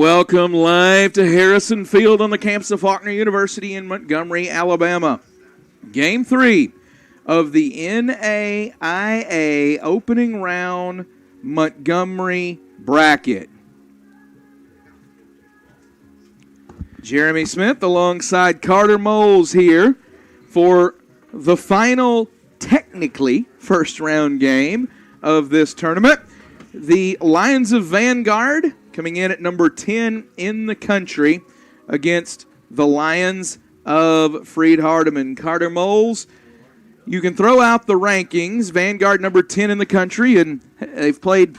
Welcome live to Harrison Field on the campus of Faulkner University in Montgomery, Alabama. Game 3 of the NAIA opening round Montgomery bracket. Jeremy Smith alongside Carter Moles here for the final, technically, first round game of this tournament. The Lions of Vanguard coming in at number 10 in the country against the Lions of Freed-Hardeman. Carter Moles, you can throw out the rankings. Vanguard number 10 in the country, and they've played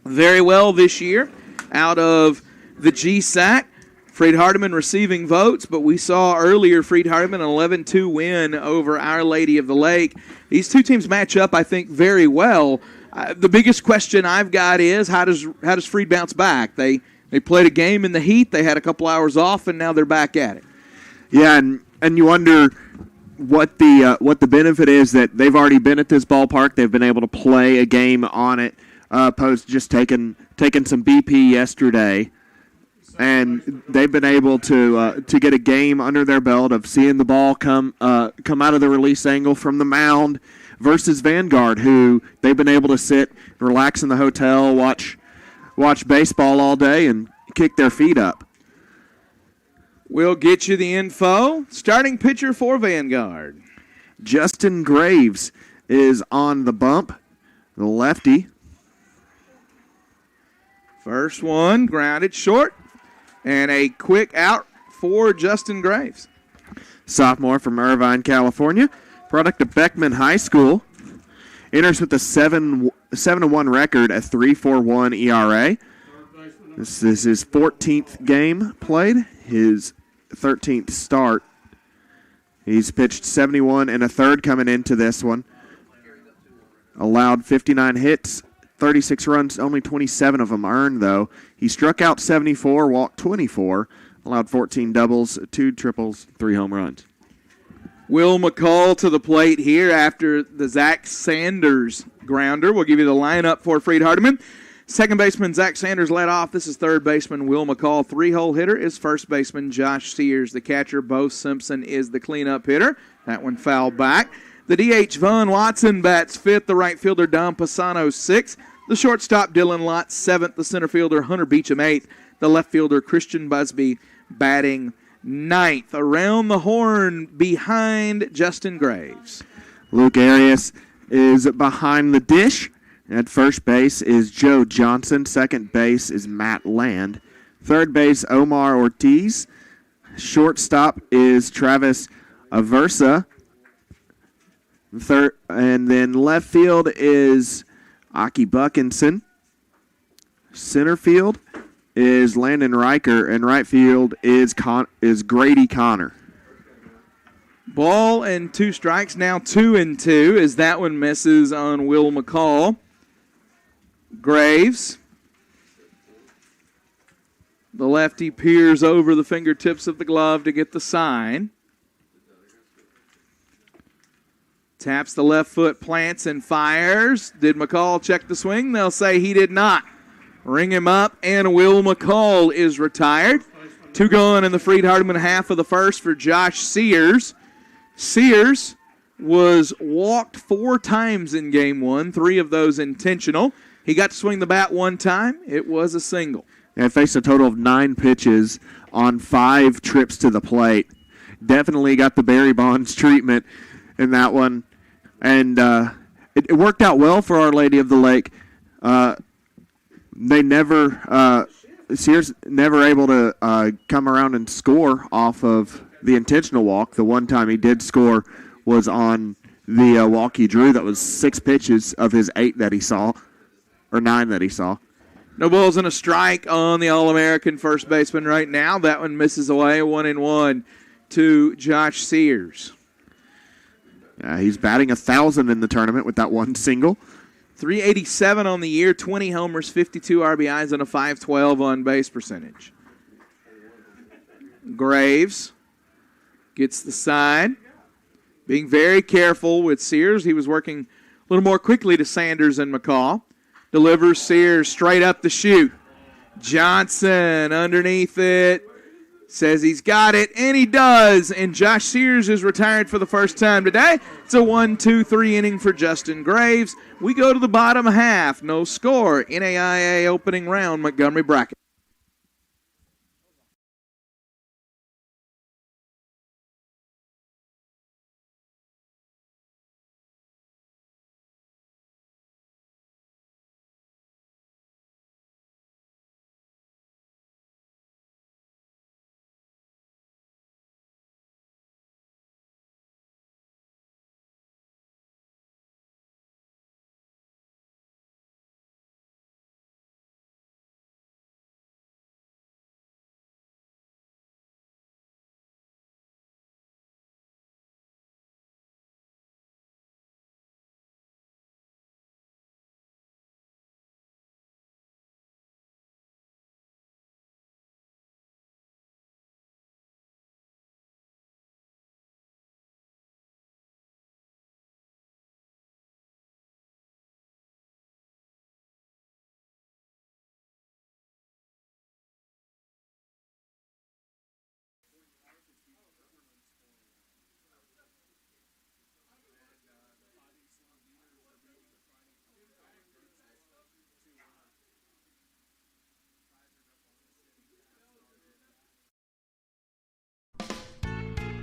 very well this year out of the GSAC. Freed-Hardeman receiving votes, but we saw earlier Freed-Hardeman an 11-2 win over Our Lady of the Lake. These two teams match up, I think, very well. The biggest question I've got is how does Freed bounce back? They played a game in the heat, they had a couple hours off, and now they're back at it. Yeah, and you wonder what the benefit is that they've already been at this ballpark. They've been able to play a game on it, opposed to just taking some BP yesterday. And they've been able to get a game under their belt of seeing the ball come out of the release angle from the mound versus Vanguard, who they've been able to sit, relax in the hotel, watch baseball all day, and kick their feet up. We'll get you the info. Starting pitcher for Vanguard. Justin Graves is on the bump, the lefty. First one, grounded short. And a quick out for Justin Graves. Sophomore from Irvine, California. Product of Beckman High School. Enters with a 7-1 record, a 3.41 ERA. This is his 14th game played, his 13th start. He's pitched 71 and a third coming into this one. Allowed 59 hits. 36 runs, only 27 of them earned, though. He struck out 74, walked 24, allowed 14 doubles, 2 triples, 3 home runs. Will McCall to the plate here after the Zach Sanders grounder. We'll give you the lineup for Freed-Hardeman. Second baseman Zach Sanders led off. This is third baseman Will McCall. 3-hole hitter is first baseman Josh Sears. The catcher, Bo Simpson, is the cleanup hitter. That one fouled back. The DH, Vaughn Watson, bats fifth. The right fielder, Dom Pisano, sixth. The shortstop, Dylan Lott, seventh. The center fielder, Hunter Beecham, eighth. The left fielder, Christian Busby, batting ninth. Around the horn behind Justin Graves. Luke Arias is behind the dish. At first base is Joe Johnson. Second base is Matt Land. Third base, Omar Ortiz. Shortstop is Travis Aversa. Third, and then left field is Aki Buckinson. Center field is Landon Riker, and right field is Grady Connor. Ball and 2 strikes, now 2-2 as that one misses on Will McCall. Graves. The lefty peers over the fingertips of the glove to get the sign. Taps the left foot, plants, and fires. Did McCall check the swing? They'll say he did not. Ring him up, and Will McCall is retired. 2 gone in the Freed-Hardeman half of the first for Josh Sears. Sears was walked 4 times in game 1, 3 of those intentional. He got to swing the bat 1 time. It was a single. And faced a total of 9 pitches on 5 trips to the plate. Definitely got the Barry Bonds treatment in that one. And it worked out well for Our Lady of the Lake. Sears never able to come around and score off of the intentional walk. The one time he did score was on the walk he drew. That was 6 pitches of his 8 that he saw, or 9 that he saw. No balls and a strike on the All-American first baseman right now. That one misses away, 1-1 to Josh Sears. He's batting 1,000 in the tournament with that one single. 387 on the year, 20 homers, 52 RBIs, and a .512 on-base percentage. Graves gets the sign. Being very careful with Sears. He was working a little more quickly to Sanders and McCall. Delivers Sears straight up the chute. Johnson underneath it. Says he's got it, and he does. And Josh Sears is retired for the first time today. It's a 1-2-3 inning for Justin Graves. We go to the bottom half. No score. NAIA opening round, Montgomery bracket.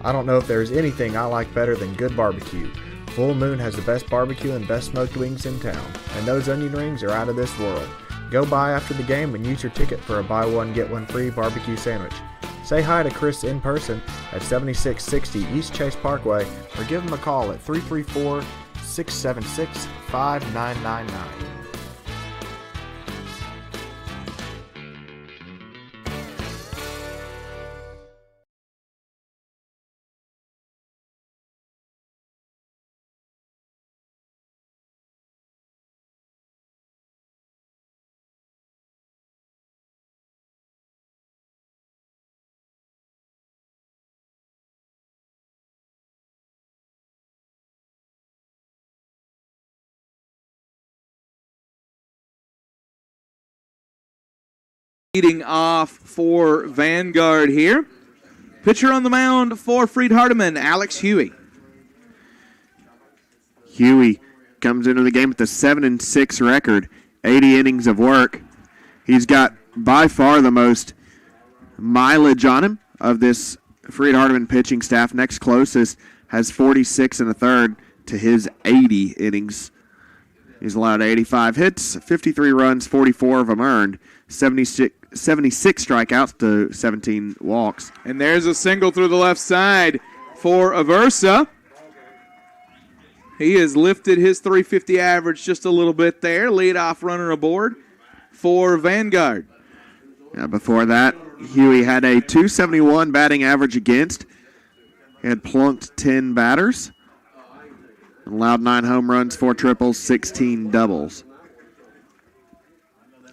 I don't know if there's anything I like better than good barbecue. Full Moon has the best barbecue and best smoked wings in town, and those onion rings are out of this world. Go by after the game and use your ticket for a buy one get one free barbecue sandwich. Say hi to Chris in person at 7660 East Chase Parkway or give him a call at 334-676-5999. Leading off for Vanguard here. Pitcher on the mound for Freed-Hardeman, Alex Huey. Huey comes into the game with a 7-6 record, 80 innings of work. He's got by far the most mileage on him of this Freed-Hardeman pitching staff. Next closest has 46 and a third to his 80 innings. He's allowed 85 hits, 53 runs, 44 of them earned, 76 strikeouts to 17 walks. And there's a single through the left side for Aversa. He has lifted his 350 average just a little bit there. Leadoff runner aboard for Vanguard. Yeah, before that, Huey had a 271 batting average against. He had plunked 10 batters. Allowed 9 home runs, 4 triples, 16 doubles.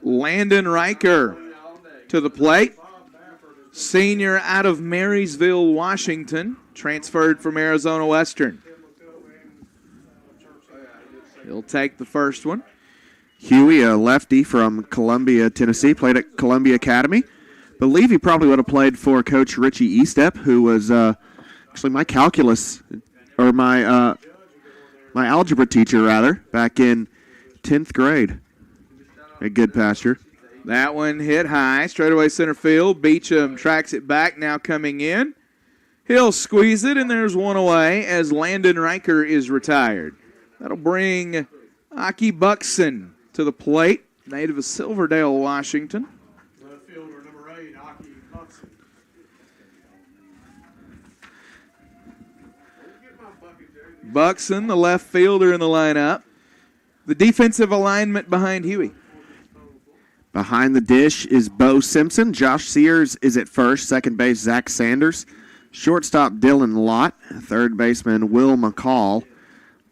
Landon Riker to the plate. Senior out of Marysville, Washington. Transferred from Arizona Western. He'll take the first one. Huey, a lefty from Columbia, Tennessee, played at Columbia Academy. Believe he probably would have played for Coach Richie Estep, who was actually my calculus, or my algebra teacher, rather, back in 10th grade. A good pasture. That one hit high, straightaway center field. Beecham tracks it back, now coming in. He'll squeeze it, and there's one away as Landon Riker is retired. That'll bring Aki Buxton to the plate, native of Silverdale, Washington. Left fielder number 8, Aki Buxton. Buxton, the left fielder in the lineup. The defensive alignment behind Huey. Behind the dish is Bo Simpson. Josh Sears is at first. Second base, Zach Sanders. Shortstop, Dylan Lott. Third baseman, Will McCall.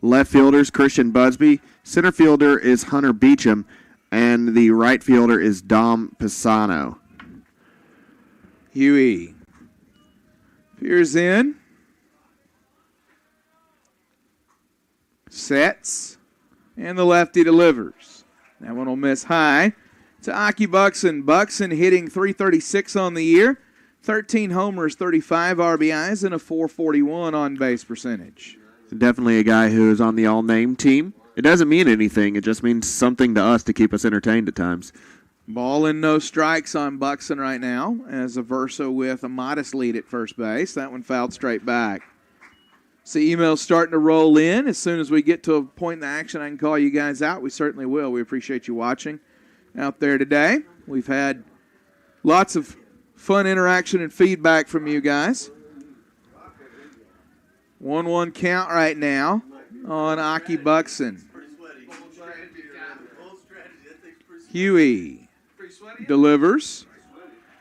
Left fielders, Christian Busby. Center fielder is Hunter Beecham. And the right fielder is Dom Pisano. Huey peers in. Sets. And the lefty delivers. That one will miss high. to Aki Buxton. Buxton hitting .336 on the year, 13 homers, 35 RBIs, and a .441 on-base percentage. Definitely a guy who is on the all-name team. It doesn't mean anything. It just means something to us to keep us entertained at times. Ball and no strikes on Buxton right now as Aversa with a modest lead at first base. That one fouled straight back. See emails starting to roll in. As soon as we get to a point in the action I can call you guys out, we certainly will. We appreciate you watching out there today. We've had lots of fun interaction and feedback from you guys. 1-1 count right now on Aki Buxton. Huey delivers.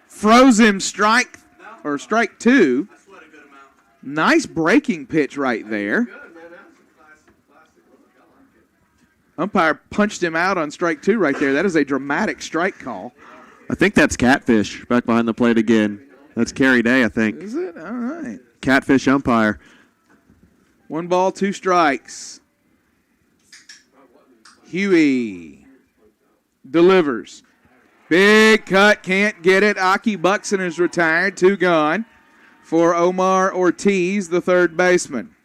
Froze him strike two. Nice breaking pitch right there. Umpire punched him out on strike two right there. That is a dramatic strike call. I think that's Catfish back behind the plate again. That's Kerry Day, I think. Is it? All right. Catfish umpire. 1 ball, 2 strikes. Huey delivers. Big cut, can't get it. Aki Buxton is retired, 2 gone for Omar Ortiz, the third baseman.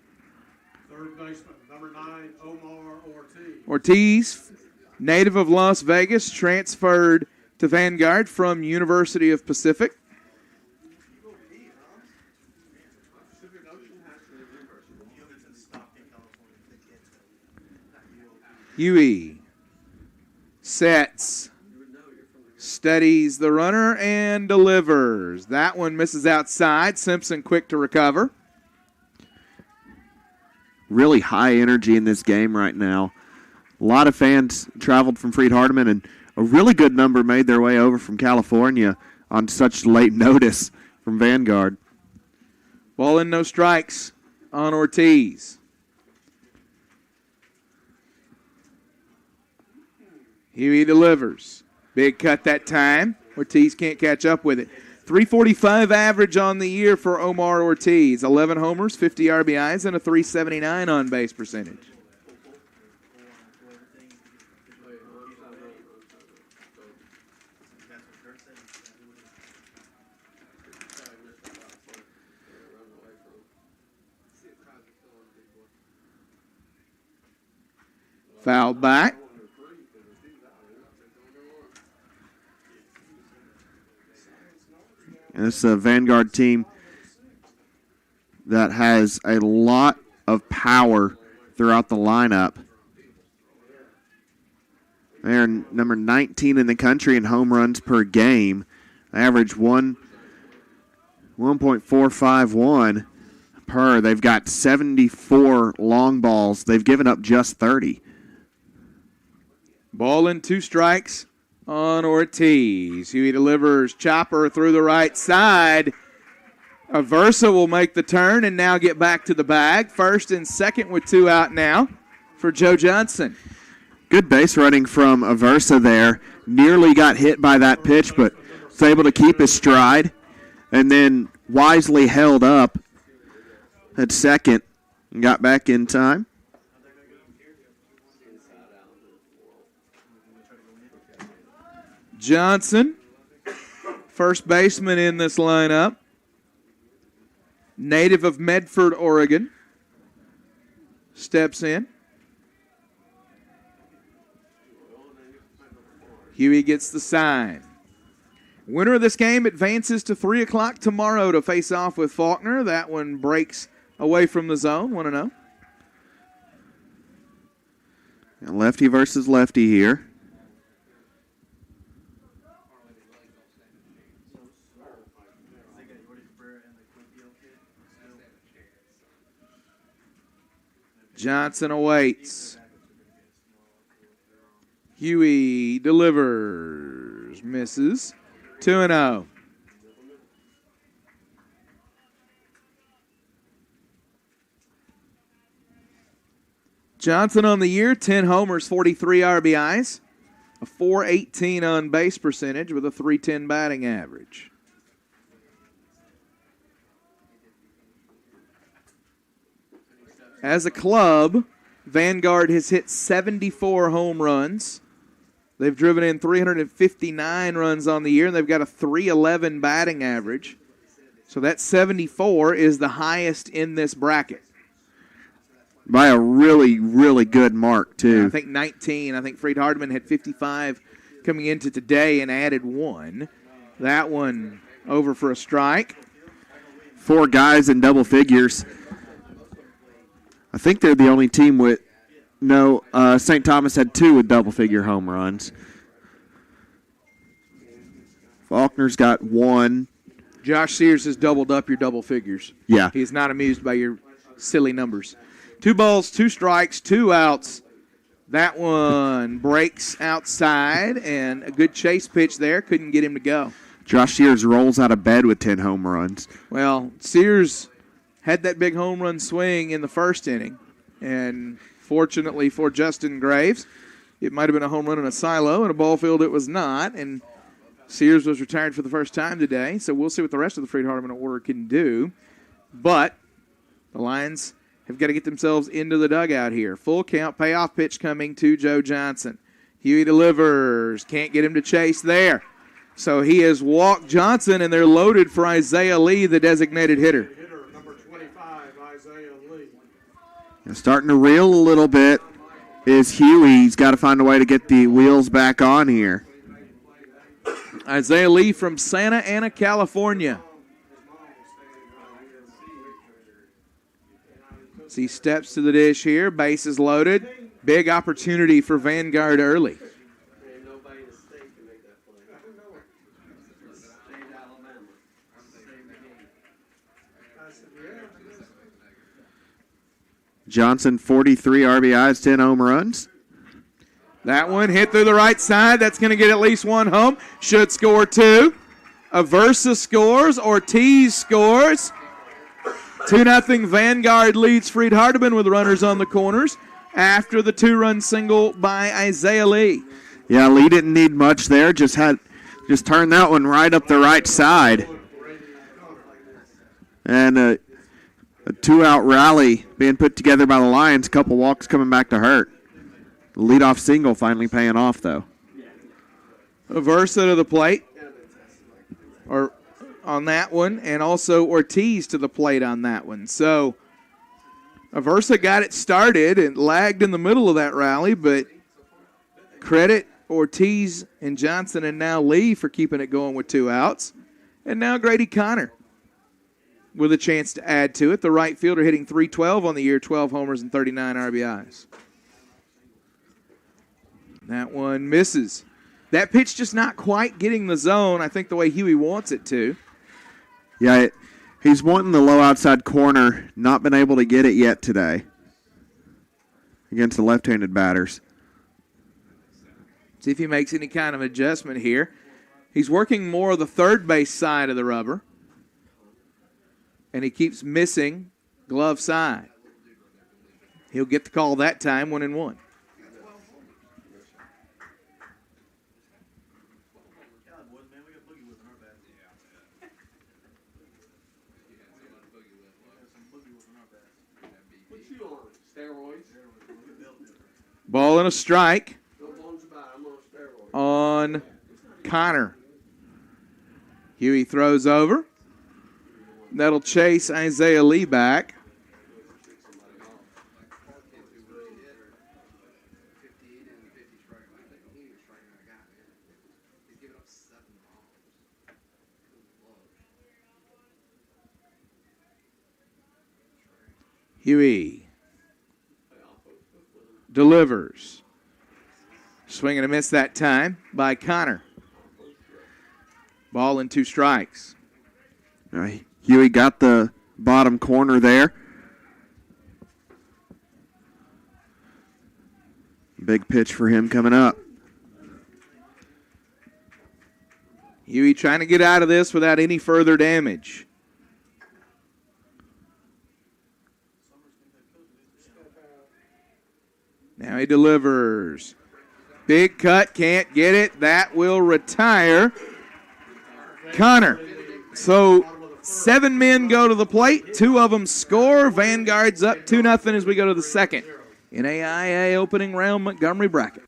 Third baseman, number 9, Omar Ortiz. Ortiz, native of Las Vegas, transferred to Vanguard from University of Pacific. Huey sets, steadies the runner, and delivers. That one misses outside. Simpson quick to recover. Really high energy in this game right now. A lot of fans traveled from Freed-Hardeman, and a really good number made their way over from California on such late notice from Vanguard. Ball in, no strikes on Ortiz. Huey delivers. Big cut that time. Ortiz can't catch up with it. .345 average on the year for Omar Ortiz. 11 homers, 50 RBIs, and a .379 on-base percentage. Fouled back. And this is a Vanguard team that has a lot of power throughout the lineup. They're number 19 in the country in home runs per game. They average 1.451 per. They've got 74 long balls. They've given up just 30. Ball in, 2 strikes on Ortiz. Huey delivers, chopper through the right side. Aversa will make the turn and now get back to the bag. First and second with 2 out now for Joe Johnson. Good base running from Aversa there. Nearly got hit by that pitch, but was able to keep his stride and then wisely held up at second and got back in time. Johnson, first baseman in this lineup, native of Medford, Oregon, steps in. Huey gets the sign. Winner of this game advances to 3 o'clock tomorrow to face off with Faulkner. That one breaks away from the zone, 1-0. Lefty versus lefty here. Johnson awaits. Huey delivers. Misses. 2-0. Johnson on the year, 10 homers, 43 RBIs, a .418 on base percentage with a .310 batting average. As a club, Vanguard has hit 74 home runs They've driven in 359 runs on the year, and they've got a 311 batting average. So that 74 is the highest in this bracket. By a really, really good mark, too. Yeah, I think 19. I think Freed-Hardeman had 55 coming into today and added 1. That one over for a strike. 4 guys in double figures. I think they're the only team with no. St. Thomas had 2 with double-figure home runs. Faulkner's got 1. Josh Sears has doubled up your double figures. Yeah. He's not amused by your silly numbers. 2 balls, 2 strikes, 2 outs. That one breaks outside, and a good chase pitch there. Couldn't get him to go. Josh Sears rolls out of bed with 10 home runs. Well, Sears had that big home run swing in the first inning, and fortunately for Justin Graves, it might have been a home run in a silo. In a ball field, it was not, and Sears was retired for the first time today, so we'll see what the rest of the Freed-Hardeman order can do. But the Lions have got to get themselves into the dugout here. Full count, payoff pitch coming to Joe Johnson. Huey delivers. Can't get him to chase there. So he has walked Johnson, and they're loaded for Isaiah Lee, the designated hitter. Hitter number 25, Isaiah Lee. Starting to reel a little bit is Huey. He's got to find a way to get the wheels back on here. Isaiah Lee from Santa Ana, California. As he steps to the dish here, bases loaded. Big opportunity for Vanguard early. Johnson, 43 RBIs, 10 home runs. That one hit through the right side. That's going to get at least 1 home. Should score 2. Aversa scores. Ortiz scores. 2-0 Vanguard leads Freed-Hardeman with runners on the corners after the 2-run single by Isaiah Lee. Yeah, Lee didn't need much there. Just turned that one right up the right side. And a 2-out rally being put together by the Lions. A couple walks coming back to hurt. The leadoff single finally paying off, though. Aversa to the plate or on that one, and also Ortiz to the plate on that one. So Aversa got it started and lagged in the middle of that rally, but credit Ortiz and Johnson and now Lee for keeping it going with 2 outs. And now Grady Connor with a chance to add to it. The right fielder hitting .312 on the year, 12 homers and 39 RBIs. That one misses. That pitch just not quite getting the zone, I think, the way Huey wants it to. Yeah, he's wanting the low outside corner. Not been able to get it yet today against the left-handed batters. See if he makes any kind of adjustment here. He's working more of the third base side of the rubber. And he keeps missing glove side. He'll get the call that time, 1-1. Ball and a strike on Connor. Huey throws over. That'll chase Isaiah Lee back. Huey delivers. Swing and a miss that time by Connor. Ball and 2 strikes. All right. Huey got the bottom corner there. Big pitch for him coming up. Huey trying to get out of this without any further damage. Now he delivers. Big cut, can't get it. That will retire Connor. So 7 men go to the plate. 2 of them score. Vanguard's up 2-0 as we go to the second NAIA opening round Montgomery bracket.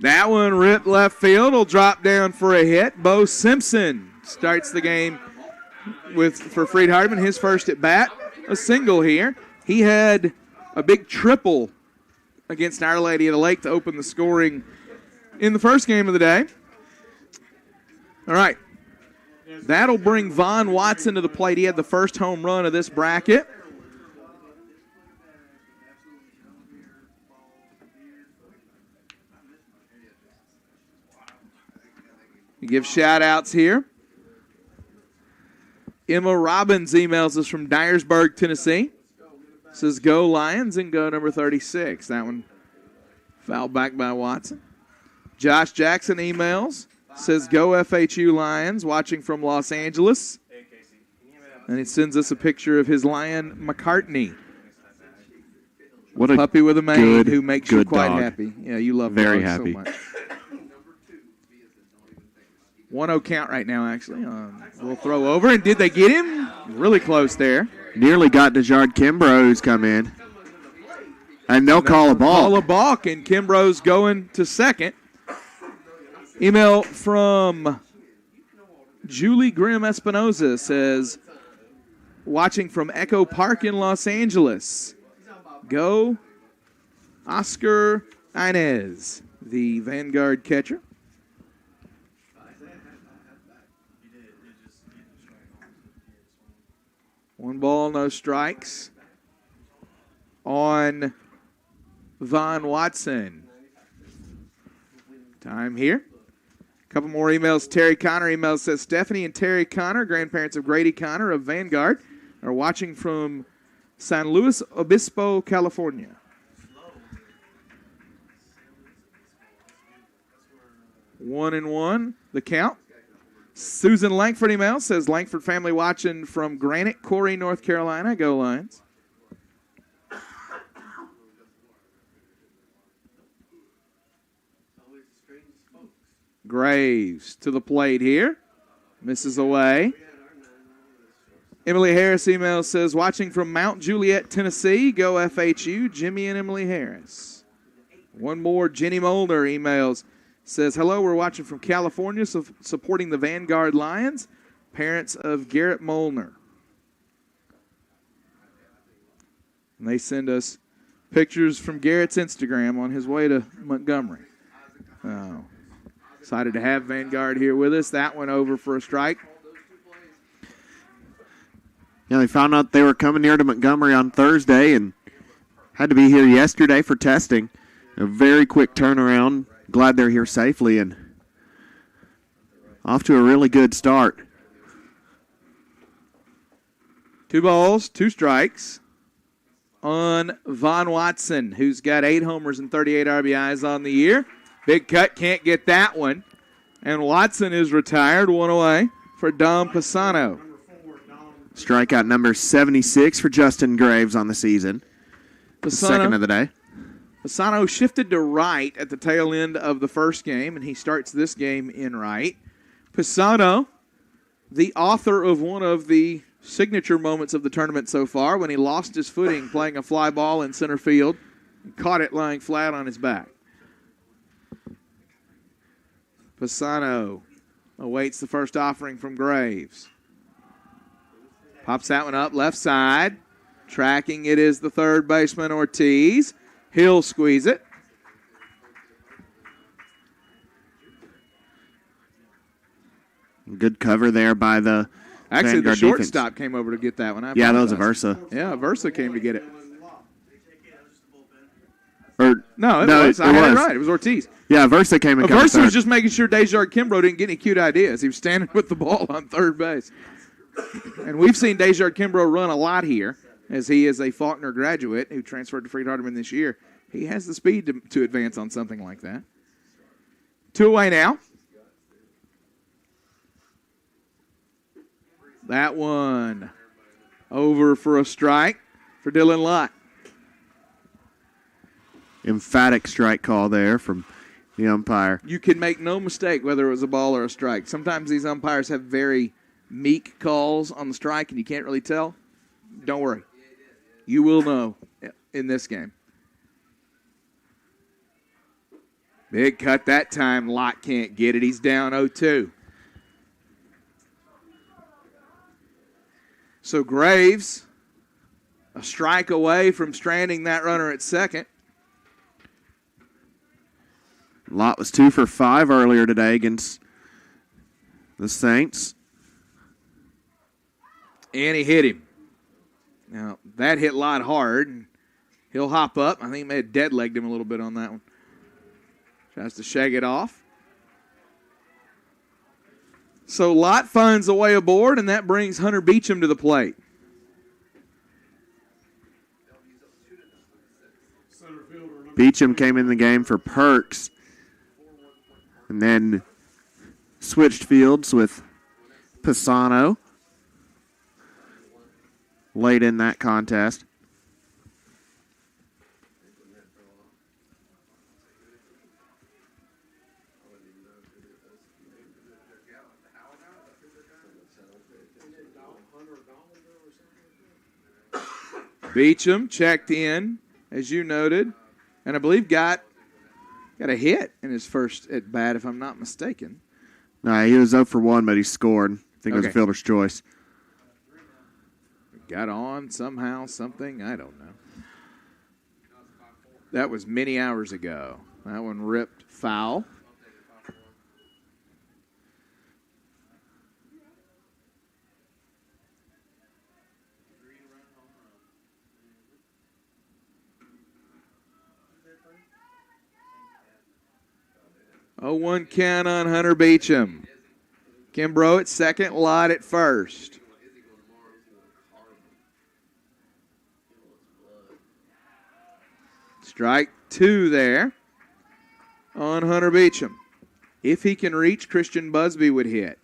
That one ripped left field. Will drop down for a hit. Bo Simpson starts the game for Freed-Hardeman. His first at bat, a single here. He had a big triple against Our Lady of the Lake to open the scoring in the first game of the day. All right. That'll bring Vaughn Watson to the plate. He had the first home run of this bracket. We give shout-outs here. Emma Robbins emails us from Dyersburg, Tennessee. Says, go Lions and go number 36. That one fouled back by Watson. Josh Jackson emails. Says, go FHU Lions, watching from Los Angeles. And he sends us a picture of his lion, McCartney. What a puppy with a mane who makes you quite dog. happy. Yeah, you love Very dogs happy. so much. 1-0 count right now, actually. We'll throw over. And did they get him? Really close there. Nearly got Dejard Kimbrough, who's come in. And they'll call a ball. Call a balk, and Kimbrough's going to second. Email from Julie Grimm Espinoza says, watching from Echo Park in Los Angeles. Go Oscar Inez, the Vanguard catcher. One ball, no strikes on Vaughn Watson. Time here. A couple more emails. Terry Connor emails says, Stephanie and Terry Connor, grandparents of Grady Connor of Vanguard, are watching from San Luis Obispo, California. 1-1, the count. Susan Langford email says, Langford family watching from Granite Quarry, North Carolina. Go Lions. Graves to the plate here. Misses away. Emily Harris email says, watching from Mount Juliet, Tennessee. Go FHU. Jimmy and Emily Harris. One more. Jenny Molder emails. Says, hello, we're watching from California, supporting the Vanguard Lions. Parents of Garrett Molnar. And they send us pictures from Garrett's Instagram on his way to Montgomery. Oh, excited to have Vanguard here with us. That one over for a strike. Yeah, they found out they were coming here to Montgomery on Thursday and had to be here yesterday for testing. A very quick turnaround. Glad they're here safely and off to a really good start. 2 balls, 2 strikes on Vaughn Watson, who's got 8 homers and 38 RBIs on the year. Big cut, can't get that one. And Watson is retired, 1 away for Dom Pisano. Strikeout number 76 for Justin Graves on the season. The second of the day. Pisano shifted to right at the tail end of the first game, and he starts this game in right. Pisano, the author of one of the signature moments of the tournament so far, when he lost his footing playing a fly ball in center field and caught it lying flat on his back. Pisano awaits the first offering from Graves. Pops that one up left side. Tracking it is the third baseman, Ortiz. He'll squeeze it. Good cover there by the Actually, Vanguard the shortstop defense. came over to get that one. Yeah, that was a Versa. Yeah, Versa came to get it. No, it was. I had it right. It was Ortiz. Yeah, Versa came and Versa was just making sure Dejard Kimbrough didn't get any cute ideas. He was standing with the ball on third base. And we've seen Dejard Kimbrough run a lot here, as he is a Faulkner graduate who transferred to Freed-Hardeman this year. He has the speed to advance on something like that. 2 away now. That one over for a strike for Dylan Lott. Emphatic strike call there from the umpire. You can make no mistake whether it was a ball or a strike. Sometimes these umpires have very meek calls on the strike, and you can't really tell. Don't worry. You will know in this game. Big cut that time. Lott can't get it. He's down 0-2. So Graves, a strike away from stranding that runner at second. Lott was 2 for 5 earlier today against the Saints. And he hit him. Now, that hit Lott hard. And he'll hop up. I think he may have dead-legged him a little bit on that one. Tries to shake it off. So Lott finds a way aboard, and that brings Hunter Beecham to the plate. Beecham came in the game for Perks and then switched fields with Pisano late in that contest. Beecham checked in, as you noted, and I believe got a hit in his first at bat, if I'm not mistaken. No, he was 0 for 1, but he scored. I think it was a fielder's choice. Got on somehow, something, I don't know. That was many hours ago. That one ripped foul. Oh, 1 count on Hunter Beecham. Kimbrough at second, Lott at first. Strike 2 there on Hunter Beecham. If he can reach, Christian Busby would hit.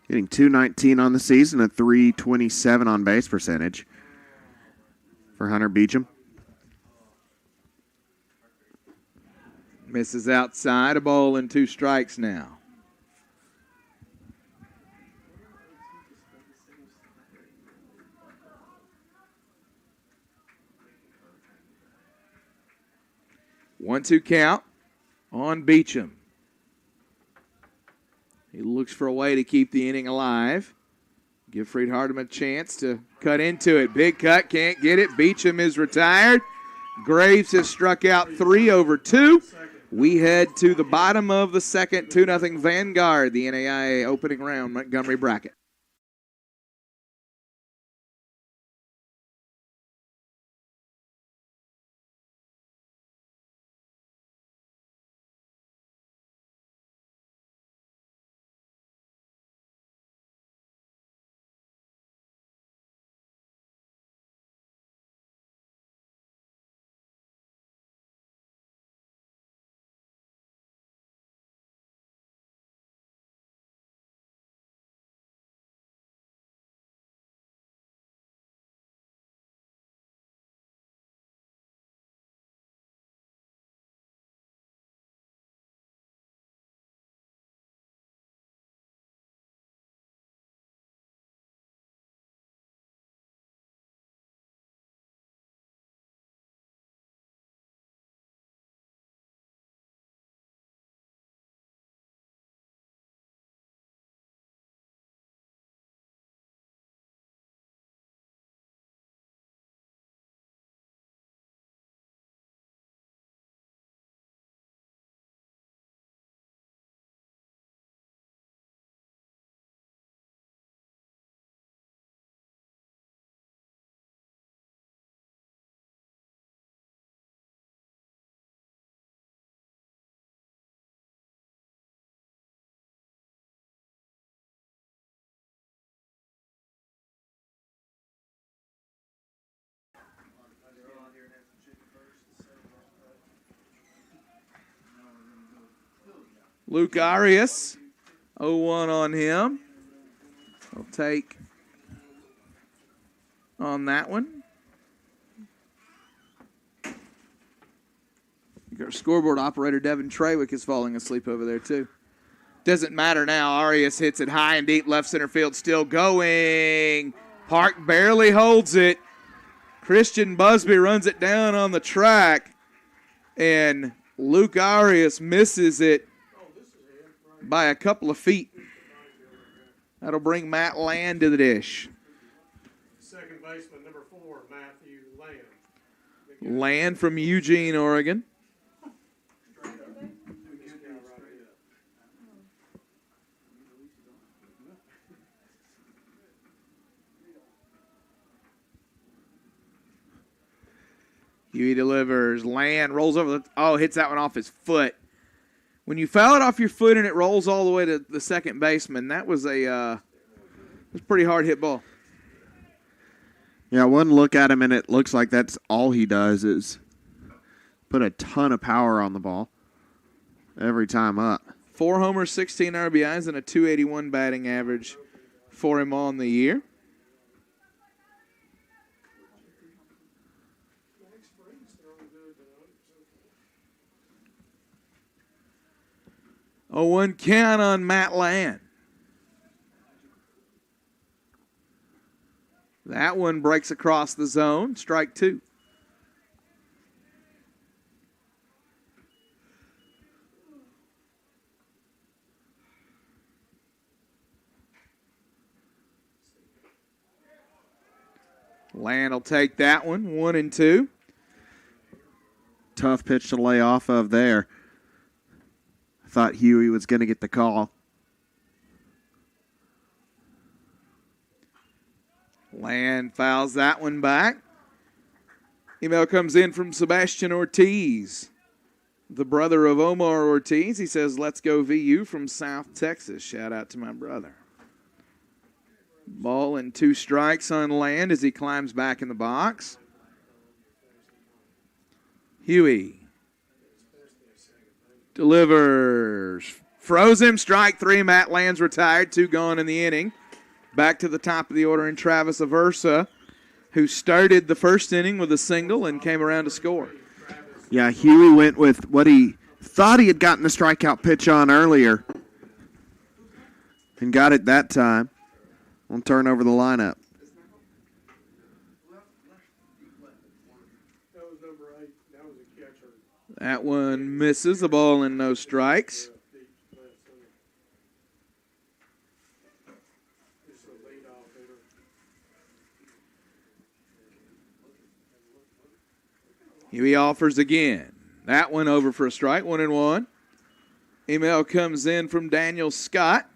Hitting .219 on the season, a .327 on base percentage for Hunter Beecham. Misses outside, a ball and 2 strikes now. One-two count on Beecham. He looks for a way to keep the inning alive. Give Freed-Hardeman a chance to cut into it. Big cut, can't get it. Beecham is retired. Graves has struck out 3 over 2. We head to the bottom of the second, 2-0 Vanguard, the NAIA opening round Montgomery bracket. Luke Arias, 0-1 on him. I'll take on that one. Our scoreboard operator, Devin Trawick, is falling asleep over there, too. Doesn't matter now. Arias hits it high and deep. Left center field still going. Park barely holds it. Christian Busby runs it down on the track, and Luke Arias misses it by a couple of feet. That'll bring Matt Land to the dish. Second baseman, number 4, Matthew Land. Land from Eugene, Oregon. Huey delivers. Land rolls over hits that one off his foot. When you foul it off your foot and it rolls all the way to the second baseman, that was a pretty hard hit ball. Yeah, one look at him and it looks like that's all he does is put a ton of power on the ball every time up. 4 homers, 16 RBIs, and a .281 batting average for him on the year. A 1 count on Matt Land. That one breaks across the zone. Strike 2. Land will take that one. 1-2. Tough pitch to lay off of there. Thought Huey was going to get the call. Land fouls that one back. Email comes in from Sebastian Ortiz, the brother of Omar Ortiz. He says, "Let's go VU from South Texas." Shout out to my brother. Ball and 2 strikes on Land as he climbs back in the box. Huey delivers. Froze him. Strike 3. Matt Land's retired. 2 gone in the inning. Back to the top of the order in Travis Aversa, who started the first inning with a single and came around to score. Yeah, Huey went with what he thought he had gotten the strikeout pitch on earlier and got it that time. We'll turn over the lineup. That was number 8. That was a catcher. That one misses. The ball and no strikes. It's a leadoff hitter. Huey offers again. That one over for a strike. 1-1. Email comes in from Daniel Scott,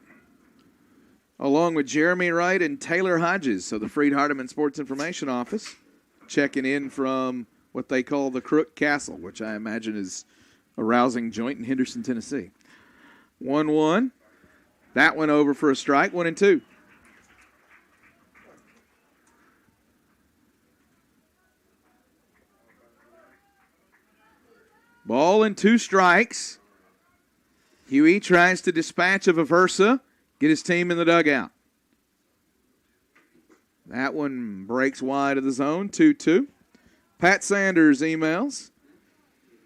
along with Jeremy Wright and Taylor Hodges. So the Freed-Hardeman Sports Information Office checking in from what they call the Crook Castle, which I imagine is a rousing joint in Henderson, Tennessee. 1-1. That one over for a strike. 1-2. Ball and 2 strikes. Huey tries to dispatch of Aversa, get his team in the dugout. That one breaks wide of the zone. 2-2. Pat Sanders emails.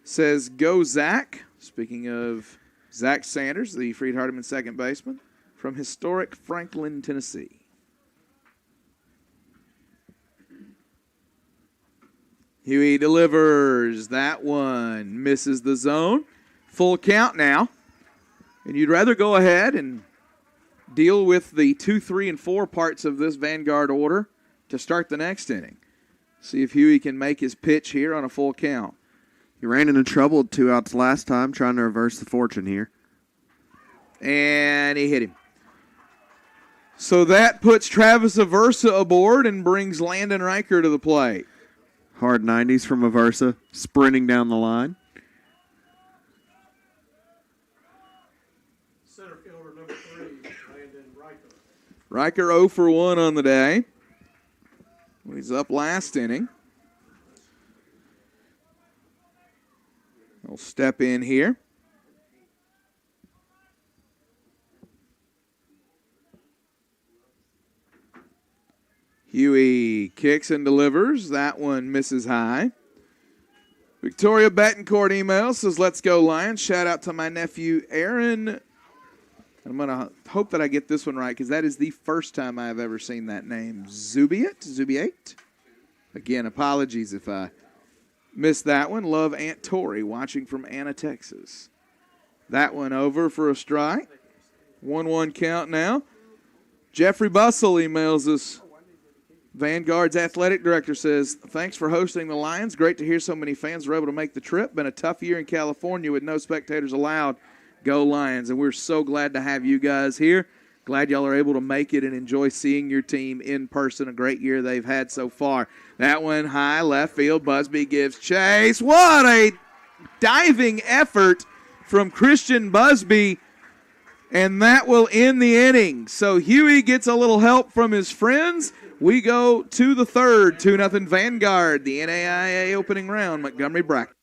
Says, "Go Zach." Speaking of Zach Sanders, the Freed-Hardeman second baseman from historic Franklin, Tennessee. Huey delivers. That one misses the zone. Full count now. And you'd rather go ahead and deal with the 2, 3, and 4 parts of this Vanguard order to start the next inning. See if Huey can make his pitch here on a full count. He ran into trouble with 2 outs last time, trying to reverse the fortune here. And he hit him. So that puts Travis Aversa aboard and brings Landon Riker to the plate. Hard 90s from Aversa, sprinting down the line. Center fielder, number 3, Landon Riker. Riker 0 for 1 on the day. He's up last inning. He'll step in here. Huey kicks and delivers. That one misses high. Victoria Betancourt email says, "Let's go Lions." Shout out to my nephew Aaron. I'm going to hope that I get this one right because that is the first time I've ever seen that name. Zubiate? Again, apologies if I missed that one. Love Aunt Tori watching from Anna, Texas. That one over for a strike. 1-1 count now. Jeffrey Bussell emails us. Vanguard's athletic director says, thanks for hosting the Lions. Great to hear so many fans were able to make the trip. Been a tough year in California with no spectators allowed. Go Lions. And we're so glad to have you guys here. Glad y'all are able to make it and enjoy seeing your team in person. A great year they've had so far. That one high left field. Busby gives chase. What a diving effort from Christian Busby. And that will end the inning. So Huey gets a little help from his friends. We go to the third, 2-0 Vanguard, the NAIA opening round, Montgomery Bracket.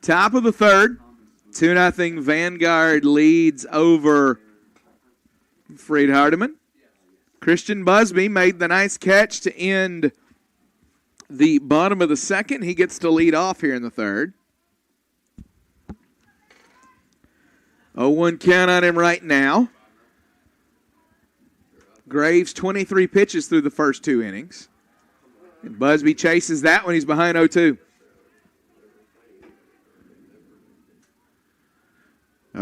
Top of the third, 2-0 Vanguard leads over Freed-Hardeman. Christian Busby made the nice catch to end the bottom of the second. He gets to lead off here in the third. 0-1 count on him right now. Graves 23 pitches through the first two innings. And Busby chases that one. He's behind 0-2.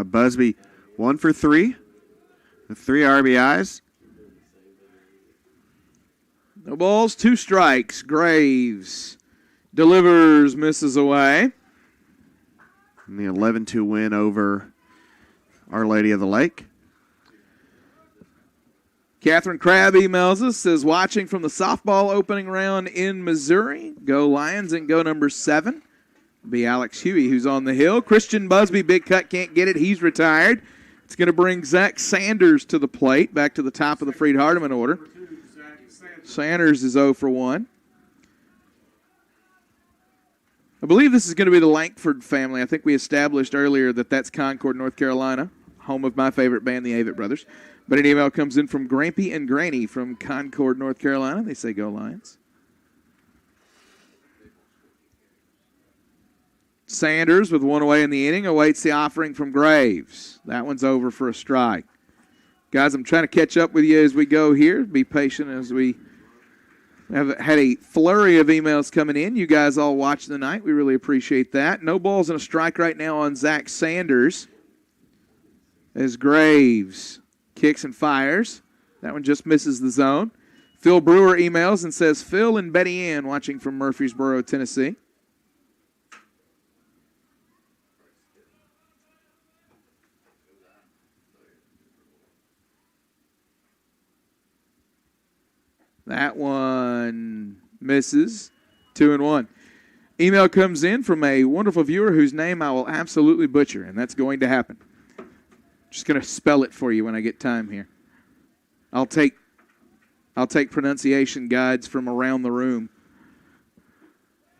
Busby 1 for 3 with 3 RBIs. No balls, 2 strikes. Graves delivers, misses away. And the 11-2 win over Our Lady of the Lake. Catherine Crabb emails us, says, watching from the softball opening round in Missouri. Go Lions and go number 7. Be Alex Huey, who's on the hill. Christian Busby, big cut, can't get it. He's retired. It's going to bring Zach Sanders to the plate, back to the top of the Freed-Hardeman order. Sanders is 0 for 1. I believe this is going to be the Lankford family. I think we established earlier that that's Concord, North Carolina, home of my favorite band, the Avett Brothers. But an email comes in from Grampy and Granny from Concord, North Carolina. They say, go Lions. Sanders, with 1 away in the inning, awaits the offering from Graves. That one's over for a strike. Guys, I'm trying to catch up with you as we go here. Be patient as we have had a flurry of emails coming in. You guys all watching tonight. We really appreciate that. No balls and a strike right now on Zach Sanders as Graves kicks and fires. That one just misses the zone. Phil Brewer emails and says, Phil and Betty Ann watching from Murfreesboro, Tennessee. That one misses. 2-1. Email comes in from a wonderful viewer whose name I will absolutely butcher, and that's going to happen. Just going to spell it for you when I get time here. I'll take I'll take pronunciation guides from around the room.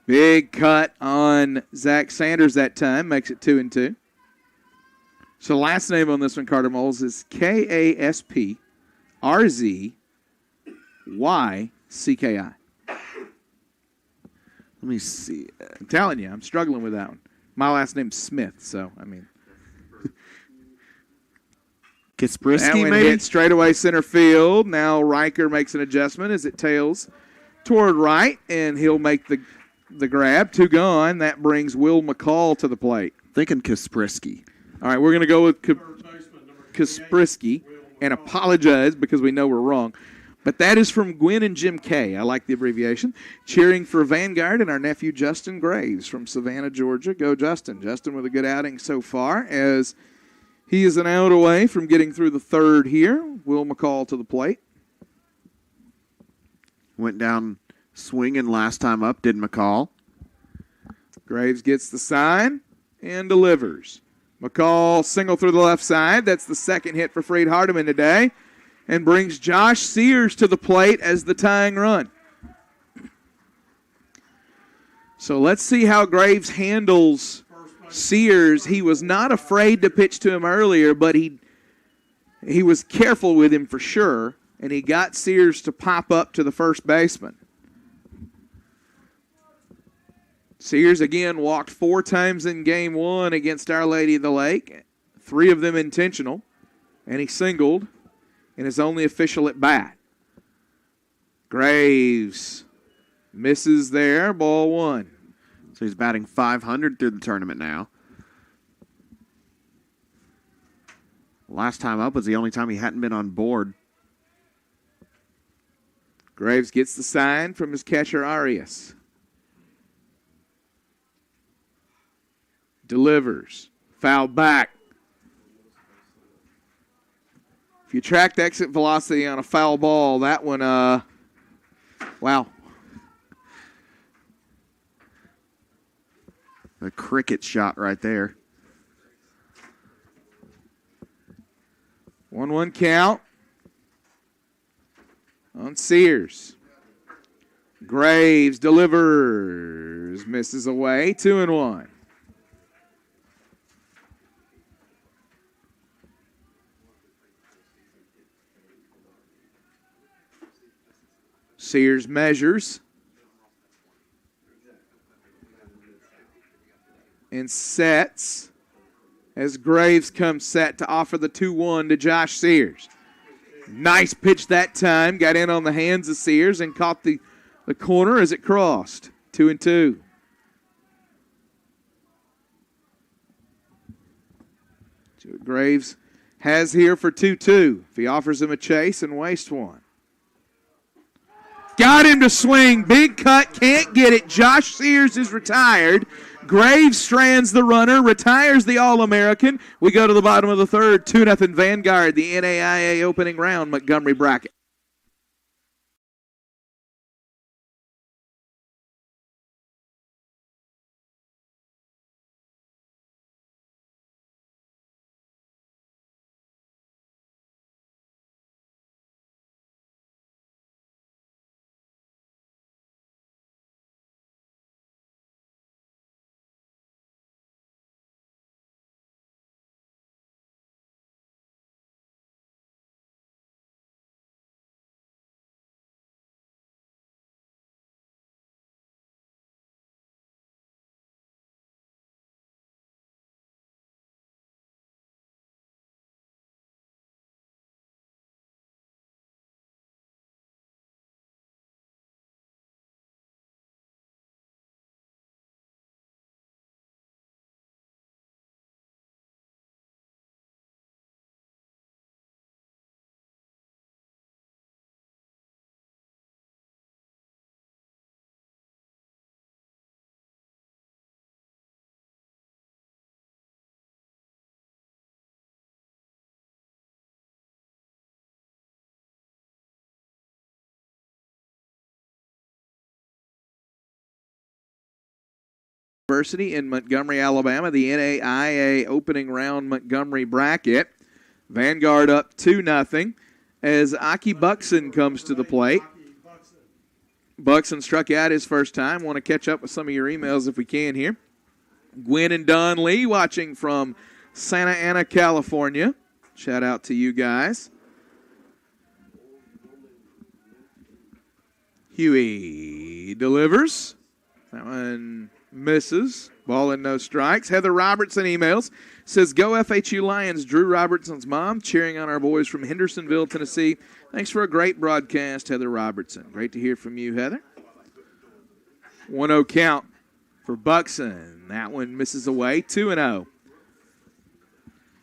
Big cut on Zach Sanders that time. Makes it 2-2. So last name on this one, Carter Moles, is Kasprzycki. Let me see. I'm telling you, I'm struggling with that one. My last name's Smith, so, I mean. That Kasprzycki, one maybe? hit straight away center field. Now Riker makes an adjustment as it tails toward right, and he'll make the grab. 2 gone. That brings Will McCall to the plate. Thinking Kasprzycki. All right, we're going to go with Kasprzycki and apologize because we know we're wrong. But that is from Gwen and Jim K. I like the abbreviation. Cheering for Vanguard and our nephew Justin Graves from Savannah, Georgia. Go Justin. Justin with a good outing so far as he is an out away from getting through the third here. Will McCall to the plate. Went down swinging last time up, did McCall. Graves gets the sign and delivers. McCall single through the left side. That's the second hit for Freed-Hardeman today. And brings Josh Sears to the plate as the tying run. So let's see how Graves handles Sears. He was not afraid to pitch to him earlier, but he was careful with him for sure, and he got Sears to pop up to the first baseman. Sears again walked 4 times in game 1 against Our Lady of the Lake, 3 of them intentional, and he singled in his only official at bat. Graves misses there, ball 1. So he's batting .500 through the tournament now. Last time up was the only time he hadn't been on board. Graves gets the sign from his catcher, Arias. Delivers. Foul back. If you track the exit velocity on a foul ball, that one, wow. A cricket shot right there. 1-1 count on Sears. Graves delivers. Misses away. 2-1. Sears measures and sets as Graves comes set to offer the 2-1 to Josh Sears. Nice pitch that time. Got in on the hands of Sears and caught the corner as it crossed. 2-2. Graves has here for 2-2 if he offers him a chase and wastes one. Got him to swing. Big cut. Can't get it. Josh Sears is retired. Graves strands the runner. Retires the All-American. We go to the bottom of the third. 2-0 Vanguard, the NAIA opening round Montgomery bracket. University in Montgomery, Alabama, the NAIA opening round Montgomery bracket. Vanguard up 2-0. as Aki Buxton comes to the plate. Buxton struck out his first time. Want to catch up with some of your emails if we can here. Gwen and Don Lee watching from Santa Ana, California. Shout out to you guys. Huey delivers. That one misses. Ball and no strikes. Heather Robertson emails. Says, go FHU Lions. Drew Robertson's mom cheering on our boys from Hendersonville, Tennessee. Thanks for a great broadcast, Heather Robertson. Great to hear from you, Heather. 1-0 count for Buxton. That one misses away. 2-0.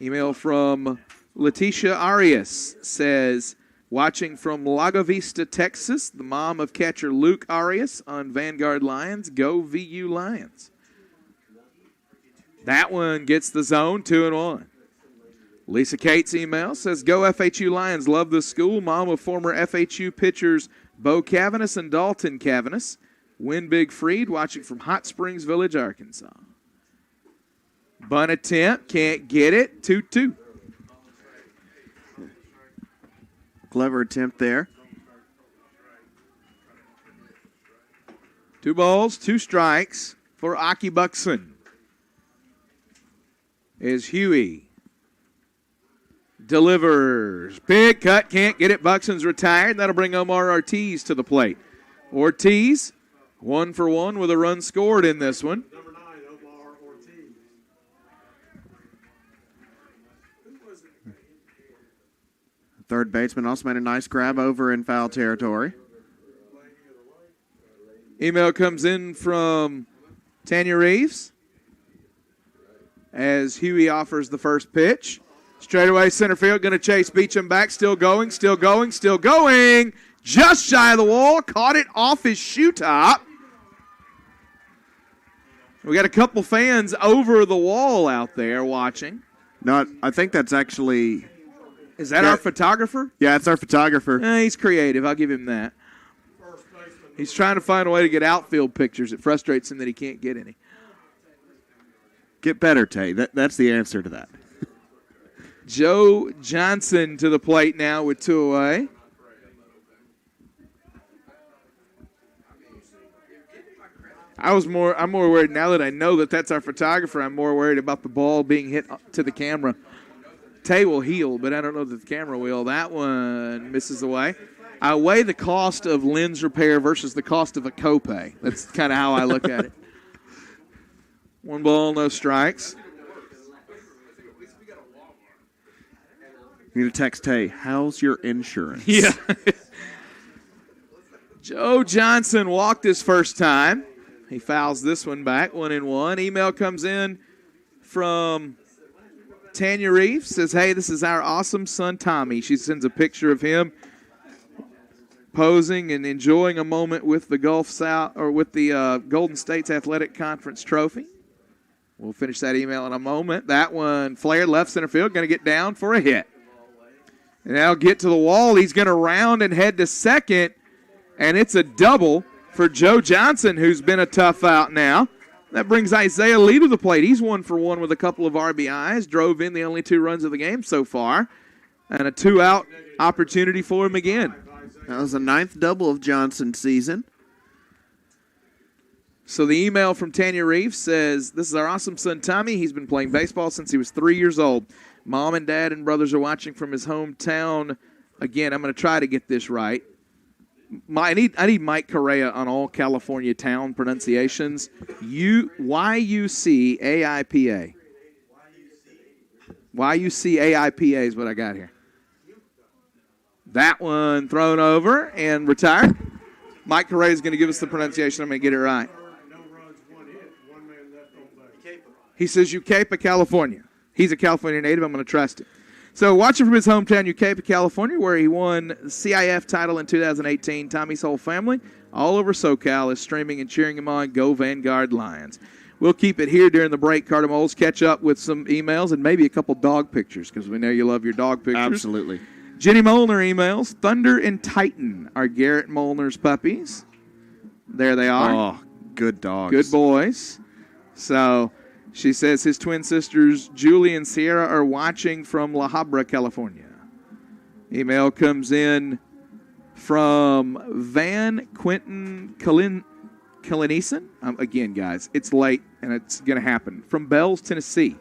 Email from Leticia Arias says, watching from Lago Vista, Texas, the mom of catcher Luke Arias on Vanguard Lions. Go VU Lions. That one gets the zone, 2-1. Lisa Cates' email says, go FHU Lions, love this school. Mom of former FHU pitchers Bo Cavanis and Dalton Cavanis. Win Big Freed, watching from Hot Springs Village, Arkansas. Bunt attempt, can't get it, 2-2. Clever attempt there. 2 balls, 2 strikes for Aki Buxton. Is Huey. Delivers. Big cut. Can't get it. Buxton's retired. That'll bring Omar Ortiz to the plate. Ortiz, 1 for 1 with a run scored in this one. Number 9, Omar Ortiz. Third baseman also made a nice grab over in foul territory. Email comes in from Tanya Reeves as Huey offers the first pitch. Straight away center field, going to chase Beecham back. Still going, still going, still going. Just shy of the wall. Caught it off his shoe top. We got a couple fans over the wall out there watching. No, I think that's actually... Is that our photographer? Yeah, it's our photographer. He's creative. I'll give him that. He's trying to find a way to get outfield pictures. It frustrates him that he can't get any. Get better, Tay. That's the answer to that. Joe Johnson to the plate now with 2 away. I'm more worried now that I know that that's our photographer. I'm more worried about the ball being hit to the camera. Tay will heal, but I don't know that the camera will. That one misses away. I weigh the cost of lens repair versus the cost of a copay. That's kind of how I look at it. 1 ball, no strikes. You need to text Tay, how's your insurance? Yeah. Joe Johnson walked his first time. He fouls this one back, 1-1. Email comes in from Tanya Reeves. Says, hey, this is our awesome son, Tommy. She sends a picture of him posing and enjoying a moment with the Golden States Athletic Conference trophy. We'll finish that email in a moment. That one flared left center field, going to get down for a hit. And now get to the wall. He's going to round and head to second, and it's a double for Joe Johnson, who's been a tough out now. That brings Isaiah Lee to the plate. He's 1 for 1 with a couple of RBIs, drove in the only 2 runs of the game so far, and a 2-out opportunity for him again. That was the 9th double of Johnson's season. So the email from Tanya Reeves says, this is our awesome son, Tommy. He's been playing baseball since he was 3 years old. Mom and dad and brothers are watching from his hometown. Again, I'm going to try to get this right. I need Mike Correa on all California town pronunciations. YUCAIPA. YUCAIPA is what I got here. That one thrown over and retired. Mike Correa is going to give us the pronunciation. I'm going to get it right. He says Yucaipa, California. He's a California native. I'm going to trust him. So watching from his hometown, Yucaipa, California, where he won the CIF title in 2018, Tommy's whole family, all over SoCal, is streaming and cheering him on. Go Vanguard Lions. We'll keep it here during the break, Carter Moles. Catch up with some emails and maybe a couple dog pictures because we know you love your dog pictures. Absolutely. Jenny Molnar emails. Thunder and Titan are Garrett Molnar's puppies. There they are. Oh, good dogs. Good boys. So she says his twin sisters, Julie and Sierra, are watching from La Habra, California. Email comes in from Van Quentin Kallenison. Again, guys, it's late and it's going to happen. From Bells, Tennessee.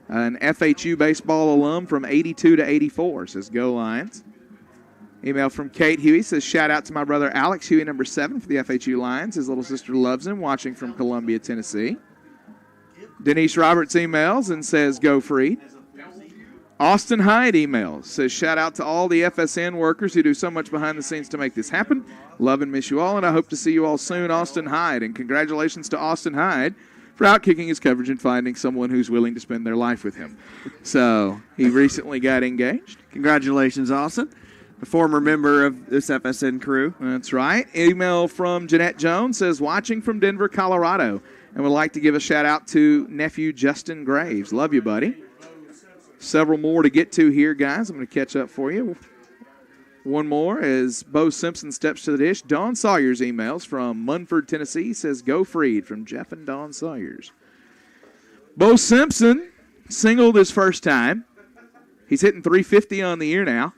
An FHU baseball alum from 82 to 84. Says, go Lions. Email from Kate Huey. Says, shout out to my brother Alex Huey, number 7 for the FHU Lions. His little sister loves him, watching from Columbia, Tennessee. Denise Roberts emails and says, go Freed. Austin Hyde emails, says, shout out to all the FSN workers who do so much behind the scenes to make this happen. Love and miss you all, and I hope to see you all soon, Austin Hyde. And congratulations to Austin Hyde for outkicking his coverage and finding someone who's willing to spend their life with him. So he recently got engaged. Congratulations, Austin. A former member of this FSN crew. That's right. Email from Jeanette Jones says, watching from Denver, Colorado, and would like to give a shout out to nephew Justin Graves. Love you, buddy. Several more to get to here, guys. I'm going to catch up for you. One more as Bo Simpson steps to the dish. Don Sawyer's emails from Munford, Tennessee. Says, go Freed, from Jeff and Don Sawyer's. Bo Simpson singled his first time. He's hitting .350 on the year now.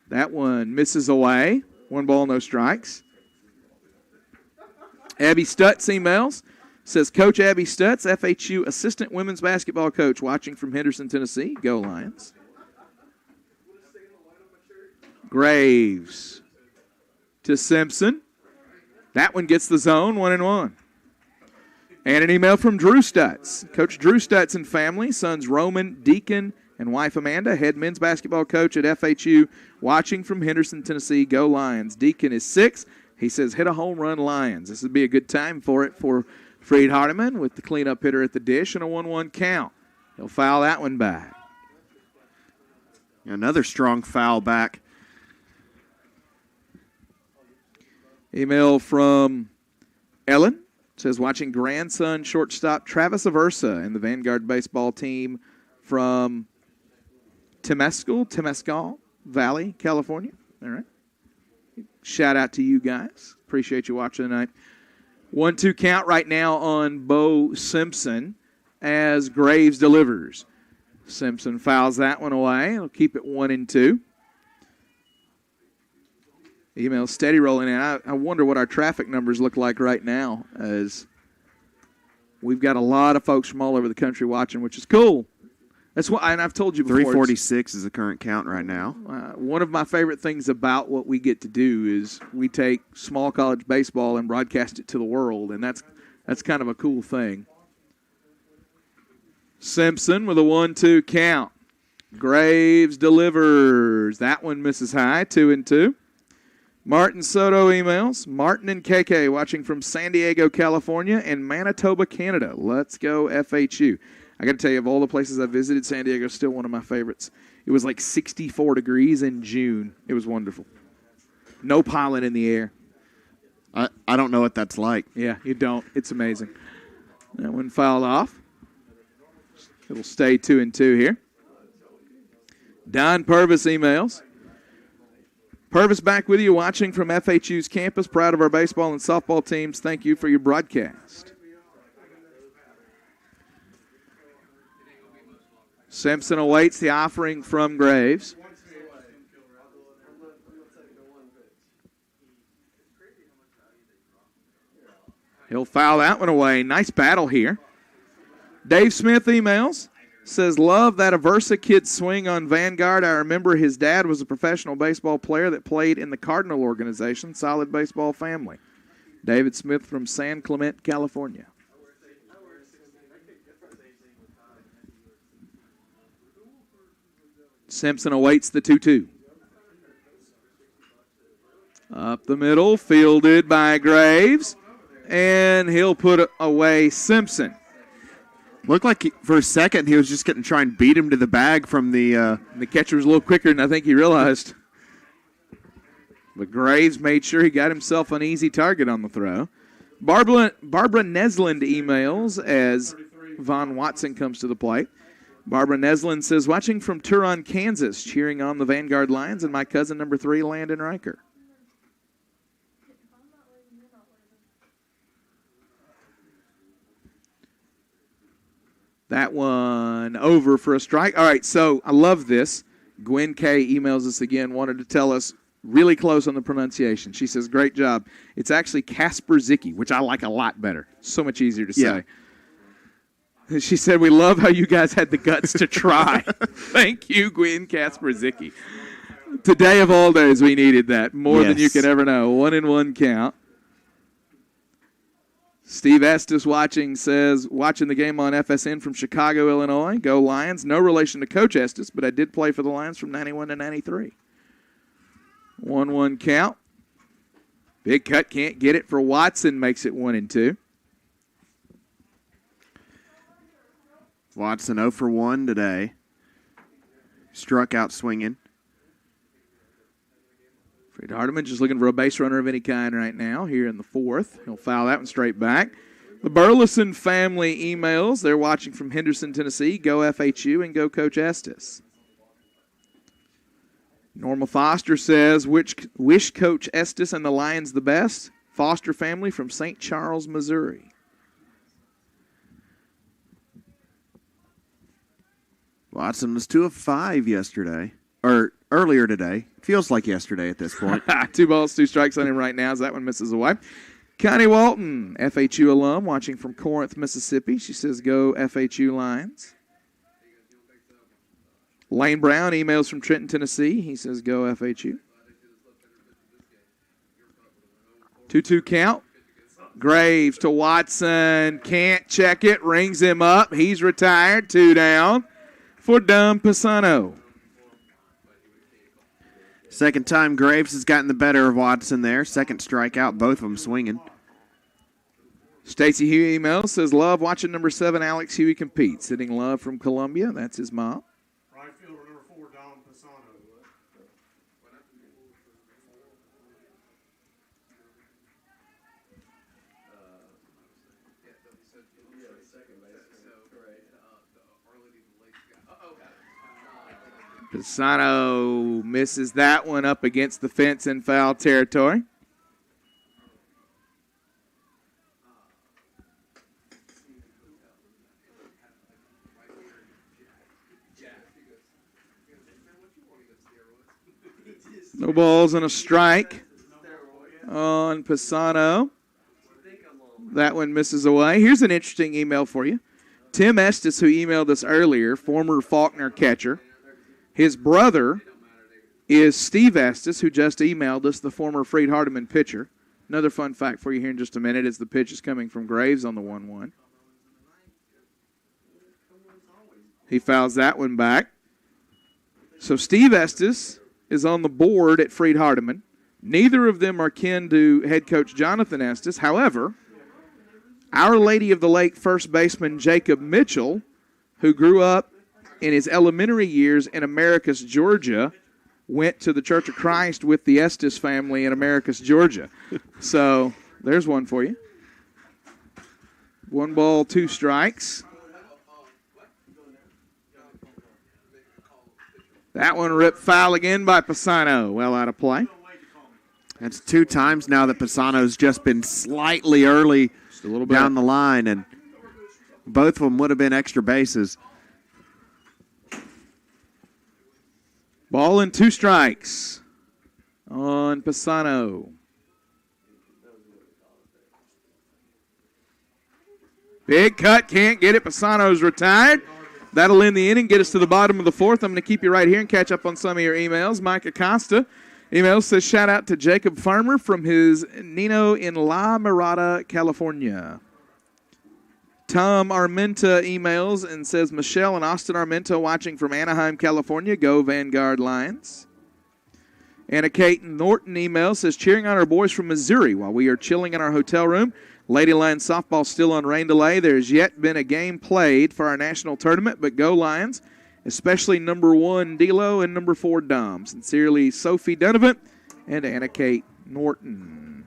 That one misses away. 1 ball, no strikes. Abby Stutz emails. Says, Coach Abby Stutz, FHU assistant women's basketball coach, watching from Henderson, Tennessee. Go Lions. Graves to Simpson. That one gets the zone, 1-1. And an email from Drew Stutz. Coach Drew Stutz and family, sons Roman, Deacon, and wife Amanda, head men's basketball coach at FHU, watching from Henderson, Tennessee. Go Lions. Deacon is 6. He says, hit a home run, Lions. This would be a good time for it for Freed-Hardeman with the cleanup hitter at the dish and a 1-1 count. He'll foul that one back. Another strong foul back. Email from Ellen. Says, watching grandson shortstop Travis Aversa and the Vanguard baseball team from Temescal Valley, California. All right. Shout out to you guys. Appreciate you watching tonight. 1-2 count right now on Bo Simpson as Graves delivers. Simpson fouls that one away. He'll keep it 1-2. Email steady rolling in. I wonder what our traffic numbers look like right now, as we've got a lot of folks from all over the country watching, which is cool. That's what, and I've told you before. 346 is the current count right now. One of my favorite things about what we get to do is we take small college baseball and broadcast it to the world, and that's kind of a cool thing. Simpson with a 1-2 count. Graves delivers. That one misses high, 2-2. Martin Soto emails. Martin and KK watching from San Diego, California, and Manitoba, Canada. Let's go FHU. I got to tell you, of all the places I visited, San Diego is still one of my favorites. It was like 64 degrees in June. It was wonderful. No pollen in the air. I don't know what that's like. Yeah, you don't. It's amazing. That one fouled off. It'll stay 2-2 here. Don Purvis emails. Purvis back with you, watching from FHU's campus. Proud of our baseball and softball teams. Thank you for your broadcast. Simpson awaits the offering from Graves. He'll foul that one away. Nice battle here. Dave Smith emails. Says, love that Aversa kid swing on Vanguard. I remember his dad was a professional baseball player that played in the Cardinal organization. Solid baseball family. David Smith from San Clemente, California. Simpson awaits the 2-2. Up the middle, fielded by Graves, and he'll put away Simpson. Looked like for a second he was just going to try and beat him to the bag from the... The catcher was a little quicker than I think he realized. But Graves made sure he got himself an easy target on the throw. Barbara Nesland emails as Von Watson comes to the plate. Barbara Nesland says, watching from Turon, Kansas, cheering on the Vanguard Lions and my cousin number 3, Landon Riker. That one over for a strike. All right, so I love this. Gwen K emails us again, wanted to tell us really close on the pronunciation. She says, great job. It's actually Kasper Zicki, which I like a lot better. So much easier to say. She said, we love how you guys had the guts to try. Thank you, Gwen Kasper Zicki. Today of all days, we needed that more than you could ever know. 1-1 count. Steve Estes says, watching the game on FSN from Chicago, Illinois. Go Lions. No relation to Coach Estes, but I did play for the Lions from 91 to 93. 1-1 count. Big cut, can't get it for Watson, makes it 1-2. Watson 0 for 1 today. Struck out swinging. Freed-Hardeman just looking for a base runner of any kind right now here in the fourth. He'll foul that one straight back. The Burleson family emails. They're watching from Henderson, Tennessee. Go FHU and go Coach Estes. Norma Foster says, wish Coach Estes and the Lions the best. Foster family from St. Charles, Missouri. Watson was 2 of 5 yesterday, or earlier today. Feels like yesterday at this point. 2 balls, 2 strikes on him right now as that one misses away. Connie Walton, FHU alum, watching from Corinth, Mississippi. She says, go FHU Lions. Lane Brown emails from Trenton, Tennessee. He says, go FHU. 2-2 count. Graves to Watson. Can't check it. Rings him up. He's retired. 2 down for Dom Pisano. Second time Graves has gotten the better of Watson there. Second strikeout, both of them swinging. Stacy Huey emails, says, love watching number 7, Alex Huey compete. Sitting love from Columbia. That's his mom. Right fielder number 4, Dom Pisano. Pisano misses that one up against the fence in foul territory. No balls and a strike on Pisano. That one misses away. Here's an interesting email for you. Tim Estes, who emailed us earlier, former Faulkner catcher. His brother is Steve Estes, who just emailed us, the former Freed-Hardeman pitcher. Another fun fact for you here in just a minute is the pitch is coming from Graves on the 1-1. He fouls that one back. So Steve Estes is on the board at Freed-Hardeman. Neither of them are kin to head coach Jonathan Estes. However, Our Lady of the Lake first baseman Jacob Mitchell, who grew up in his elementary years in Americus, Georgia, went to the Church of Christ with the Estes family in Americus, Georgia. So there's one for you. 1 ball, 2 strikes. That one ripped foul again by Pisano. Well out of play. That's 2 times now that Pisano's just been slightly early Just a little bit down the line, and both of them would have been extra bases. Ball and 2 strikes on Pisano. Big cut, can't get it. Pisano's retired. That'll end the inning, get us to the bottom of the 4th. I'm going to keep you right here and catch up on some of your emails. Mike Acosta email says, shout out to Jacob Farmer from his Nino in La Mirada, California. Tom Armenta emails and says, Michelle and Austin Armenta watching from Anaheim, California. Go Vanguard Lions. Anna Kate Norton emails, says, cheering on our boys from Missouri while we are chilling in our hotel room. Lady Lions softball still on rain delay. There's yet been a game played for our national tournament, but go Lions, especially number 1 D'Lo and number 4 Dom. Sincerely, Sophie Donovan and Anna Kate Norton.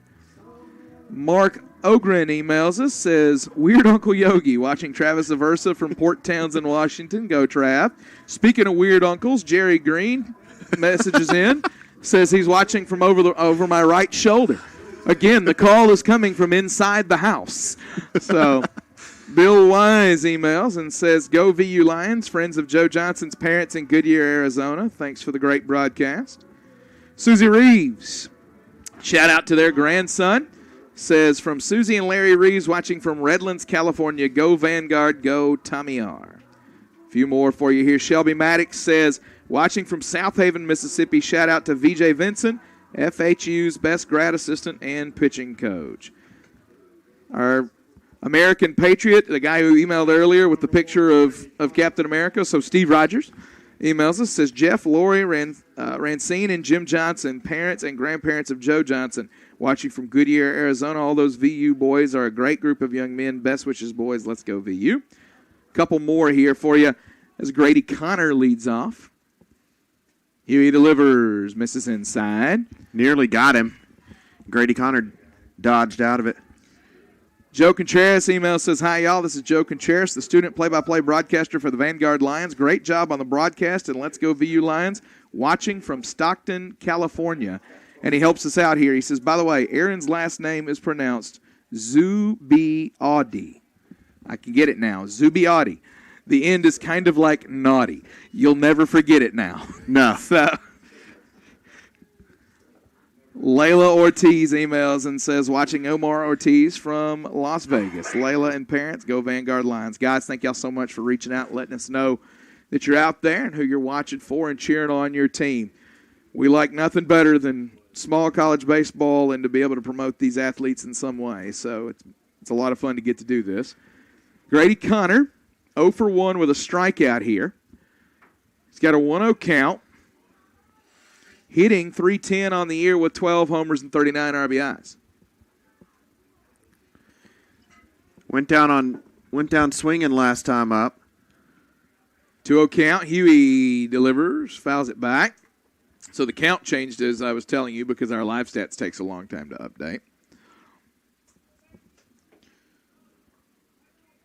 Mark Ogren emails us, says, Weird Uncle Yogi watching Travis Aversa from Port Townsend, Washington. Go Trav. Speaking of weird uncles, Jerry Green messages in, says he's watching from over my right shoulder. Again, the call is coming from inside the house. So Bill Wise emails and says, "Go VU Lions, friends of Joe Johnson's parents in Goodyear, Arizona. Thanks for the great broadcast." Susie Reeves, shout out to their grandson, says, "From Susie and Larry Reeves watching from Redlands, California. Go Vanguard, go Tommy R." A few more for you here. Shelby Maddox says, "Watching from South Haven, Mississippi. Shout out to VJ Vincent, FHU's best grad assistant and pitching coach." Our American Patriot, the guy who emailed earlier with the picture of Captain America, so Steve Rogers, emails us, says, "Jeff, Lori, Rancine, and Jim Johnson, parents and grandparents of Joe Johnson, watching from Goodyear, Arizona. All those VU boys are a great group of young men. Best wishes, boys. Let's go VU." Couple more here for you as Grady Connor leads off. Huey delivers, misses inside. Nearly got him. Grady Connor dodged out of it. Joe Contreras email says, "Hi, y'all. This is Joe Contreras, the student play-by-play broadcaster for the Vanguard Lions. Great job on the broadcast, and let's go VU Lions. Watching from Stockton, California." And he helps us out here. He says, "By the way, Aaron's last name is pronounced Zubiaudi." I can get it now. Zubiaudi. The end is kind of like naughty. You'll never forget it now. No. So, Layla Ortiz emails and says, "Watching Omar Ortiz from Las Vegas. Layla and parents, go Vanguard Lions." Guys, thank y'all so much for reaching out and letting us know that you're out there and who you're watching for and cheering on your team. We like nothing better than small college baseball and to be able to promote these athletes in some way. So it's a lot of fun to get to do this. Grady Connor, 0 for 1 with a strikeout here. He's got a 1-0 count. Hitting .310 on the year with 12 homers and 39 RBIs. Went down swinging last time up. 2-0 count. Huey delivers, fouls it back. So the count changed, as I was telling you, because our live stats takes a long time to update.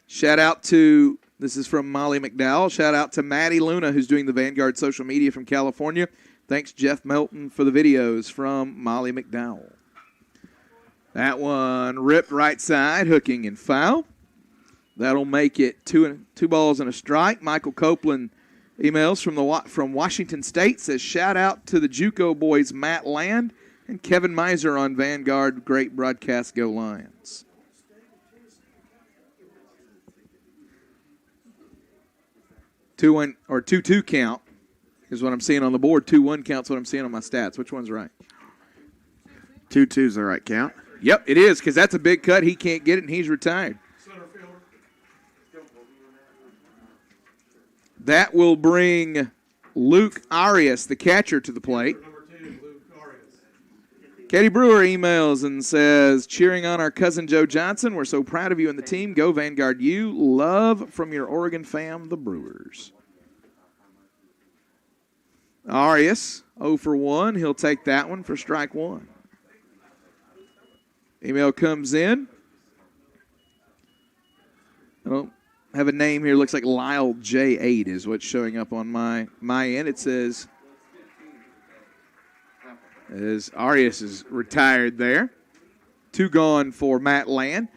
Shout out to, this is from Molly McDowell, shout out to Maddie Luna, who's doing the Vanguard social media from California. Thanks, Jeff Melton, for the videos from Molly McDowell. That one ripped right side, hooking and foul. That'll make it two balls and a strike. Michael Copeland emails from Washington State, says, "Shout out to the JUCO boys Matt Land and Kevin Meiser on Vanguard. Great broadcast, go Lions." Two-1 or 2-2 count is what I'm seeing on the board. 2-1 count's what I'm seeing on my stats. Which one's right? 2-2's the right count. Yep, it is, because that's a big cut. He can't get it, and he's retired. Center fielder. That will bring Luke Arias, the catcher, to the plate. Number 2, Luke Arias. Katie Brewer emails and says, "Cheering on our cousin Joe Johnson. We're so proud of you and the team. Go Vanguard U. Love from your Oregon fam, the Brewers." Arias, 0 for 1. He'll take that one for strike one. Email comes in. I don't have a name here. Looks like Lyle J8 is what's showing up on my end. It says as Arias is retired there. 2 gone for Matt Land.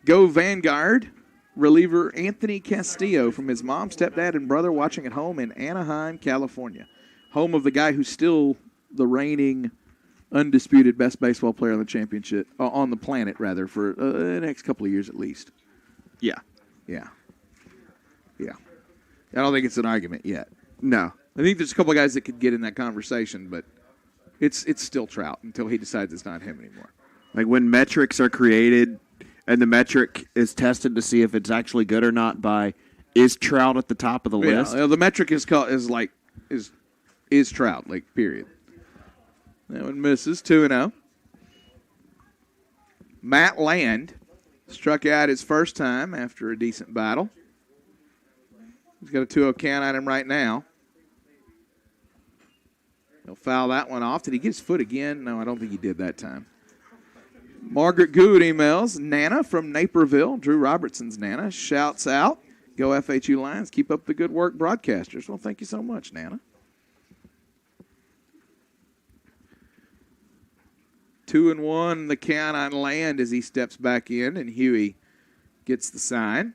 Go Vanguard. Reliever Anthony Castillo from his mom, stepdad, and brother watching at home in Anaheim, California. Home of the guy who's still the reigning undisputed best baseball player on the championship, on the planet, rather, for the next couple of years at least. Yeah. Yeah. I don't think it's an argument yet. No. I think there's a couple of guys that could get in that conversation, but it's still Trout until he decides it's not him anymore. Like when metrics are created and the metric is tested to see if it's actually good or not by, is Trout at the top of the list? The metric is Trout, like, period. That one misses, 2-0. Matt Land struck out his first time after a decent battle. He's got a 2-0 count on him right now. He'll foul that one off. Did he get his foot again? No, I don't think he did that time. Margaret Good emails. Nana from Naperville, Drew Robertson's Nana, shouts out, "Go FHU Lions. Keep up the good work, broadcasters." Well, thank you so much, Nana. 2-1, the count on Land as he steps back in, and Huey gets the sign.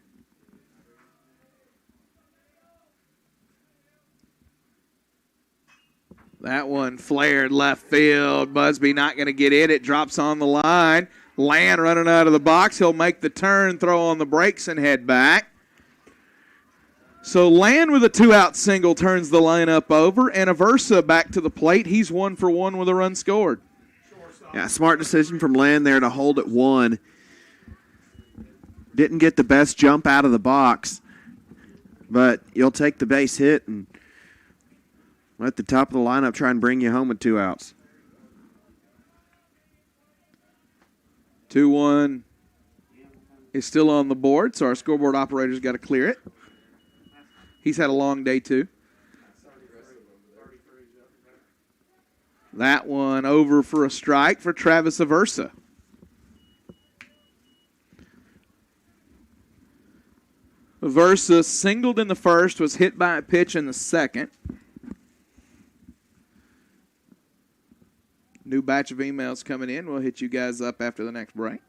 That one flared left field. Busby not going to get it. It drops on the line. Land running out of the box. He'll make the turn, throw on the brakes, and head back. So Land with a 2-out single turns the lineup over, and Aversa back to the plate. He's 1 for 1 with a run scored. Yeah, smart decision from Land there to hold at 1. Didn't get the best jump out of the box, but you'll take the base hit and let the top of the lineup try and bring you home with 2 outs. 2-1 is still on the board, so our scoreboard operator's got to clear it. He's had a long day, too. That one over for a strike for Travis Aversa. Aversa singled in the first, was hit by a pitch in the second. New batch of emails coming in. We'll hit you guys up after the next break.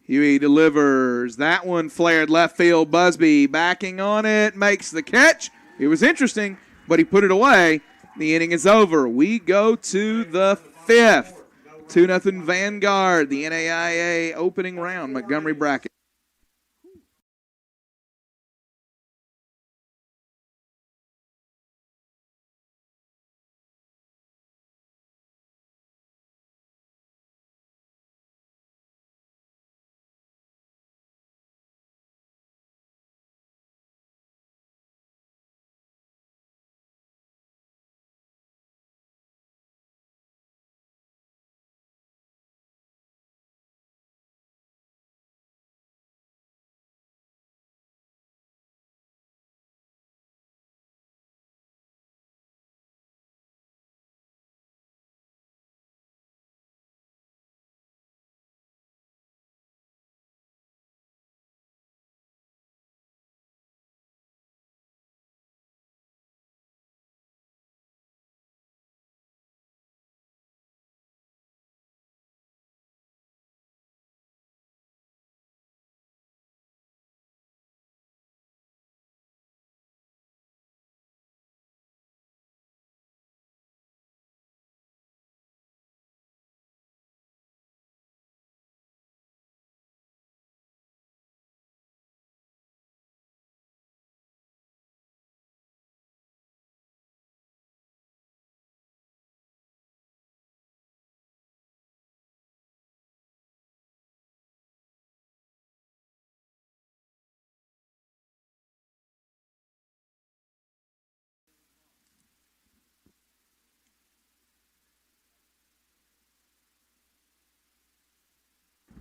Huey delivers. That one flared left field. Busby backing on it, makes the catch. It was interesting, but he put it away. The inning is over. We go to the 5th. 2-0 Vanguard, the NAIA opening round, Montgomery bracket.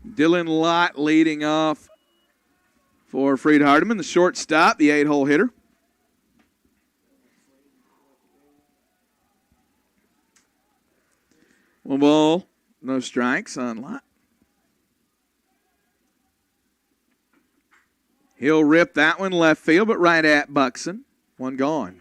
Dylan Lott leading off for Freed-Hardeman, the shortstop, the 8-hole hitter. One ball, no strikes on Lott. He'll rip that one left field, but right at Buxton. One gone.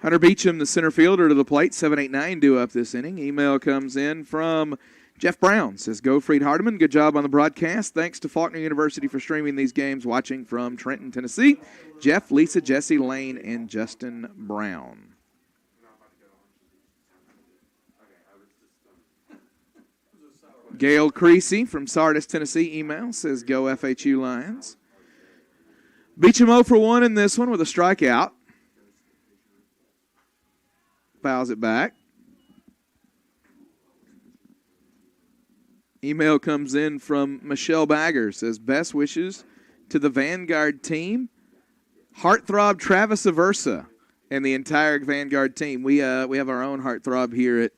Hunter Beecham, the center fielder, to the plate. 7-8-9 due up this inning. Email comes in from Jeff Brown. Says, go Freed-Hardeman. Good job on the broadcast. Thanks to Faulkner University for streaming these games. Watching from Trenton, Tennessee. Jeff, Lisa, Jesse, Lane, and Justin Brown. Gail Creasy from Sardis, Tennessee. Email says, go FHU Lions. Beecham 0 for 1 in this one with a strikeout. Fouls it back. Email comes in from Michelle Bagger. Says, best wishes to the Vanguard team. Heartthrob Travis Aversa and the entire Vanguard team. We have our own heartthrob here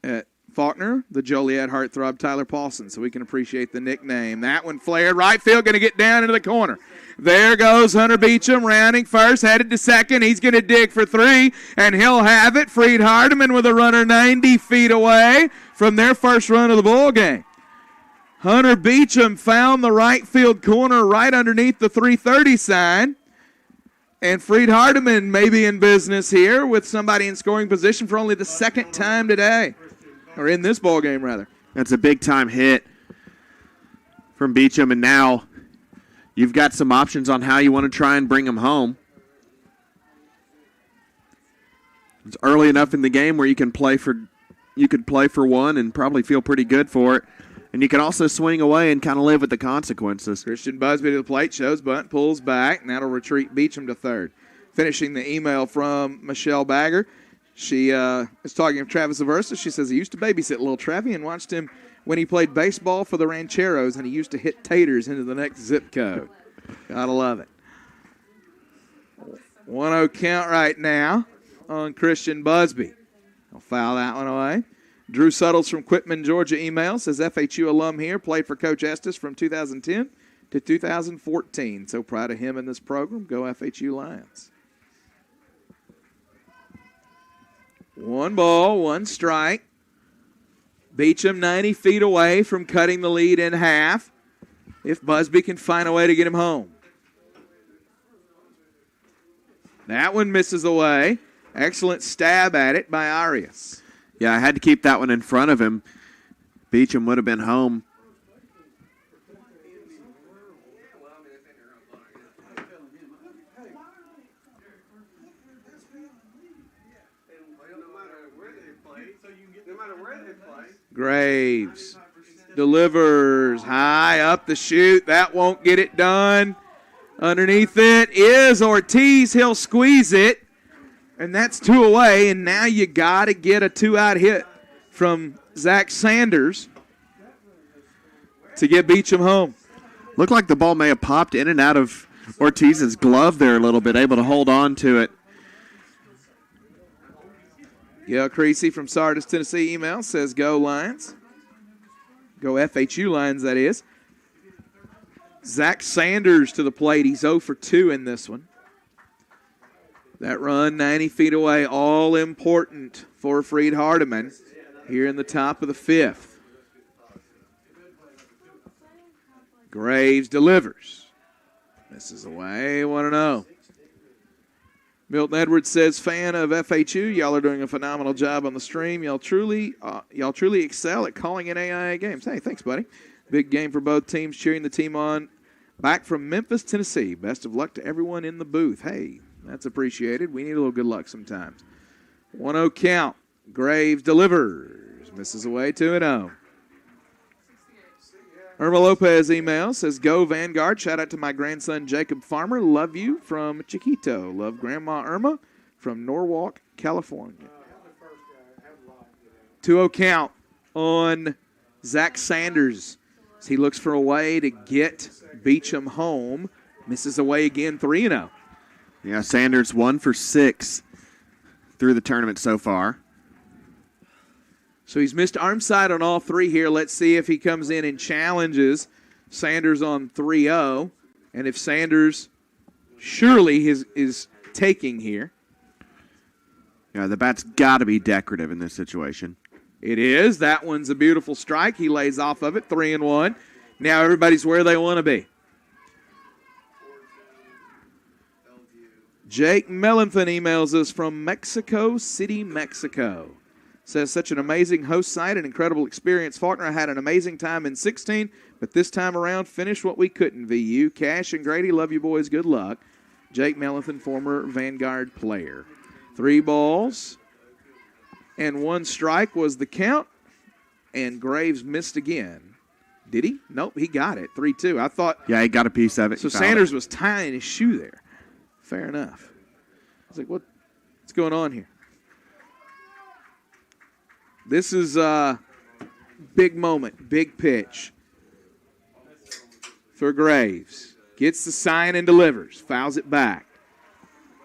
at Faulkner, the Joliet heartthrob Tyler Paulson, so we can appreciate the nickname. That one flared right field, going to get down into the corner. There goes Hunter Beecham, rounding first, headed to second. He's going to dig for 3, and he'll have it. Freed-Hardeman with a runner 90 feet away from their first run of the ball game. Hunter Beecham found the right field corner right underneath the 330 sign. And Freed-Hardeman may be in business here with somebody in scoring position for only the second time today. Or in this ball game, rather. That's a big-time hit from Beecham, and now you've got some options on how you want to try and bring him home. It's early enough in the game where you could play for one and probably feel pretty good for it. And you can also swing away and kind of live with the consequences. Christian Busby to the plate, shows bunt, pulls back, and that'll retreat Beecham to third. Finishing the email from Michelle Bagger. She is talking of Travis Aversa. She says he used to babysit little Travie and watched him when he played baseball for the Rancheros, and he used to hit taters into the next zip code. Gotta love it. 1-0 count right now on Christian Busby. I'll foul that one away. Drew Suttles from Quitman, Georgia email says FHU alum here, played for Coach Estes from 2010 to 2014. So proud of him in this program. Go FHU Lions. 1 ball, 1 strike. Beecham 90 feet away from cutting the lead in half if Busby can find a way to get him home. That one misses away. Excellent stab at it by Arias. Yeah, I had to keep that one in front of him. Beecham would have been home. Graves delivers high up the chute. That won't get it done. Underneath it is Ortiz. He'll squeeze it. And that's 2 away, and now you got to get a 2-out hit from Zach Sanders to get Beecham home. Looked like the ball may have popped in and out of Ortiz's glove there a little bit, able to hold on to it. Gail Creasy from Sardis, Tennessee email says go Lions. Go FHU Lions, that is. Zach Sanders to the plate. He's 0 for 2 in this one. That run 90 feet away, all important for Freed-Hardeman here in the top of the 5th. Graves delivers. Misses away, 1-0. Milton Edwards says, fan of FHU, y'all are doing a phenomenal job on the stream. Y'all truly excel at calling in AIA games. Hey, thanks, buddy. Big game for both teams, cheering the team on. Back from Memphis, Tennessee. Best of luck to everyone in the booth. Hey, that's appreciated. We need a little good luck sometimes. 1-0 count. Graves delivers. Misses away 2-0. Irma Lopez email says, go Vanguard. Shout out to my grandson Jacob Farmer. Love you from Chiquito. Love Grandma Irma from Norwalk, California. 2-0 count on Zach Sanders. He looks for a way to get Beecham home. Misses away again 3-0. Yeah, Sanders 1 for 6 through the tournament so far. So he's missed arm side on all 3 here. Let's see if he comes in and challenges Sanders on 3-0. And if Sanders surely is taking here. Yeah, the bat's got to be decorative in this situation. It is. That one's a beautiful strike. He lays off of it, 3-1. Now everybody's where they want to be. Jake Mellenthan emails us from Mexico City, Mexico. Says, such an amazing host site, an incredible experience. Faulkner had an amazing time in 16, but this time around finished what we couldn't, VU. Cash and Grady, love you boys. Good luck. Jake Mellenthan, former Vanguard player. 3 balls and 1 strike was the count, and Graves missed again. Did he? Nope, he got it. 3-2. I thought. Yeah, he got a piece of it. So Sanders was tying his shoe there. Fair enough. I was like, what's going on here? This is a big moment, big pitch for Graves. Gets the sign and delivers. Fouls it back.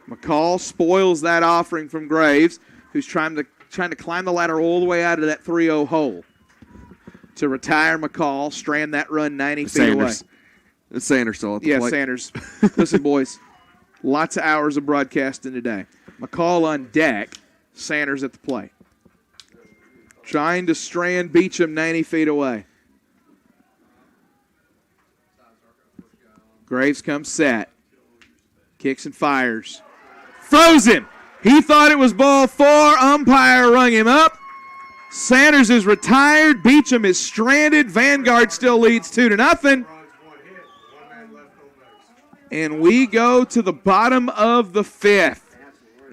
McCall spoils that offering from Graves, who's trying to climb the ladder all the way out of that 3-0 hole to retire McCall, strand that run 90 feet away. It's Sanders still at the plate. Yeah, Sanders. Listen, boys, lots of hours of broadcasting today. McCall on deck, Sanders at the plate. Trying to strand Beecham 90 feet away. Graves comes set. Kicks and fires. Froze him. He thought it was ball 4. Umpire rung him up. Sanders is retired. Beecham is stranded. Vanguard still leads 2-0. And we go to the bottom of the 5th.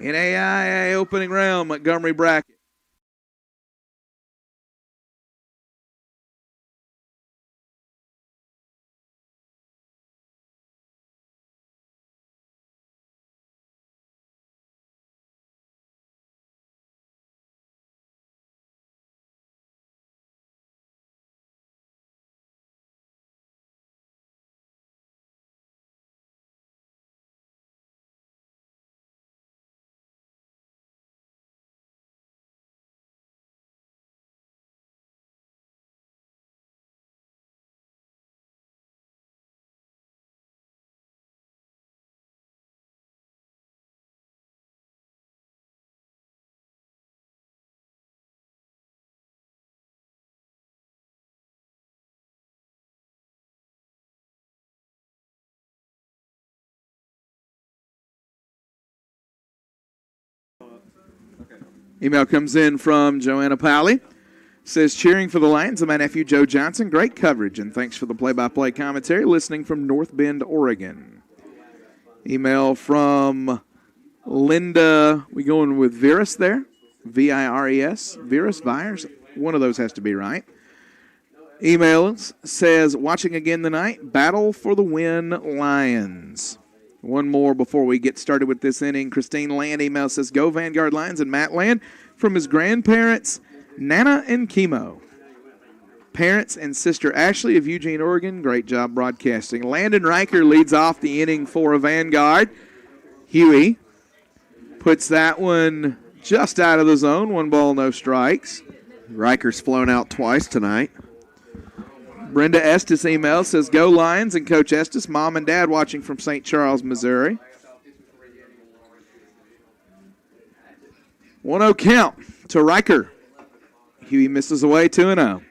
in AIA opening round Montgomery bracket. Email comes in from Joanna Pally. Says, cheering for the Lions and my nephew Joe Johnson. Great coverage, and thanks for the play-by-play commentary. Listening from North Bend, Oregon. Email from Linda. We going with Virus there? V-I-R-E-S? Virus? Vires? One of those has to be right. Email says, watching again tonight. Battle for the win, Lions. One more before we get started with this inning. Christine Land email says, go Vanguard Lions, and Matt Land from his grandparents, Nana and Chemo. Parents and sister Ashley of Eugene, Oregon. Great job broadcasting. Landon Riker leads off the inning for a Vanguard. Huey puts that one just out of the zone. 1 ball, no strikes. Riker's flown out twice tonight. Brenda Estes email says, go Lions, and Coach Estes, mom and dad watching from St. Charles, Missouri. 1-0 count to Riker. Huey misses away 2-0.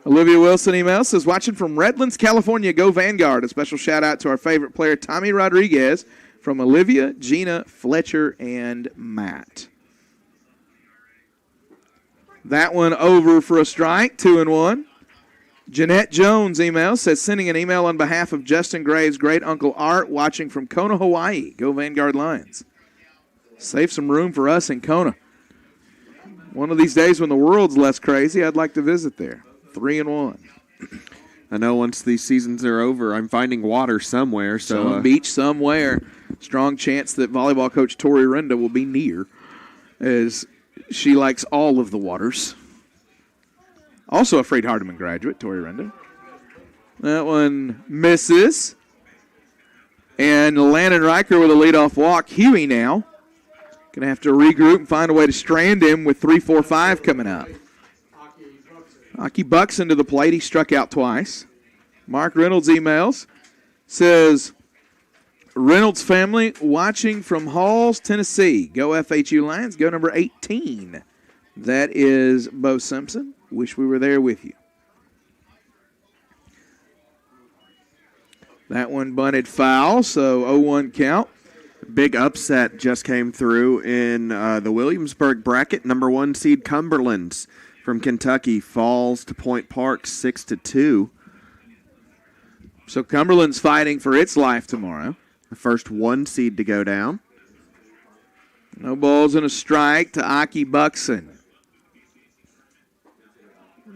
Olivia Wilson email says, watching from Redlands, California, go Vanguard. A special shout out to our favorite player, Tommy Rodriguez, from Olivia, Gina, Fletcher, and Matt. That one over for a strike, 2-1. Jeanette Jones email says, sending an email on behalf of Justin Graves' great uncle Art, watching from Kona, Hawaii. Go Vanguard Lions. Save some room for us in Kona. One of these days when the world's less crazy, I'd like to visit there. 3-1. I know once these seasons are over, I'm finding water somewhere. Some beach somewhere. Strong chance that volleyball coach Tori Renda will be near, as she likes all of the waters. Also a Freed-Hardeman graduate, Tori Renda. That one misses. And Landon Riker with a leadoff walk. Huey now going to have to regroup and find a way to strand him with 3-4-5 coming up. Aki Buxton to the plate. He struck out twice. Mark Reynolds emails. Says, Reynolds family watching from Halls, Tennessee. Go FHU Lions. Go number 18. That is Bo Simpson. Wish we were there with you. That one bunted foul, so 0-1 count. Big upset just came through in the Williamsburg bracket. Number 1 seed Cumberlands from Kentucky falls to Point Park 6-2. So Cumberland's fighting for its life tomorrow. The first 1 seed to go down. No balls and a strike to Aki Buxton.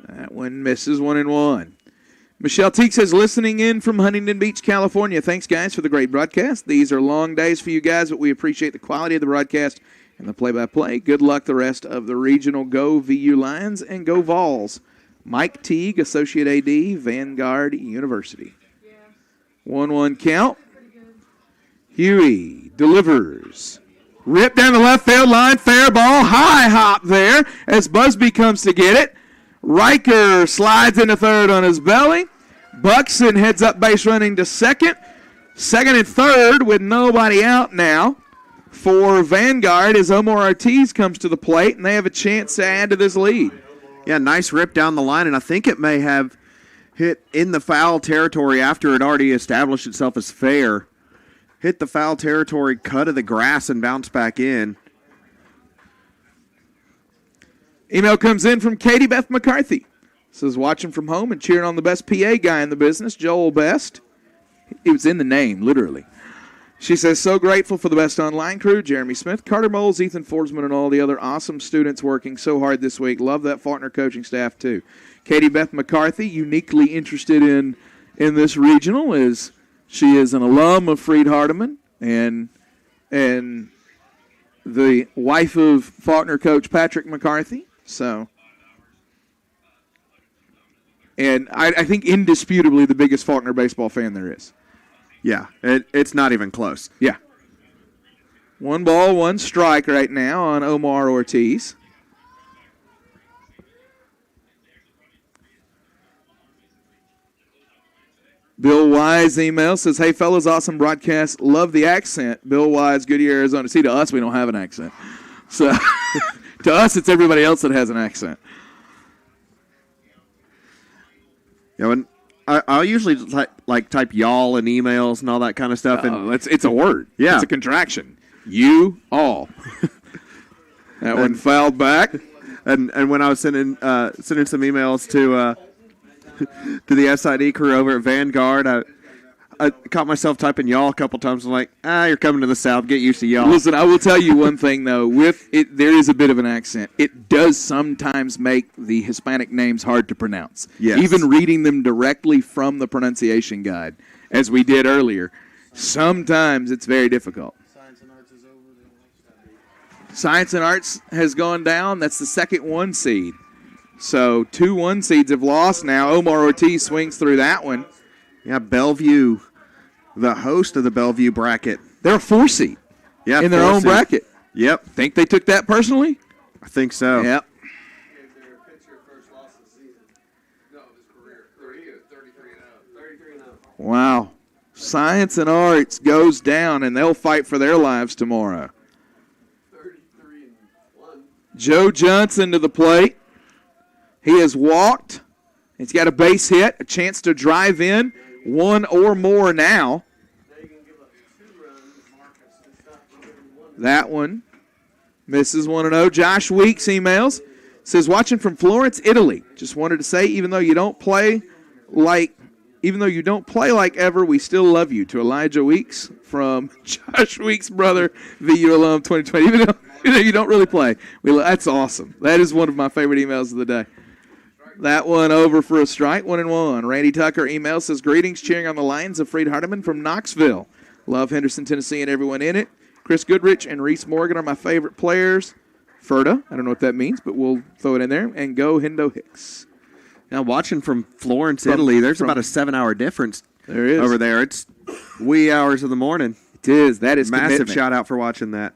That one misses, 1-1. Michelle Teague says, listening in from Huntington Beach, California. Thanks, guys, for the great broadcast. These are long days for you guys, but we appreciate the quality of the broadcast and the play-by-play. Good luck the rest of the regional. Go VU Lions and go Vols. Mike Teague, Associate AD, Vanguard University. 1-1 count. Huey delivers. Rip down the left field line. Fair ball. High hop there as Busby comes to get it. Riker slides into third on his belly. Buxton heads up base running to second. Second and third with nobody out now for Vanguard as Omar Ortiz comes to the plate, and they have a chance to add to this lead. Yeah, nice rip down the line, and I think it may have hit in the foul territory after it already established itself as fair. Hit the foul territory, cut of the grass, and bounced back in. Email comes in from Katie Beth McCarthy. Says, watching from home and cheering on the best PA guy in the business, Joel Best. It was in the name, literally. She says, so grateful for the best online crew, Jeremy Smith, Carter Moles, Ethan Forsman, and all the other awesome students working so hard this week. Love that Faulkner coaching staff, too. Katie Beth McCarthy, uniquely interested in this regional, is she is an alum of Freed-Hardeman and the wife of Faulkner coach Patrick McCarthy. So, and I think indisputably the biggest Faulkner baseball fan there is. Yeah, it's not even close. Yeah. 1 ball, 1 strike right now on Omar Ortiz. Bill Wise email says, hey, fellas, awesome broadcast. Love the accent. Bill Wise, Goodyear, Arizona. See, to us, we don't have an accent. So, to us, it's everybody else that has an accent. Yeah, when I'll usually type y'all in emails and all that kind of stuff. And it's a word. Yeah. It's a contraction. You all. That one fouled back. And when I was sending some emails to the SID crew over at Vanguard, I caught myself typing y'all a couple times. I'm like, you're coming to the South. Get used to y'all. Listen, I will tell you one thing, though. With it, there is a bit of an accent. It does sometimes make the Hispanic names hard to pronounce. Yes. Even reading them directly from the pronunciation guide, as we did earlier, sometimes it's very difficult. Science and Arts has gone down. That's the second 1 seed. So 2 1 seeds have lost now. Omar Ortiz swings through that one. Yeah, Bellevue, the host of the Bellevue bracket. They're a 4 seed in their own bracket. Yep. Think they took that personally? I think so. Yep. Wow. Science and Arts goes down, and they'll fight for their lives tomorrow. Joe Johnson to the plate. He has walked. He's got a base hit, a chance to drive in, 1 or more now. That one misses 1-0. Josh Weeks emails, says, watching from Florence, Italy. Just wanted to say, even though you don't play like ever, we still love you. To Elijah Weeks from Josh Weeks' brother, VU alum 2020. Even though you don't really play. That's awesome. That is one of my favorite emails of the day. That one over for a strike, 1-1. Randy Tucker emails, says, greetings, cheering on the Lions of Freed-Hardeman from Knoxville. Love Henderson, Tennessee, and everyone in it. Chris Goodrich and Reese Morgan are my favorite players. Ferda, I don't know what that means, but we'll throw it in there. And go Hendo Hicks. Now, watching from Florence, Italy, there's about a 7-hour difference there is. Over there. It's wee hours of the morning. It is. That is massive commitment. Shout out for watching that.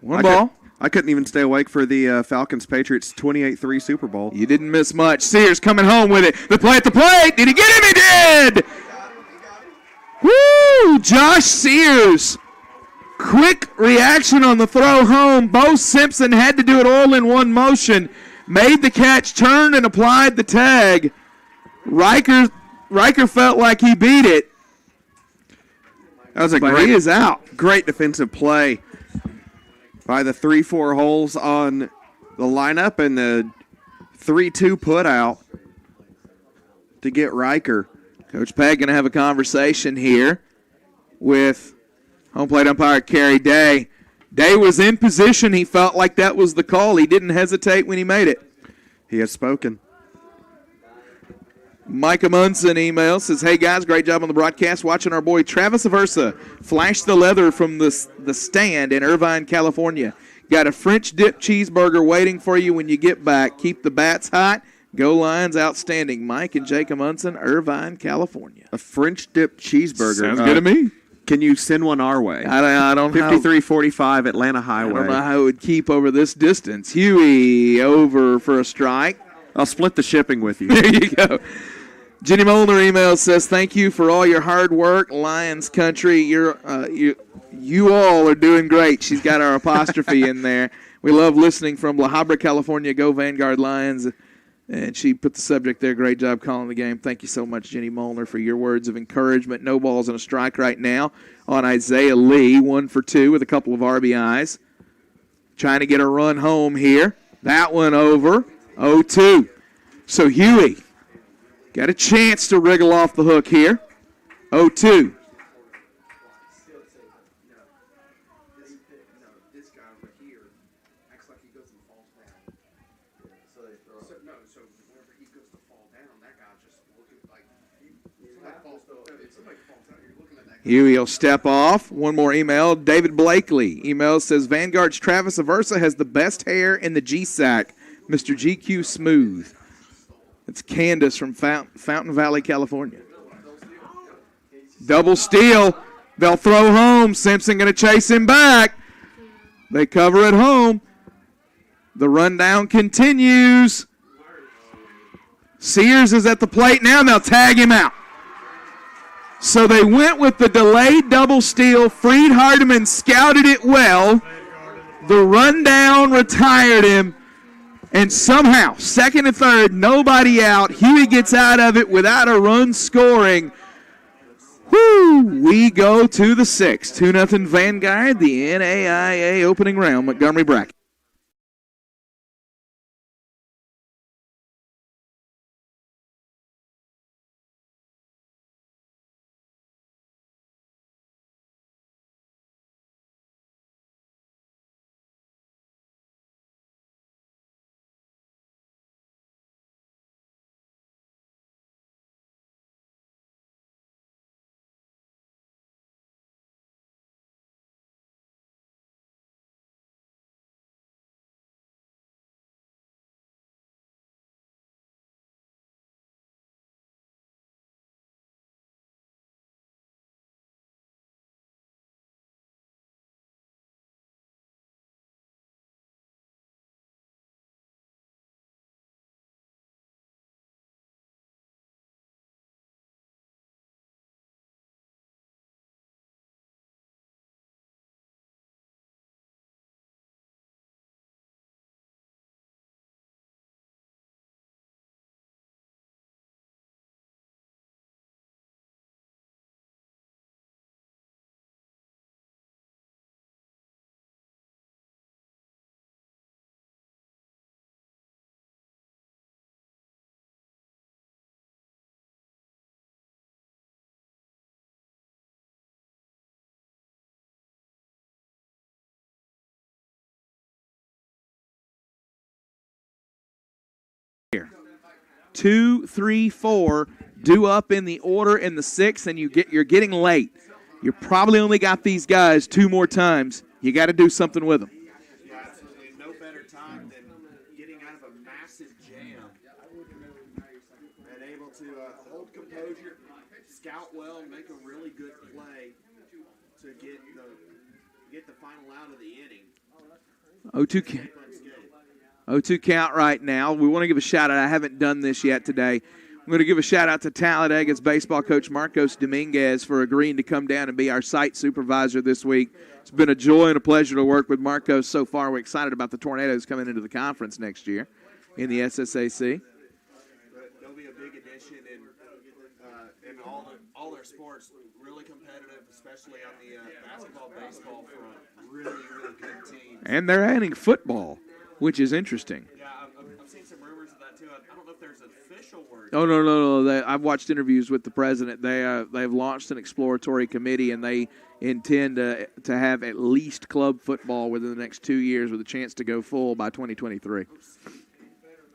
1 ball. I couldn't even stay awake for the Falcons-Patriots 28-3 Super Bowl. You didn't miss much. Sears coming home with it. The play at the plate. Did he get him? He did! Woo! Josh Sears. Quick reaction on the throw home. Bo Simpson had to do it all in one motion. Made the catch, turned, and applied the tag. Riker felt like he beat it. That was He is out. Great defensive play by the 3-4 holes on the lineup and the 3-2 put out to get Riker. Coach Pegg going to have a conversation here with home plate umpire Kerry Day. Day was in position. He felt like that was the call. He didn't hesitate when he made it. He has spoken. Micah Munson email says, hey, guys, great job on the broadcast. Watching our boy Travis Aversa flash the leather from the stand in Irvine, California. Got a French dip cheeseburger waiting for you when you get back. Keep the bats hot. Go Lions, outstanding. Mike and Jacob Munson, Irvine, California. A French dip cheeseburger. Sounds good to me. Can you send one our way? I don't know. 5345 Atlanta Highway. I don't know how it would keep over this distance. Huey over for a strike. I'll split the shipping with you. There you go. Jenny Molnar email says, thank you for all your hard work, Lions country. You all are doing great. She's got our apostrophe in there. We love listening from La Habra, California. Go Vanguard Lions. And she put the subject there. Great job calling the game. Thank you so much, Jenny Molnar, for your words of encouragement. No balls and a strike right now on Isaiah Lee. 1 for 2 with a couple of RBIs. Trying to get a run home here. That one over. 0-2. So Huey got a chance to wriggle off the hook here. 0-2. so whenever he goes to fall down, that guy just looking like somebody falls out. You're looking at that guy. Huey will step off. One more email. David Blakely. Email says, Vanguard's Travis Aversa has the best hair in the GSAC. Mr. GQ Smooth. It's Candace from Fountain Valley, California. Double steal. They'll throw home. Simpson going to chase him back. They cover at home. The rundown continues. Sears is at the plate now, and they'll tag him out. So they went with the delayed double steal. Freed-Hardeman scouted it well. The rundown retired him. And somehow, second and third, nobody out. Huey gets out of it without a run scoring. Woo! We go to the sixth. 2-0 Vanguard, the NAIA opening round, Montgomery bracket. Here. 2, 3, 4 due up in the order in the sixth, and you're getting late. You probably only got these guys 2 more times. You got to do something with them. Yeah, absolutely. No better time than getting out of a massive jam and able to hold composure, scout well, make a really good play to get the final out of the inning. 0-2 count right now. We want to give a shout-out. I haven't done this yet today. I'm going to give a shout-out to Talladega's baseball coach Marcos Dominguez for agreeing to come down and be our site supervisor this week. It's been a joy and a pleasure to work with Marcos so far. We're excited about the Tornadoes coming into the conference next year in the SSAC. They'll be a big addition in all their sports. Really competitive, especially on the basketball, baseball front. Really, really good team. And they're adding football, which is interesting. Yeah, I've seen some rumors of that too. I don't know if there's an official word. Oh, no. I've watched interviews with the president. They've launched an exploratory committee, and they intend to have at least club football within the next 2 years with a chance to go full by 2023.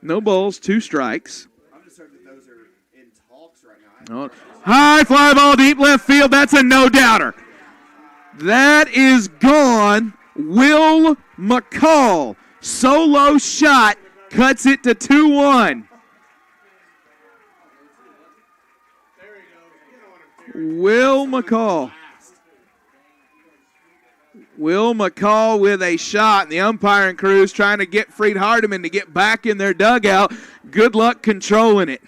No balls, 2 strikes. I'm just certain that those are in talks right now. Oh, high fly ball, deep left field. That's a no-doubter. That is gone. Will McCall. Solo shot, cuts it to 2-1. Will McCall. Will McCall with a shot, and the umpiring crew is trying to get Freed-Hardeman to get back in their dugout. Good luck controlling it.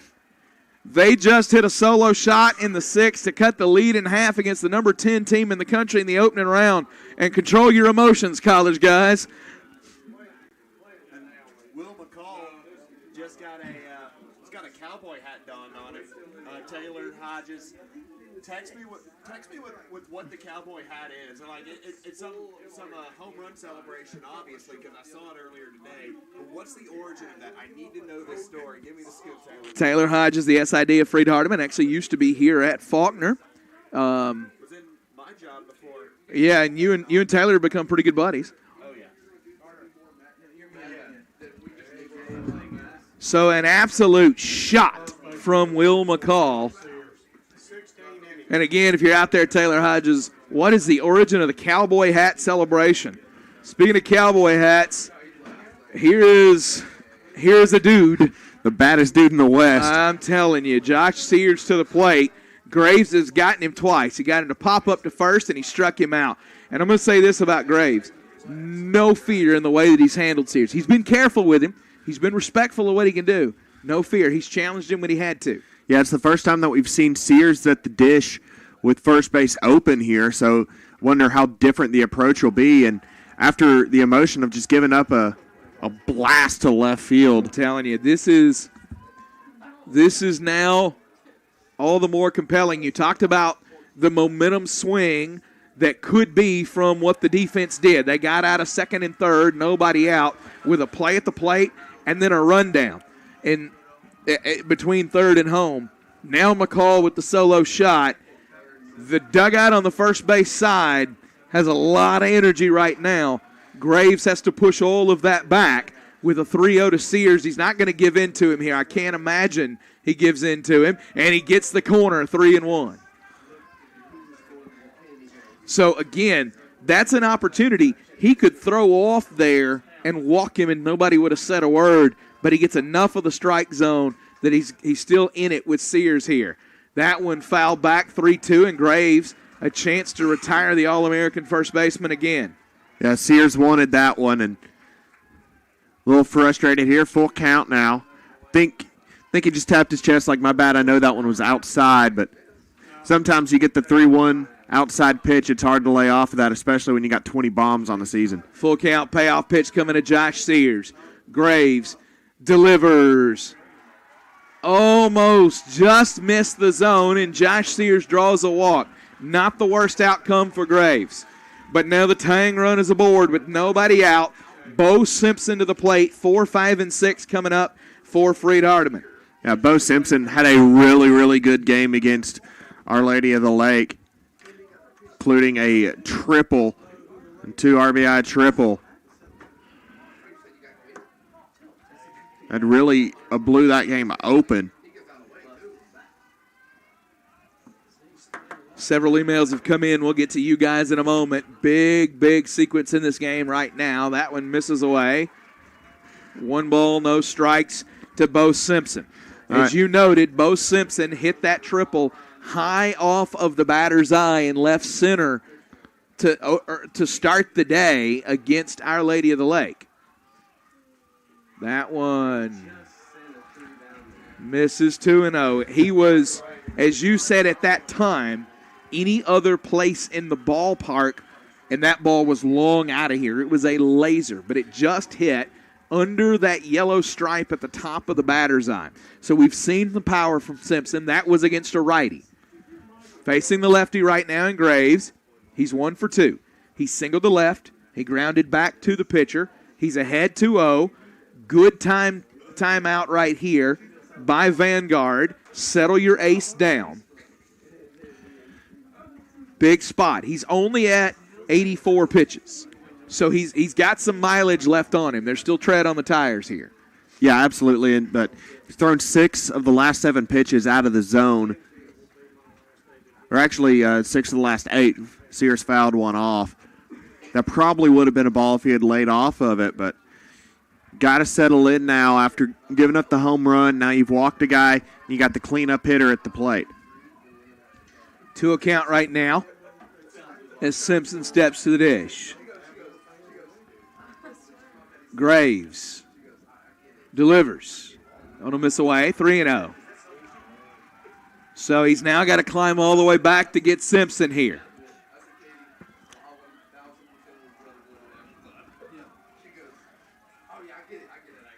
They just hit a solo shot in the sixth to cut the lead in half against the number 10 team in the country in the opening round. And control your emotions, college guys. Will McCall just got a cowboy hat donned on it. Taylor Hodges, text me with what the cowboy hat is. And it's some home run celebration, obviously, because I saw it earlier today. But what's the origin of that? I need to know this story. Give me the scoop, Taylor. Taylor Hodges, the SID of Freed-Hardeman, actually used to be here at Faulkner. Was in my job before. Yeah, and you and Taylor have become pretty good buddies. Oh yeah. So an absolute shot from Will McCall. And again, if you're out there, Taylor Hodges, what is the origin of the cowboy hat celebration? Speaking of cowboy hats, here's a dude. The baddest dude in the West. I'm telling you, Josh Sears to the plate. Graves has gotten him twice. He got him to pop up to first, and he struck him out. And I'm going to say this about Graves. No fear in the way that he's handled Sears. He's been careful with him. He's been respectful of what he can do. No fear. He's challenged him when he had to. Yeah, it's the first time that we've seen Sears at the dish with first base open here, so wonder how different the approach will be. And after the emotion of just giving up a blast to left field. I'm telling you, this is now all the more compelling. You talked about the momentum swing that could be from what the defense did. They got out of second and third, nobody out, with a play at the plate and then a rundown in between third and home. Now McCall with the solo shot. The dugout on the first base side has a lot of energy right now. Graves has to push all of that back with a 3-0 to Sears. He's not going to give in to him here. I can't imagine he gives in to him. And he gets the corner, 3-1. So, again, that's an opportunity. He could throw off there and walk him and nobody would have said a word, but he gets enough of the strike zone that he's still in it with Sears here. That one fouled back 3-2, and Graves a chance to retire the All-American first baseman again. Yeah, Sears wanted that one, and a little frustrated here. Full count now. Think he just tapped his chest like, my bad, I know that one was outside, but sometimes you get the 3-1 outside pitch. It's hard to lay off of that, especially when you got 20 bombs on the season. Full count payoff pitch coming to Josh Sears. Graves delivers. Almost just missed the zone, and Josh Sears draws a walk. Not the worst outcome for Graves. But now the tying run is aboard with nobody out. Bo Simpson to the plate, 4, 5, and 6 coming up for Freed-Hardeman. Yeah, Bo Simpson had a really, really good game against Our Lady of the Lake, including a triple, 2 RBI triple. That really blew that game open. Several emails have come in. We'll get to you guys in a moment. Big sequence in this game right now. That one misses away. 1 ball, no strikes to Bo Simpson. As you noted, Bo Simpson hit that triple high off of the batter's eye in left center to start the day against Our Lady of the Lake. That one misses 2-0. He was, as you said at that time, any other place in the ballpark, and that ball was long out of here. It was a laser, but it just hit under that yellow stripe at the top of the batter's eye. So we've seen the power from Simpson. That was against a righty. Facing the lefty right now in Graves, he's 1 for 2. He singled to left. He grounded back to the pitcher. He's ahead 2-0. Good timeout right here by Vanguard. Settle your ace down. Big spot. He's only at 84 pitches. So he's got some mileage left on him. There's still tread on the tires here. Yeah, absolutely. But he's thrown 6 of the last 7 pitches out of the zone. Or actually 6 of the last 8. Sears fouled one off. That probably would have been a ball if he had laid off of it, but got to settle in now after giving up the home run. Now you've walked a guy, and you got the cleanup hitter at the plate. 2 count right now as Simpson steps to the dish. Graves delivers. Don't miss away. 3-0. So he's now got to climb all the way back to get Simpson here.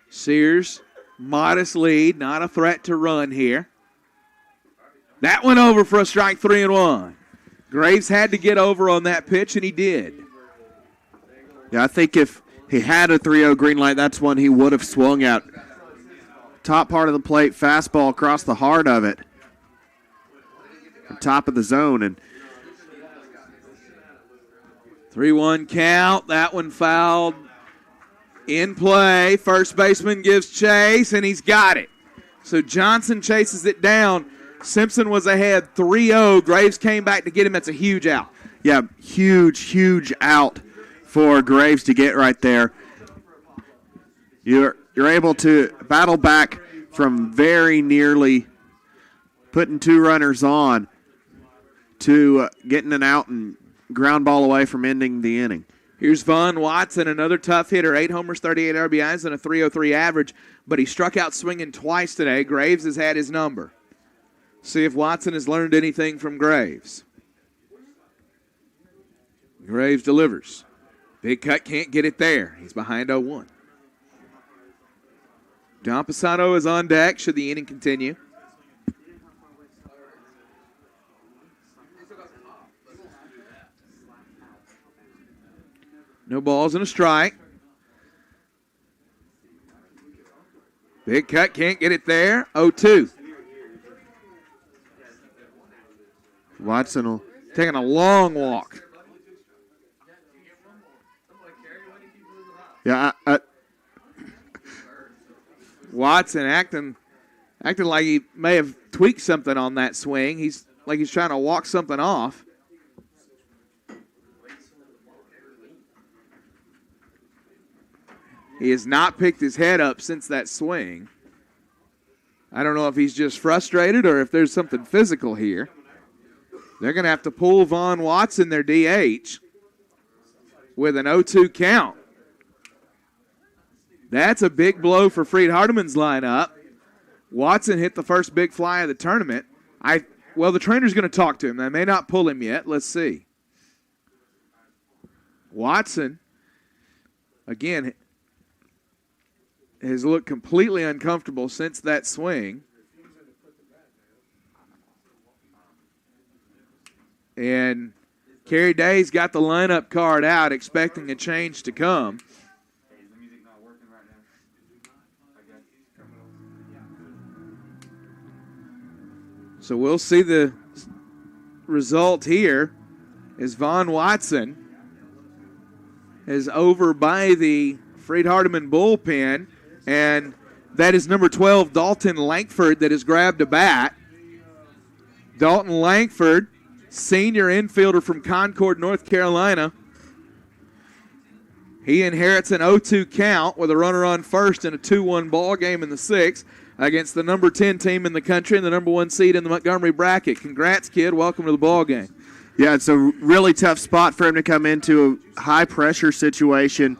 Sears, modest lead, not a threat to run here. That went over for a strike, 3-1. Graves had to get over on that pitch, and he did. Yeah, I think if he had a 3-0 green light, that's one he would have swung at. Top part of the plate, fastball across the heart of it. Top of the zone. And 3-1 count. That one fouled In play, first baseman gives chase, and he's got it. So Johnson chases it down. Simpson was ahead 3-0. Graves came back to get him. That's a huge out. Yeah, huge out for Graves to get right there. You're able to battle back from very nearly putting 2 runners on to getting an out and ground ball away from ending the inning. Here's Vaughn Watson, another tough hitter, 8 homers, 38 RBIs, and a .303 average, but he struck out swinging twice today. Graves has had his number. See if Watson has learned anything from Graves. Graves delivers. Big cut, can't get it there. He's behind 0-1. Don Pisano is on deck should the inning continue. No balls and a strike. Big cut, can't get it there. 0-2. Watson will taking a long walk. Yeah, Watson acting like he may have tweaked something on that swing. He's trying to walk something off. He has not picked his head up since that swing. I don't know if he's just frustrated or if there's something physical here. They're going to have to pull Vaughn Watson, their DH, with an 0-2 count. That's a big blow for Freed-Hardeman's lineup. Watson hit the first big fly of the tournament. The trainer's going to talk to him. They may not pull him yet. Let's see. Watson, again, has looked completely uncomfortable since that swing. And Kerry Day's got the lineup card out, expecting a change to come. So we'll see the result here as Vaughn Watson is over by the Freed-Hardeman bullpen, and that is number 12, Dalton Lankford, that has grabbed a bat. Dalton Lankford, senior infielder from Concord, North Carolina. He inherits an 0-2 count with a runner on first in a 2-1 ball game in the 6th against the number 10 team in the country and the number 1 seed in the Montgomery bracket. Congrats, kid. Welcome to the ball game. Yeah, it's a really tough spot for him to come into, a high-pressure situation.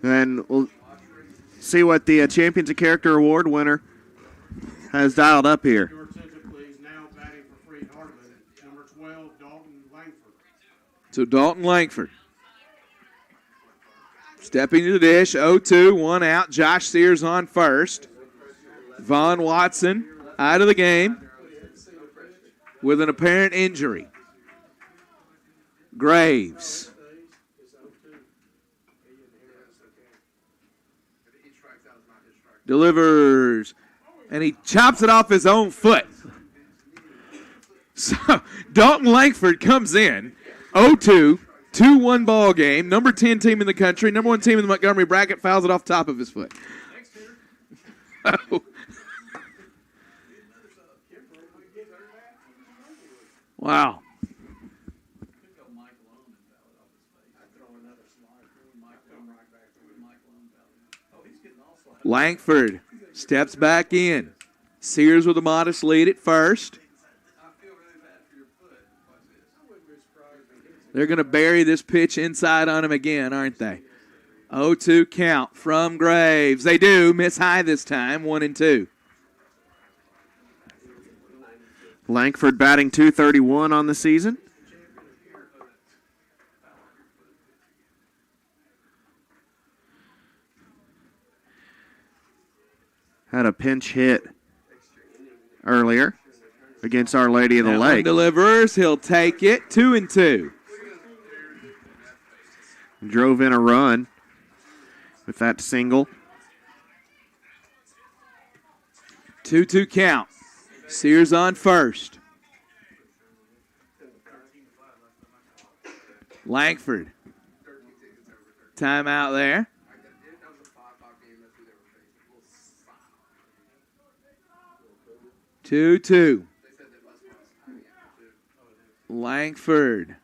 And we'll see what the Champions of Character Award winner has dialed up here. Your attention, please. Now batting for Freed-Hardeman, number 12, Dalton Langford. So Dalton Langford. Stepping to the dish, 0-2, 1 out. Josh Sears on first. Vaughn Watson out of the game with an apparent injury. Graves. Delivers, and he chops it off his own foot. So Dalton Langford comes in, 0-2, 2-1 ball game, number 10 team in the country, number 1 team in the Montgomery bracket, fouls it off top of his foot. Wow. Langford steps back in. Sears with a modest lead at first. They're going to bury this pitch inside on him again, aren't they? 0-2 count from Graves. They do. Miss high this time, 1-2. Langford batting .231 on the season. Had a pinch hit earlier against Our Lady of the Lake. Delivers. He'll take it. 2-2. Drove in a run with that single. 2-2 count. Sears on first. Langford. Timeout there. 2-2. Langford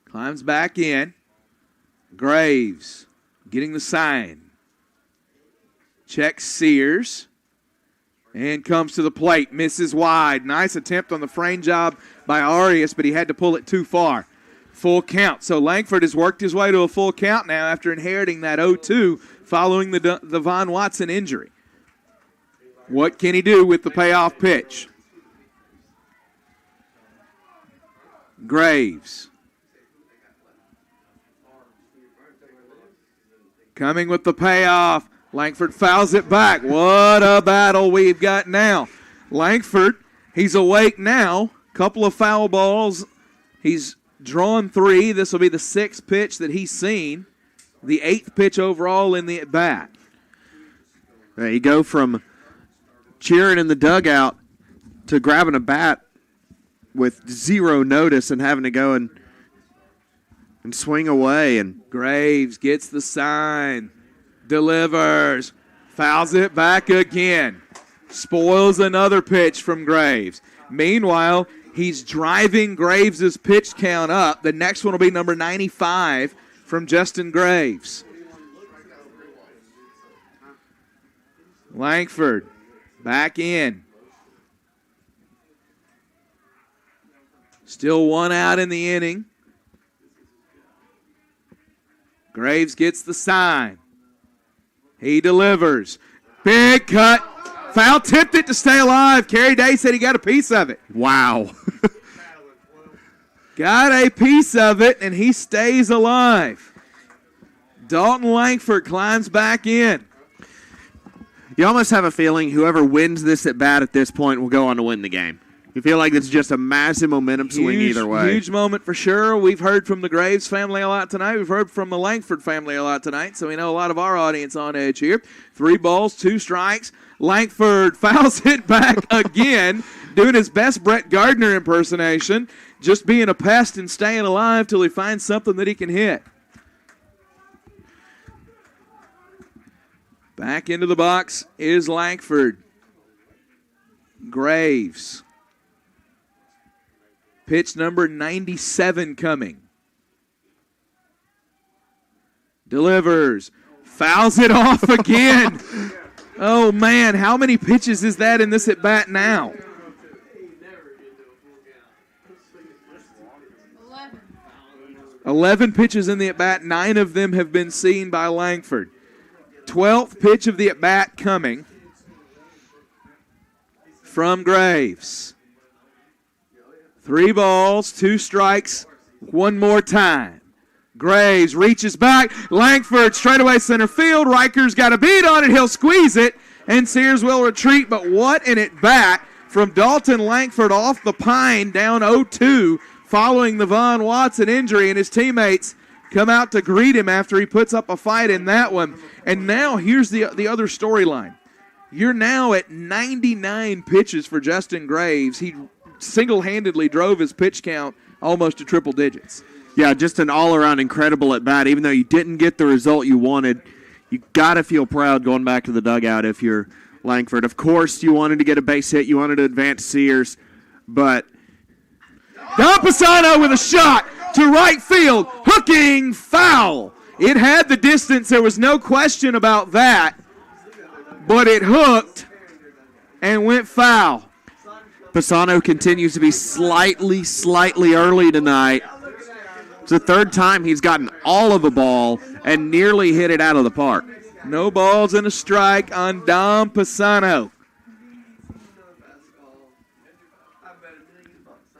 climbs back in. Graves getting the sign. Checks Sears. And comes to the plate. Misses wide. Nice attempt on the frame job by Arias, but he had to pull it too far. Full count. So Langford has worked his way to a full count now after inheriting that 0-2 following the Von Watson injury. What can he do with the payoff pitch? Graves. Coming with the payoff. Langford fouls it back. What a battle we've got now. Langford, he's awake now. Couple of foul balls. He's drawn 3. This will be the 6th pitch that he's seen. The 8th pitch overall in the at-bat. You go from cheering in the dugout to grabbing a bat with 0 notice and having to go and swing away. And Graves gets the sign, delivers, fouls it back again, spoils another pitch from Graves. Meanwhile, he's driving Graves' pitch count up. The next one will be number 95 from Justin Graves. Langford back in. Still 1 out in the inning. Graves gets the sign. He delivers. Big cut. Foul tipped it to stay alive. Kerry Day said he got a piece of it. wow. Got a piece of it, and he stays alive. Dalton Langford climbs back in. You almost have a feeling whoever wins this at bat at this point will go on to win the game. You feel like it's just a massive momentum swing either way. Huge moment for sure. We've heard from the Graves family a lot tonight. We've heard from the Langford family a lot tonight, so we know a lot of our audience on edge here. 3 balls, 2 strikes. Langford fouls it back again, doing his best Brett Gardner impersonation, just being a pest and staying alive till he finds something that he can hit. Back into the box is Langford. Graves. Pitch number 97 coming. Delivers. Fouls it off again. Oh, man, how many pitches is that in this at-bat now? 11 pitches in the at-bat. 9 of them have been seen by Langford. 12th pitch of the at-bat coming from Graves. 3 balls, 2 strikes, 1 more time. Graves reaches back. Langford straightaway center field. Riker's got a beat on it. He'll squeeze it, and Sears will retreat. But what an at-bat from Dalton Langford off the pine down 0-2 following the Von Watson injury, and his teammates come out to greet him after he puts up a fight in that one. And now here's the other storyline. You're now at 99 pitches for Justin Graves. He single-handedly drove his pitch count almost to triple digits. Yeah, just an all-around incredible at-bat. Even though you didn't get the result you wanted, you got to feel proud going back to the dugout if you're Langford. Of course, you wanted to get a base hit. You wanted to advance Sears, but Don Pisano with a shot to right field. Hooking foul. It had the distance. There was no question about that, but it hooked and went foul. Pisano continues to be slightly early tonight. It's the 3rd time he's gotten all of a ball and nearly hit it out of the park. No balls and a strike on Dom Pisano.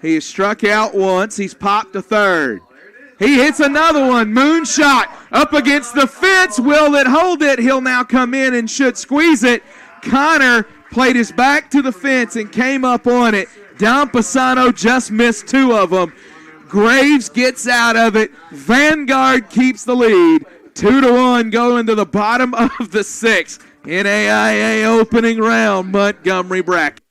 He has struck out once. He's popped a 3rd. He hits another one. Moonshot up against the fence. Will it hold it? He'll now come in and should squeeze it. Connor played his back to the fence and came up on it. Dom Pisano just missed 2 of them. Graves gets out of it. Vanguard keeps the lead. 2-1 going to the bottom of the 6th. NAIA opening round, Montgomery bracket.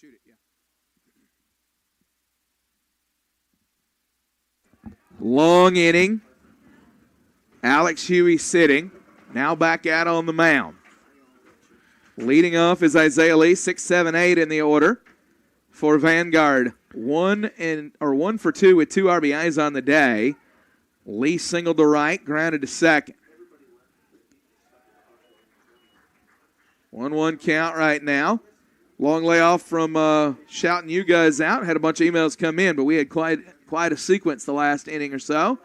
shoot it, yeah. Long inning. Alex Huey sitting. Now back out on the mound. Leading off is Isaiah Lee, 6, 7, 8 in the order for Vanguard. 1 for 2 with 2 RBIs on the day. Lee singled to right, grounded to second. 1-1 count right now. Long layoff from shouting you guys out. Had a bunch of emails come in, but we had quite a sequence the last inning or so.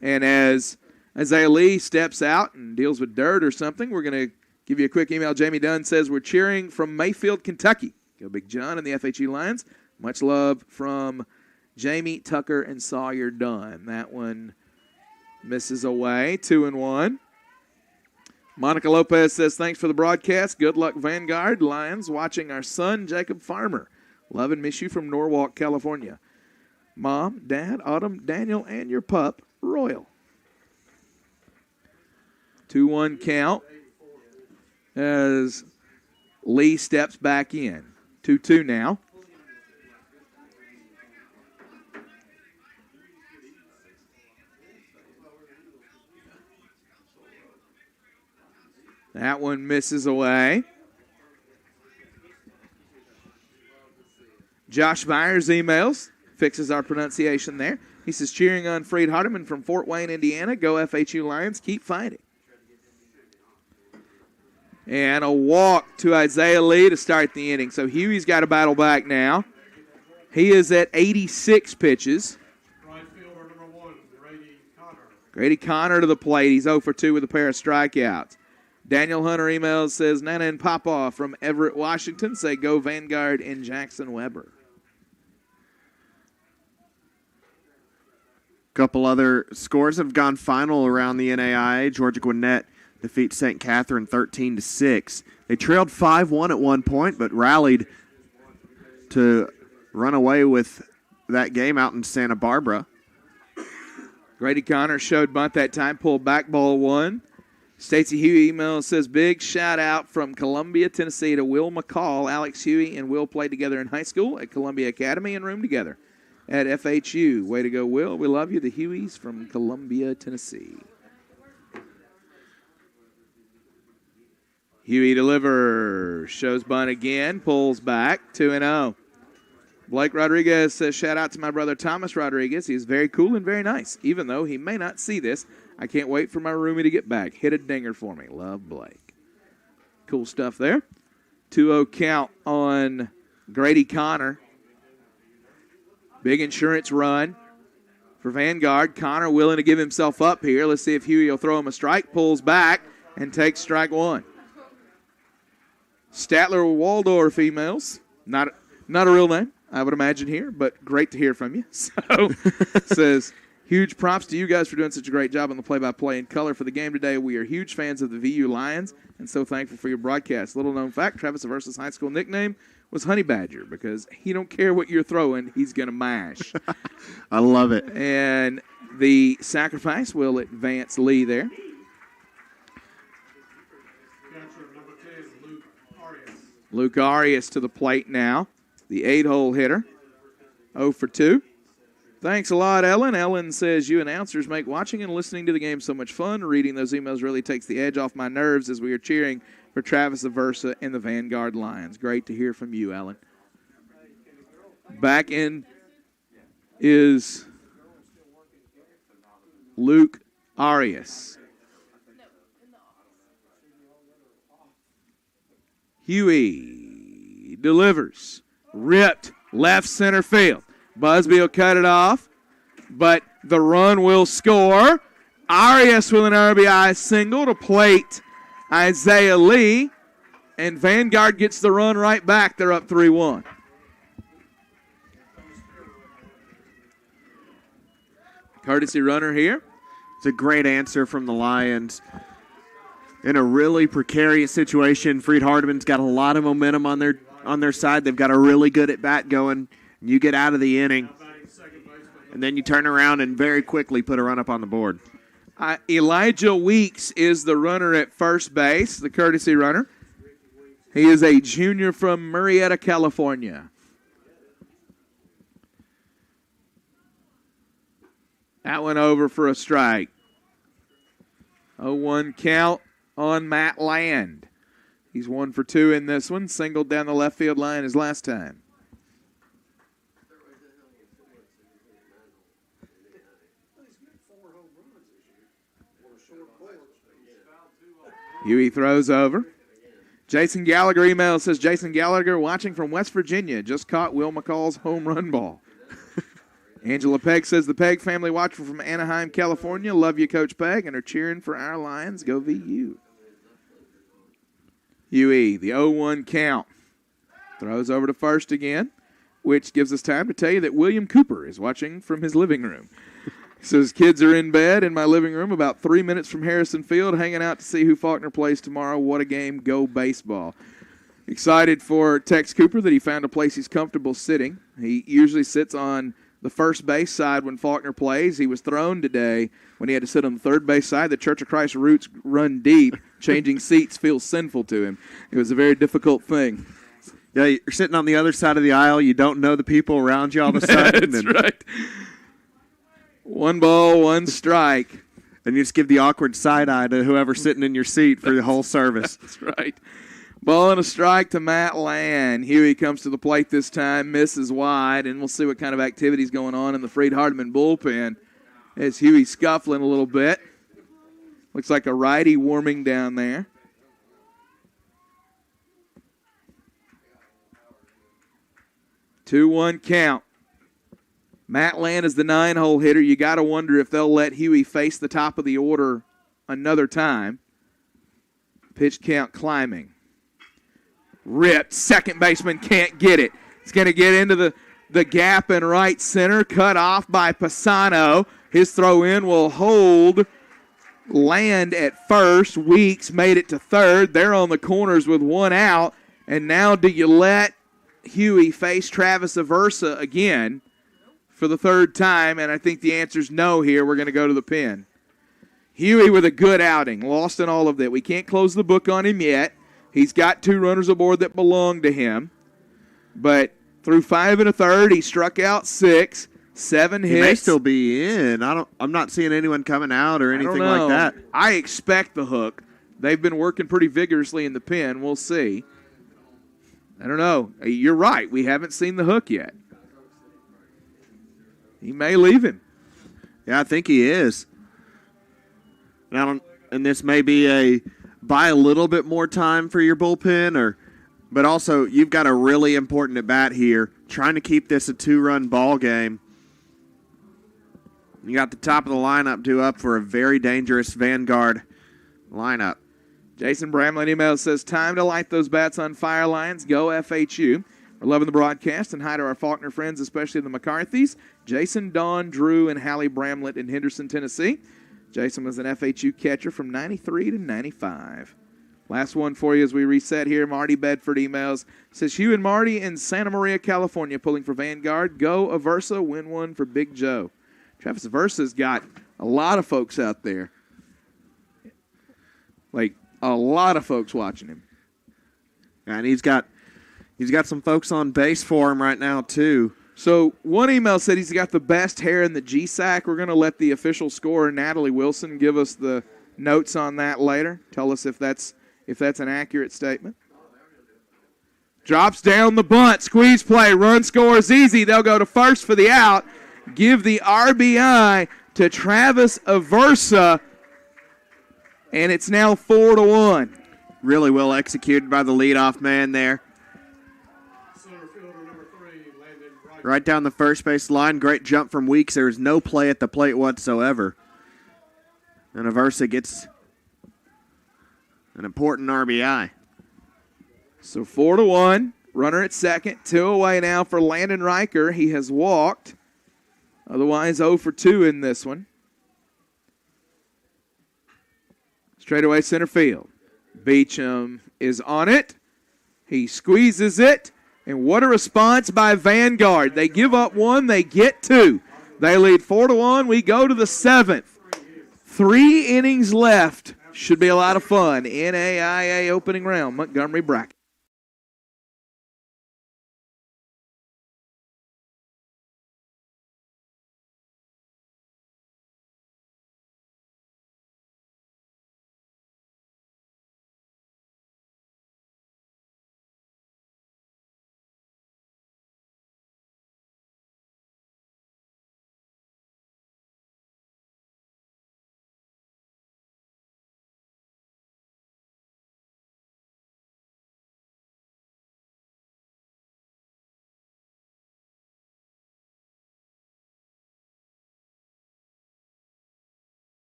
And as Isaiah Lee steps out and deals with dirt or something, we're going to give you a quick email. Jamie Dunn says, we're cheering from Mayfield, Kentucky. Go Big John and the FHE Lions. Much love from Jamie, Tucker, and Sawyer Dunn. That one misses away. 2-1. Monica Lopez says, thanks for the broadcast. Good luck, Vanguard. Lions watching our son, Jacob Farmer. Love and miss you from Norwalk, California. Mom, Dad, Autumn, Daniel, and your pup, Royal. 2-1 count as Lee steps back in. 2-2 now. That one misses away. Josh Myers emails, fixes our pronunciation there. He says, cheering on Freed-Hardeman from Fort Wayne, Indiana. Go FHU Lions, keep fighting. And a walk to Isaiah Lee to start the inning. So Huey's got to battle back now. He is at 86 pitches. Right fielder number 1, Grady Connor. Grady Connor to the plate. He's 0 for 2 with a pair of strikeouts. Daniel Hunter emails, says, Nana and Papa from Everett, Washington say go Vanguard and Jackson Weber. Couple other scores have gone final around the NAIA. Georgia Gwinnett defeats St. Catherine 13-6. They trailed 5-1 at one point, but rallied to run away with that game out in Santa Barbara. Grady Connor showed bunt that time, pulled back ball 1. Stacey Huey email says, big shout out from Columbia, Tennessee to Will McCall. Alex Huey and Will played together in high school at Columbia Academy and roomed together at FHU. Way to go, Will. We love you. The Hueys from Columbia, Tennessee. Huey delivers, shows bunt again, pulls back, 2-0. Blake Rodriguez says, shout out to my brother Thomas Rodriguez. He is very cool and very nice, even though he may not see this. I can't wait for my roomie to get back. Hit a dinger for me. Love, Blake. Cool stuff there. 2-0 count on Grady Connor. Big insurance run for Vanguard. Connor willing to give himself up here. Let's see if Huey will throw him a strike. Pulls back and takes strike 1. Statler Waldorf emails. Not a real name, I would imagine here, but great to hear from you. So says, huge props to you guys for doing such a great job on the play-by-play and color for the game today. We are huge fans of the VU Lions and so thankful for your broadcast. Little known fact, Travis Aversa's high school nickname was Honey Badger because he don't care what you're throwing, he's going to mash. I love it. And the sacrifice will advance Lee there. Catcher number 10, Luke Arias. Luke Arias to the plate now, the 8-hole hitter, 0 for 2. Thanks a lot, Ellen. Ellen says, you announcers make watching and listening to the game so much fun. Reading those emails really takes the edge off my nerves as we are cheering for Travis Aversa and the Vanguard Lions. Great to hear from you, Ellen. Back in is Luke Arias. Huey delivers. Ripped left center field. Busby will cut it off, but the run will score. Arias with an RBI single to plate Isaiah Lee, and Vanguard gets the run right back. They're up 3-1. Courtesy runner here. It's a great answer from the Lions. In a really precarious situation, Freed-Hardeman's got a lot of momentum on their side. They've got a really good at-bat going. You get out of the inning, and then you turn around and very quickly put a run up on the board. Elijah Weeks is the runner at first base, the courtesy runner. He is a junior from Murrieta, California. That went over for a strike. 0-1 count on Matt Land. He's 1 for 2 in this one. Singled down the left field line his last time. Huey throws over. Jason Gallagher email says, Jason Gallagher watching from West Virginia. Just caught Will McCall's home run ball. Angela Pegg says, the Pegg family watching from Anaheim, California. Love you, Coach Pegg, and are cheering for our Lions. Go VU. Huey, the 0-1 count. Throws over to first again, which gives us time to tell you that William Cooper is watching from his living room. He says, kids are in bed in my living room about 3 minutes from Harrison Field, hanging out to see who Faulkner plays tomorrow. What a game. Go baseball. Excited for Tex Cooper that he found a place he's comfortable sitting. He usually sits on the first base side when Faulkner plays. He was thrown today when he had to sit on the third base side. The Church of Christ roots run deep. Changing seats feels sinful to him. It was a very difficult thing. Yeah, you're sitting on the other side of the aisle. You don't know the people around you all of a sudden. That's right. 1 ball, 1 strike. And you just give the awkward side eye to whoever's sitting in your seat for the whole service. That's right. Ball and a strike to Matt Land. Huey comes to the plate this time, misses wide, and we'll see what kind of activity's going on in the Freed-Hardeman bullpen as Huey's scuffling a little bit. Looks like a righty warming down there. Two-one count. Matt Land is the 9-hole hitter. You got to wonder if they'll let Huey face the top of the order another time. Pitch count climbing. Ripped. Second baseman can't get it. It's going to get into the gap in right center. Cut off by Pisano. His throw in will hold Land at first. Weeks made it to third. They're on the corners with 1 out. And now do you let Huey face Travis Aversa again for the 3rd time? And I think the answer is no here. We're going to go to the pen. Huey with a good outing. Lost in all of that. We can't close the book on him yet. He's got 2 runners aboard that belong to him. But through 5 1/3, he struck out 6, 7 hits. He may still be in. I'm not seeing anyone coming out or anything like that. I expect the hook. They've been working pretty vigorously in the pen. We'll see. I don't know. You're right. We haven't seen the hook yet. He may leave him. Yeah, I think he is. And this may be buy a little bit more time for your bullpen, but also you've got a really important at bat here, trying to keep this a 2-run ball game. You got the top of the lineup due up for a very dangerous Vanguard lineup. Jason Bramlett email says, time to light those bats on fire, Lions. Go FHU. We're loving the broadcast, and hi to our Faulkner friends, especially the McCarthys. Jason, Don, Drew, and Hallie Bramlett in Henderson, Tennessee. Jason was an FHU catcher from 93 to 95. Last one for you as we reset here. Marty Bedford emails. Says, Hugh and Marty in Santa Maria, California, pulling for Vanguard. Go Aversa, win one for Big Joe. Travis Aversa's got a lot of folks out there. Like, a lot of folks watching him. And he's got some folks on base for him right now, too. So one email said he's got the best hair in the GSAC. We're going to let the official scorer, Natalie Wilson, give us the notes on that later. Tell us if that's an accurate statement. Drops down the bunt. Squeeze play. Run scores easy. They'll go to first for the out. Give the RBI to Travis Aversa. And it's now 4-1. Really well executed by the leadoff man there. Center fielder number 3 landed Right down the first base line. Great jump from Weeks. There was no play at the plate whatsoever. And Aversa gets an important RBI. So 4-1. Runner at second. 2 away now for Landon Riker. He has walked. Otherwise 0 for 2 in this one. Straightaway center field. Beecham is on it. He squeezes it. And what a response by Vanguard. They give up 1. They get 2. They lead 4-1. We go to the 7th. 3 innings left. Should be a lot of fun. NAIA opening round. Montgomery bracket.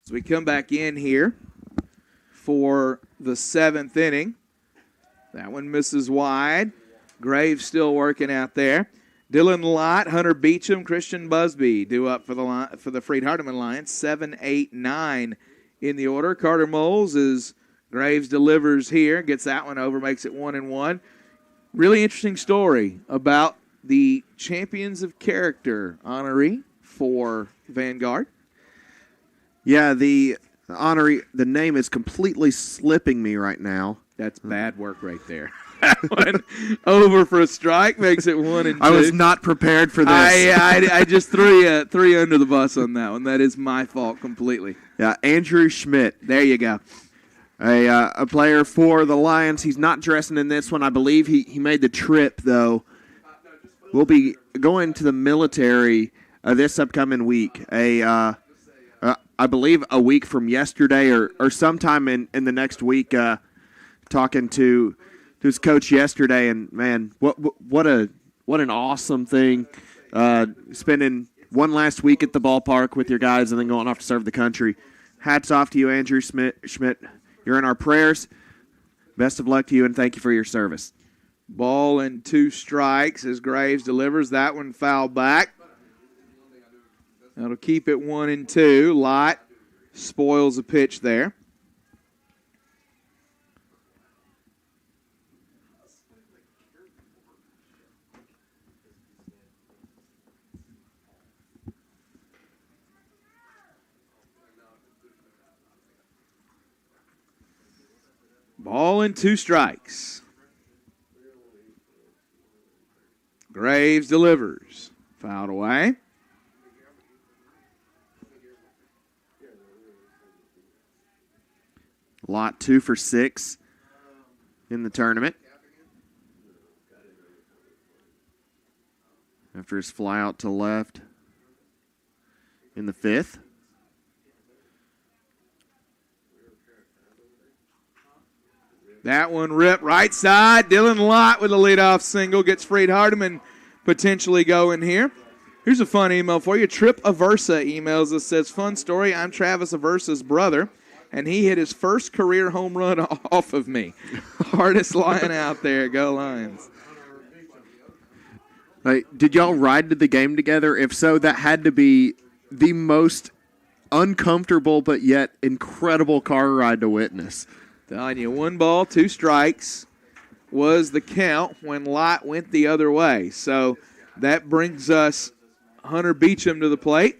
As we come back in here for the 7th inning. That one misses wide. Graves still working out there. Dylan Lott, Hunter Beecham, Christian Busby due up for the Freed-Hardeman Lions. 7, 8, 9 in the order. Carter Moles as Graves delivers here, gets that one over, makes it 1-1. Really interesting story about the Champions of Character honoree for Vanguard. Yeah, the honoree, the name is completely slipping me right now. That's bad work right there. That one over for a strike makes it 1-2. I was not prepared for this. I just threw you under the bus on that one. That is my fault completely. Yeah, Andrew Schmidt. There you go. A player for the Lions. He's not dressing in this one. I believe he made the trip, though. We'll be going to the military this upcoming week. I believe a week from yesterday or sometime in the next week. Talking to his coach yesterday, and man, what an awesome thing! Spending one last week at the ballpark with your guys, and then going off to serve the country. Hats off to you, Andrew Schmidt. You're in our prayers. Best of luck to you, and thank you for your service. Ball and 2 strikes as Graves delivers. That one foul back. That'll keep it 1-2. Lott spoils a pitch there. Ball and 2 strikes. Graves delivers. Fouled away. Lott 2 for 6 in the tournament. After his fly out to left in the 5th. That one ripped right side. Dylan Lott with a leadoff single. Gets Freed-Hardeman potentially going here. Here's a fun email for you. Trip Aversa emails us, says, fun story. I'm Travis Aversa's brother, and he hit his first career home run off of me. Hardest Lion out there. Go Lions. Did y'all ride to the game together? If so, that had to be the most uncomfortable but yet incredible car ride to witness. Telling you, 1 ball, 2 strikes was the count when Lott went the other way. So that brings us Hunter Beecham to the plate.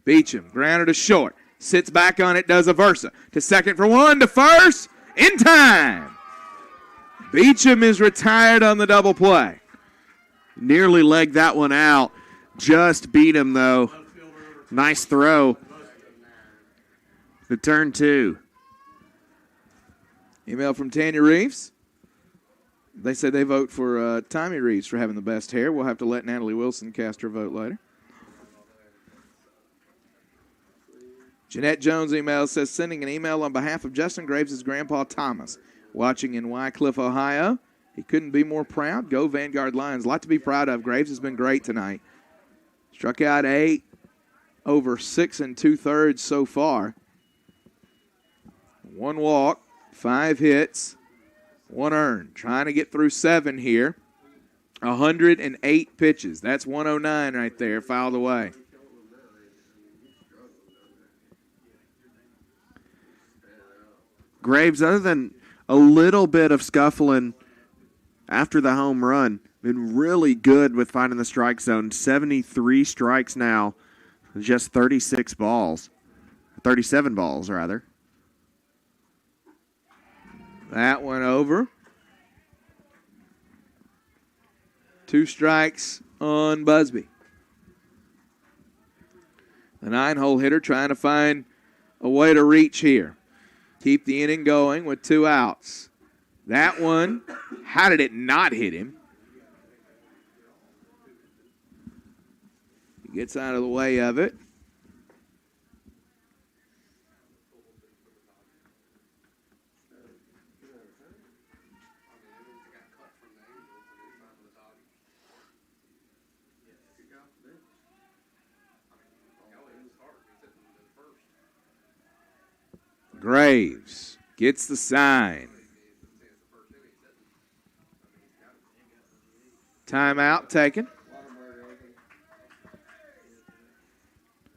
Beecham, grounded to short. Sits back on it, does a versa. To second for 1, to first, in time. Beecham is retired on the double play. Nearly legged that one out. Just beat him, though. Nice throw. The turn 2. Email from Tanya Reeves. They say they vote for Tommy Reeves for having the best hair. We'll have to let Natalie Wilson cast her vote later. Jeanette Jones email says, sending an email on behalf of Justin Graves' grandpa Thomas, watching in Wycliffe, Ohio. He couldn't be more proud. Go Vanguard Lions. A lot to be proud of. Graves has been great tonight. Struck out 8 over 6 2/3 so far. 1 walk, 5 hits, 1 earned. Trying to get through 7 here. 108 pitches. That's 109 right there, fouled away. Graves, other than a little bit of scuffling after the home run, been really good with finding the strike zone. 73 strikes now, just 36 balls. 37 balls, rather. That one over. 2 strikes on Busby. The 9-hole hitter trying to find a way to reach here. Keep the inning going with 2 outs. That one, how did it not hit him? He gets out of the way of it. Graves gets the sign. Timeout taken.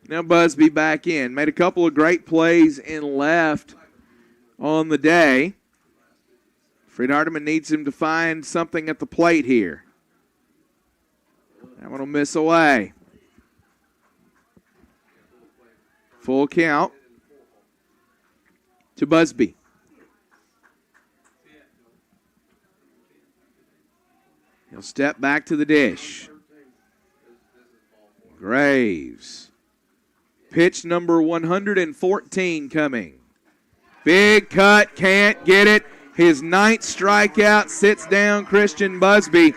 Now Busby back in. Made a couple of great plays in left on the day. Freed-Hardeman needs him to find something at the plate here. That one will miss away. Full count to Busby. He'll step back to the dish. Graves. Pitch number 114 coming. Big cut, can't get it. His ninth strikeout sits down Christian Busby.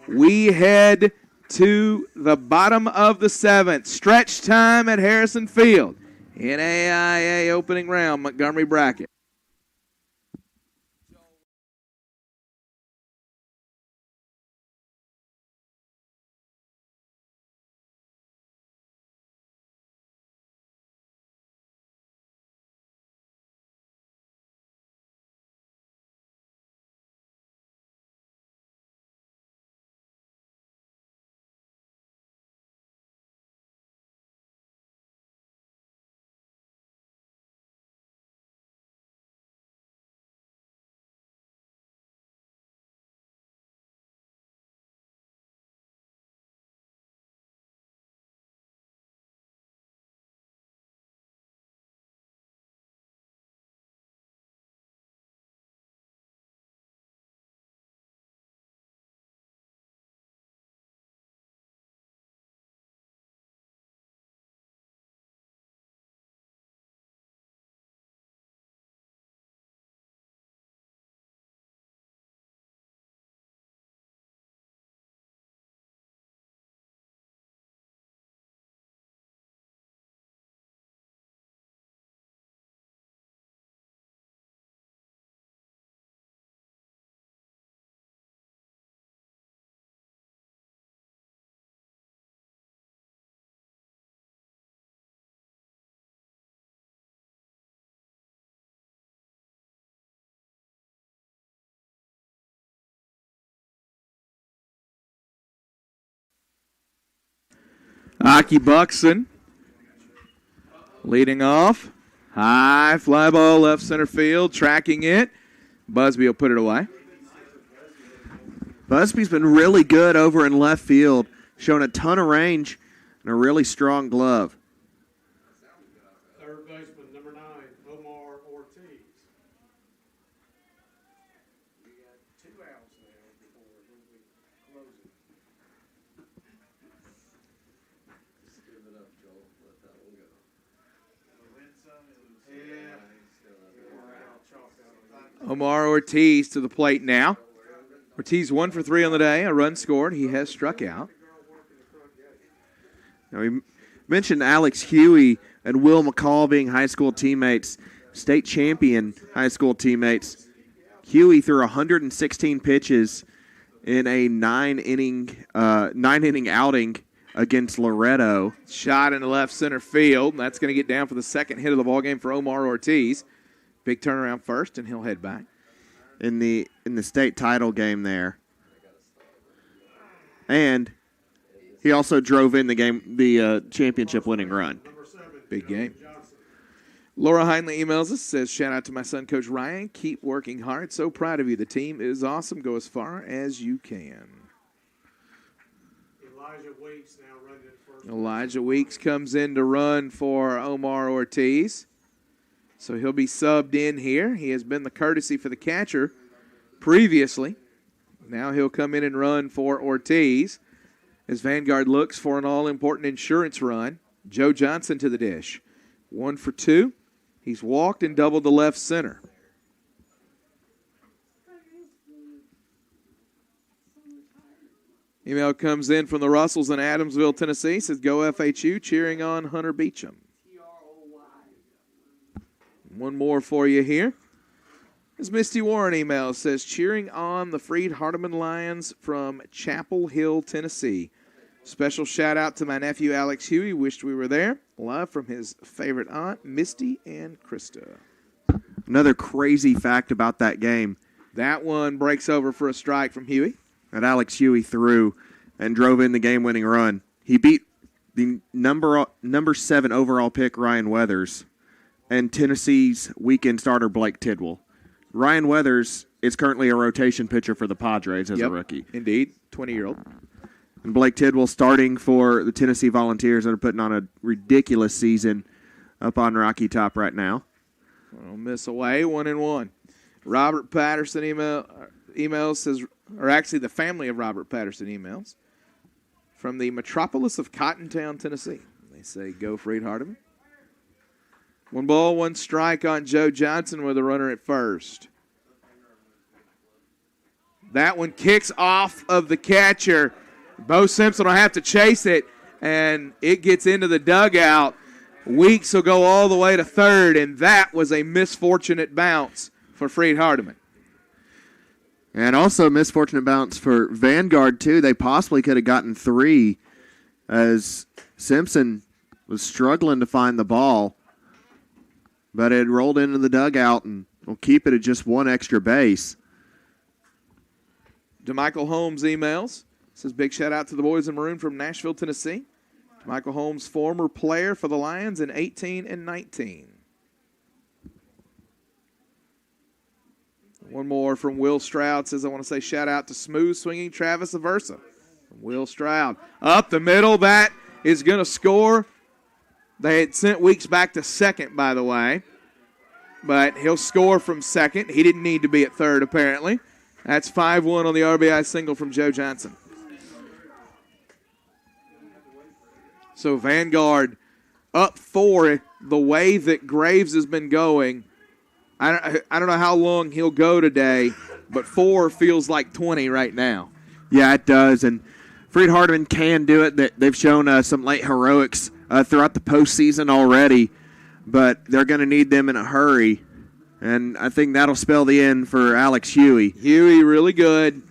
We head to the bottom of the seventh. Stretch time at Harrison Field. NAIA opening round, Montgomery bracket. Aki Buxton leading off. High fly ball left center field, tracking it. Busby will put it away. Busby's been really good over in left field, showing a ton of range and a really strong glove. Third baseman, number 9, Omar Ortiz. We got 2 outs now before we close it. Just give it up, Joel. Let that one go. Omar Ortiz to the plate now. Ortiz 1 for 3 on the day, a run scored. He has struck out. Now we mentioned Alex Huey and Will McCall being high school teammates, state champion high school teammates. Huey threw 116 pitches in a nine-inning outing against Loretto. Shot in the left center field. That's going to get down for the second hit of the ballgame for Omar Ortiz. Big turnaround first, and he'll head back. In the state title game there. And he also drove in the championship winning run. Big game. Laura Heinley emails us, says, shout out to my son, Coach Ryan. Keep working hard. So proud of you. The team is awesome. Go as far as you can. Elijah Weeks comes in to run for Omar Ortiz. So he'll be subbed in here. He has been the courtesy for the catcher previously. Now he'll come in and run for Ortiz as Vanguard looks for an all-important insurance run. Joe Johnson to the dish. 1 for 2. He's walked and doubled the left center. Email comes in from the Russells in Adamsville, Tennessee. Says, go FHU, cheering on Hunter Beecham. One more for you here. This Misty Warren email says, cheering on the Freed-Hardeman Lions from Chapel Hill, Tennessee. Special shout out to my nephew, Alex Huey. Wished we were there. Love from his favorite aunt, Misty and Krista. Another crazy fact about that game That one breaks over for a strike from Huey. that Alex Huey threw and drove in the game-winning run. He beat the number 7 overall pick Ryan Weathers and Tennessee's weekend starter Blake Tidwell. Ryan Weathers is currently a rotation pitcher for the Padres as a rookie. Indeed, 20-year-old. And Blake Tidwell starting for the Tennessee Volunteers that are putting on a ridiculous season up on Rocky Top right now. I'll miss away, 1-1. Robert Patterson emails says, or actually the family of Robert Patterson emails, from the metropolis of Cottontown, Tennessee. They say, go Freed-Hardeman. 1 ball, 1 strike on Joe Johnson with a runner at first. That one kicks off of the catcher. Bo Simpson will have to chase it, and it gets into the dugout. Weeks will go all the way to third, and that was a misfortunate bounce for Freed-Hardeman. And also misfortunate bounce for Vanguard, too. They possibly could have gotten 3 as Simpson was struggling to find the ball. But it rolled into the dugout and will keep it at just 1 extra base. DeMichael Holmes emails. Says, big shout out to the boys in maroon from Nashville, Tennessee. DeMichael Holmes, former player for the Lions in 18 and 19. One more from Will Stroud. Says, I want to say shout out to smooth swinging Travis Aversa. From Will Stroud. Up the middle. That is going to score. They had sent Weeks back to second, by the way. But he'll score from second. He didn't need to be at third, apparently. That's 5-1 on the RBI single from Joe Johnson. So Vanguard up 4 the way that Graves has been going. I don't know how long he'll go today, but 4 feels like 20 right now. Yeah, it does. And Freed-Hardeman can do it. They've shown some late heroics throughout the postseason already, but they're going to need them in a hurry. And I think that'll spell the end for Alex Huey. Huey, really good.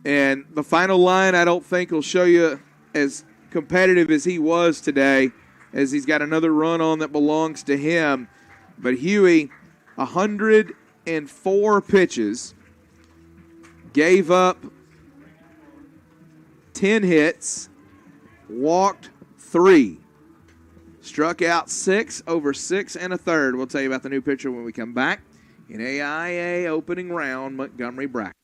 And the final line, I don't think will show you as competitive as he was today, as he's got another run on that belongs to him. But Huey, 104 pitches, gave up 10 hits, walked 3. Struck out 6 over 6 1/3. We'll tell you about the new pitcher when we come back in AIA opening round Montgomery bracket.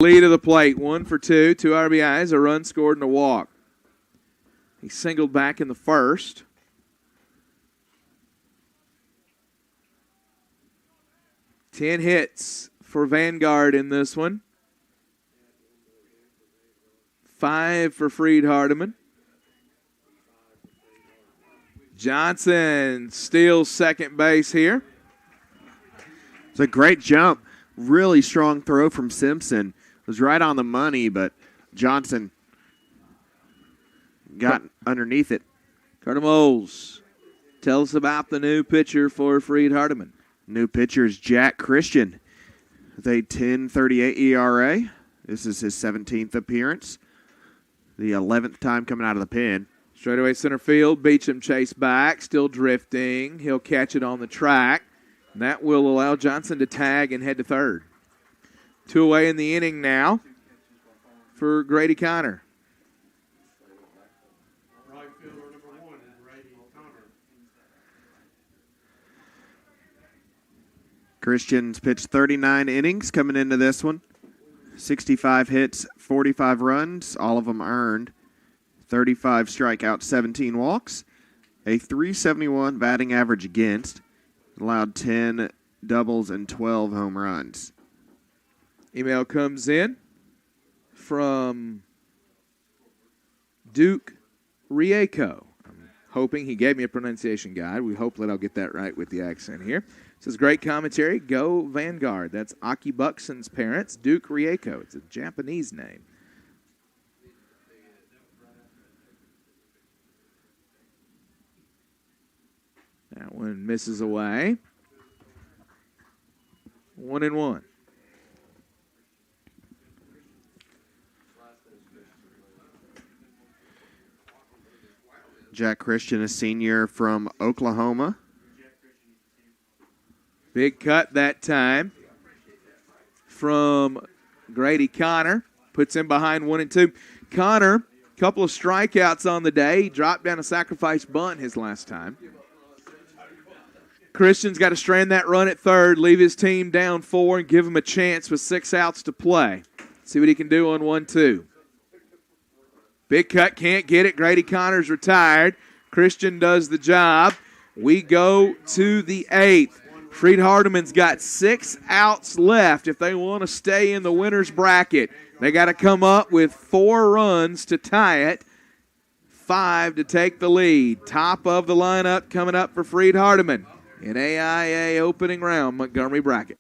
Lead of the plate, 1 for 2, 2 RBIs, a run scored and a walk. He singled back in the first. Ten hits for Vanguard in this one. 5 for Freed-Hardeman. Johnson steals second base here. It's a great jump really strong throw from Simpson. It was right on the money, but Johnson got underneath it. Carter Moles, tell us about the new pitcher for Freed-Hardeman. New pitcher is Jack Christian with a 10.38 ERA. This is his 17th appearance. The 11th time coming out of the pen. Straightaway center field, Beecham chase back, still drifting. He'll catch it on the track. And that will allow Johnson to tag and head to third. 2 away in the inning now for Grady Connor. Right fielder number 1 is Grady Connor. Christian's pitched 39 innings coming into this one. 65 hits, 45 runs, all of them earned. 35 strikeouts, 17 walks. A .371 batting average against. Allowed 10 doubles and 12 home runs. Email comes in from Duke Rieko. I'm hoping he gave me a pronunciation guide. We hope that I'll get that right with the accent here. It says, great commentary. Go Vanguard. That's Aki Buxton's parents, Duke Rieko. It's a Japanese name. That one misses away. 1-1. Jack Christian, a senior from Oklahoma. Big cut that time from Grady Connor. Puts him behind 1-2. Connor, a couple of strikeouts on the day. He dropped down a sacrifice bunt his last time. Christian's got to strand that run at third, leave his team down 4, and give him a chance with 6 outs to play. See what he can do on 1-2. Big cut, can't get it. Grady Connor's retired. Christian does the job. We go to the 8th. Freed-Hardeman's got 6 outs left if they want to stay in the winner's bracket. They got to come up with 4 runs to tie it, 5 to take the lead. Top of the lineup coming up for Freed-Hardeman in AIA opening round Montgomery bracket.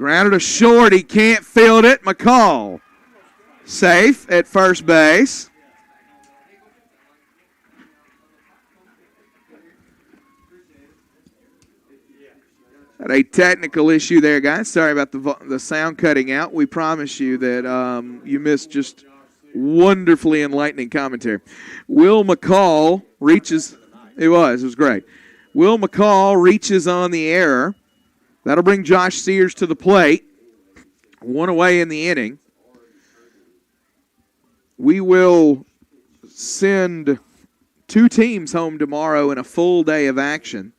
Grounded to short. He can't field it. McCall safe at first base. Had a technical issue there, guys. Sorry about the sound cutting out. We promise you that you missed just wonderfully enlightening commentary. Will McCall reaches. It was great. Will McCall reaches on the error. That'll bring Josh Sears to the plate. One away in the inning. We will send 2 teams home tomorrow in a full day of action.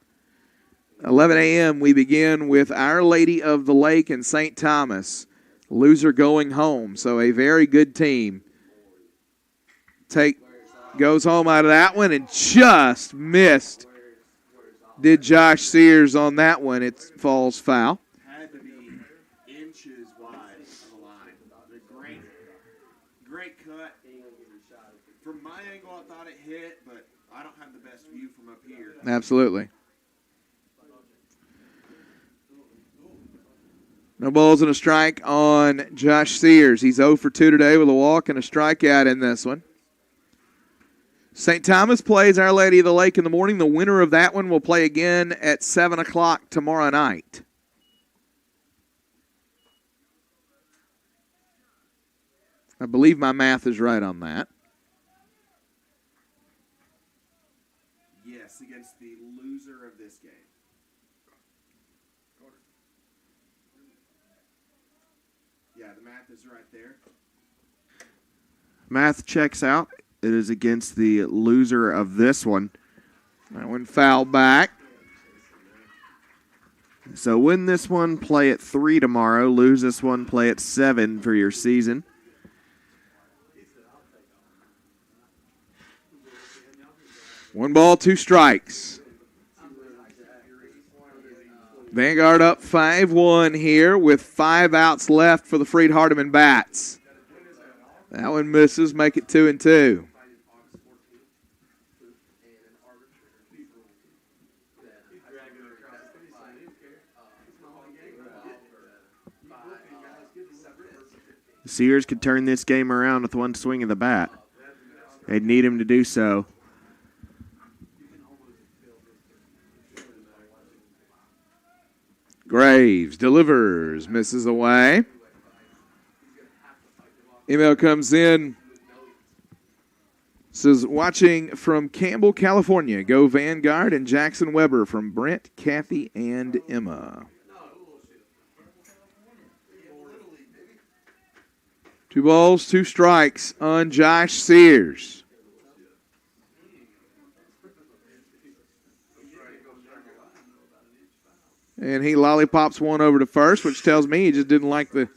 11 a.m. we begin with Our Lady of the Lake and St. Thomas. Loser going home, so a very good team. Goes home out of that one and just missed. Did Josh Sears on that one. It falls foul. Had to be inches wide of the line. Great cut. From my angle, I thought it hit, but I don't have the best view from up here. Absolutely. No balls and a strike on Josh Sears. He's 0 for 2 today with a walk and a strikeout in this one. St. Thomas plays Our Lady of the Lake in the morning. The winner of that one will play again at 7 o'clock tomorrow night. I believe my math is right on that. Yes, against the loser of this game. Yeah, the math is right there. Math checks out. It is against the loser of this one. That one fouled back. So win this one, play at 3 tomorrow. Lose this one, play at 7 for your season. One ball, 2 strikes. Vanguard up 5-1 here with 5 outs left for the Freed-Hardeman bats. That one misses, make it 2-2. Sears could turn this game around with one swing of the bat. They'd need him to do so. Graves delivers, misses away. Email comes in. Says, watching from Campbell, California. Go Vanguard and Jackson Weber from Brent, Kathy, and Emma. 2 balls, 2 strikes on Josh Sears. And he lollipops one over to first, which tells me he just didn't like the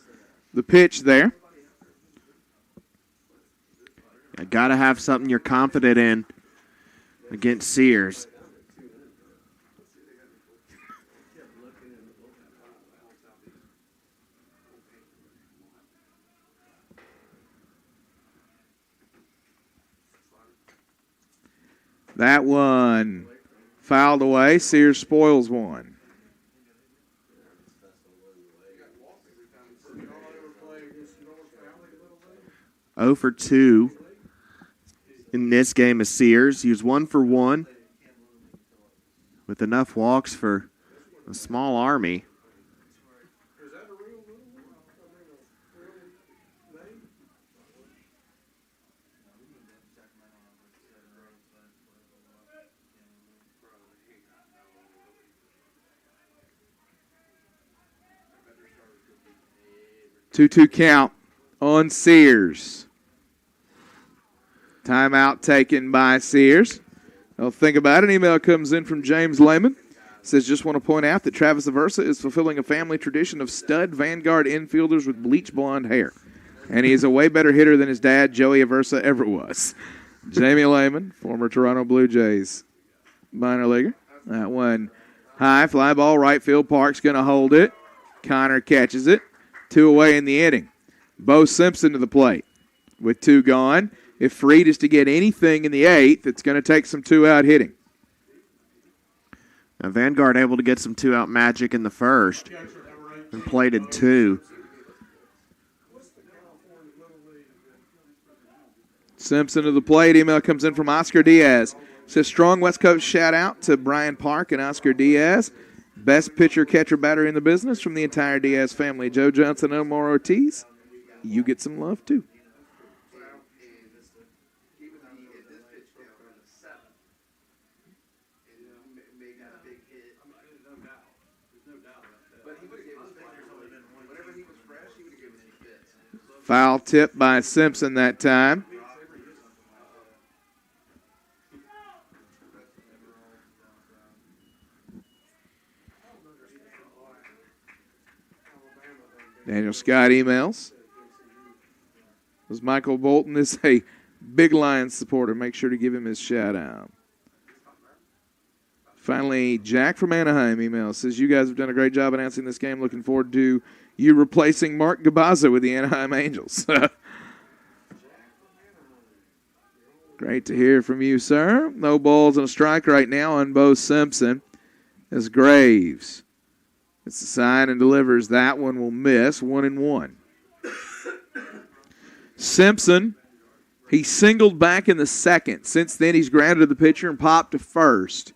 pitch there. You got to have something you're confident in against Sears. That one fouled away. Sears spoils one. Oh for 2 in this game is Sears. He was 1 for 1 with enough walks for a small army. Two count on Sears. Timeout taken by Sears. I'll think about it. An email comes in from James Lehman. Says, just want to point out that Travis Aversa is fulfilling a family tradition of stud Vanguard infielders with bleach blonde hair. And he is a way better hitter than his dad, Joey Aversa, ever was. Jamie Lehman, former Toronto Blue Jays minor leaguer. That one high, fly ball, right field. Park's going to hold it. Connor catches it. 2 away in the inning. Bo Simpson to the plate with 2 gone. If Freed is to get anything in the 8th, it's going to take some 2-out hitting. Now Vanguard able to get some 2-out magic in the first. and plated 2. Simpson to the plate. Email comes in from Oscar Diaz. Says strong West Coast shout out to Brian Park and Oscar Diaz. Best pitcher, catcher, batter in the business from the entire Diaz family. Joe Johnson and Omar Ortiz. You get some love too. Foul tip by Simpson that time. Daniel Scott emails. As Michael Bolton is a big Lions supporter, make sure to give him his shout out. Finally, Jack from Anaheim emails. Says, you guys have done a great job announcing this game. Looking forward to you replacing Mark Gabaza with the Anaheim Angels. Great to hear from you, sir. No balls and a strike right now on Bo Simpson. As Graves, it's a sign and delivers. That one will miss. 1-1. Simpson, he singled back in the second. Since then, he's grounded the pitcher and popped to first.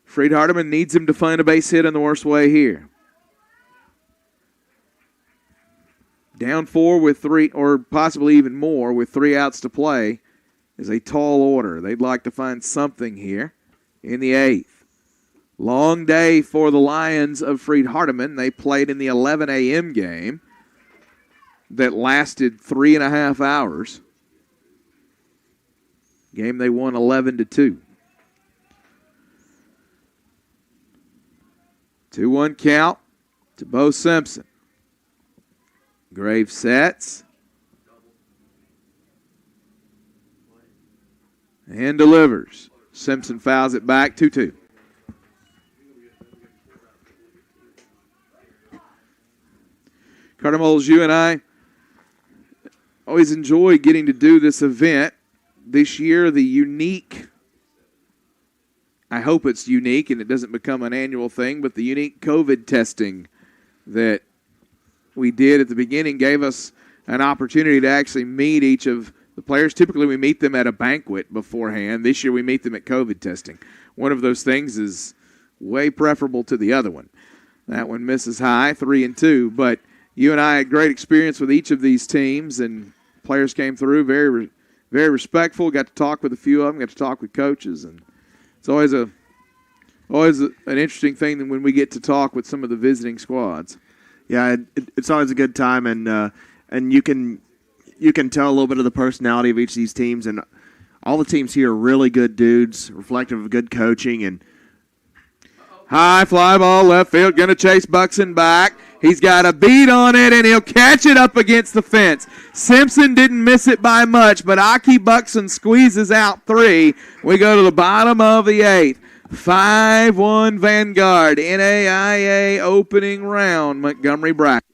Freed-Hardeman needs him to find a base hit in the worst way here. Down 4 with 3, or possibly even more, with 3 outs to play is a tall order. They'd like to find something here in the 8th. Long day for the Lions of Freed-Hardeman. They played in the 11 a.m. game that lasted 3.5 hours. Game they won 11-2. 2-1 count to Bo Simpson. Graves sets. And delivers. Simpson fouls it back 2-2. Carter Moles, you and I always enjoy getting to do this event. This year, the unique, I hope it's unique and it doesn't become an annual thing, but the unique COVID testing that we did at the beginning gave us an opportunity to actually meet each of the players. Typically, we meet them at a banquet beforehand. This year, we meet them at COVID testing. One of those things is way preferable to the other one. That one misses high, 3-2, but you and I had great experience with each of these teams, and players came through very, very respectful. Got to talk with a few of them. Got to talk with coaches, and it's always an interesting thing when we get to talk with some of the visiting squads. Yeah, it's always a good time, and you can tell a little bit of the personality of each of these teams, and all the teams here are really good dudes, reflective of good coaching. And high fly ball left field, going to chase Buxton back. He's got a beat on it, and he'll catch it up against the fence. Simpson didn't miss it by much, but Aki Buxton squeezes out 3. We go to the bottom of the 8th. 5-1 Vanguard, NAIA opening round, Montgomery bracket.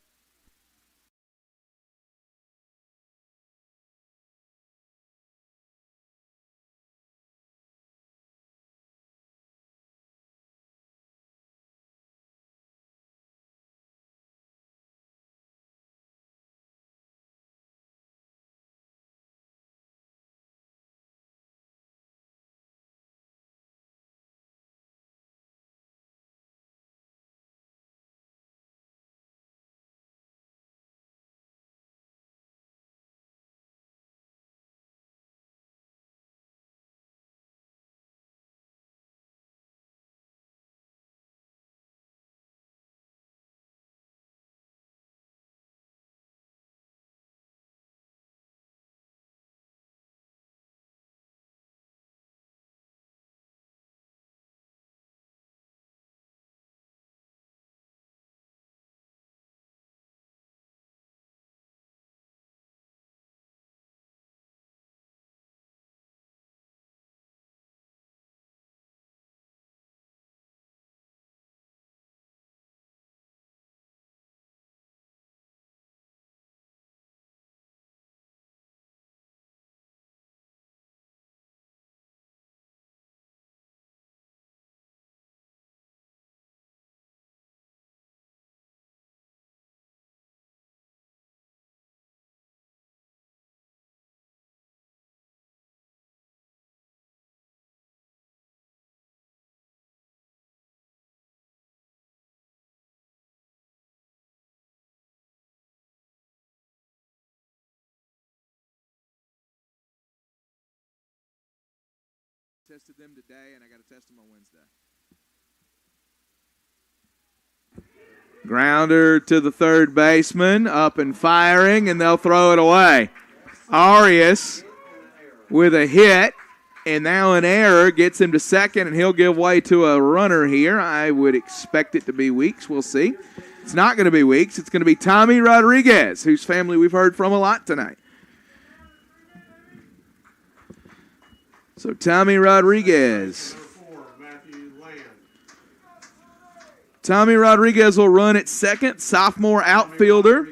tested them today, and I got to test them on Wednesday. Grounder to the third baseman, up and firing, and they'll throw it away. Arias with a hit, and now an error gets him to second, and he'll give way to a runner here. I would expect it to be Weeks. We'll see. It's not going to be Weeks. It's going to be Tommy Rodriguez, whose family we've heard from a lot tonight. So Tommy Rodriguez. Tommy Rodriguez will run at second, sophomore outfielder.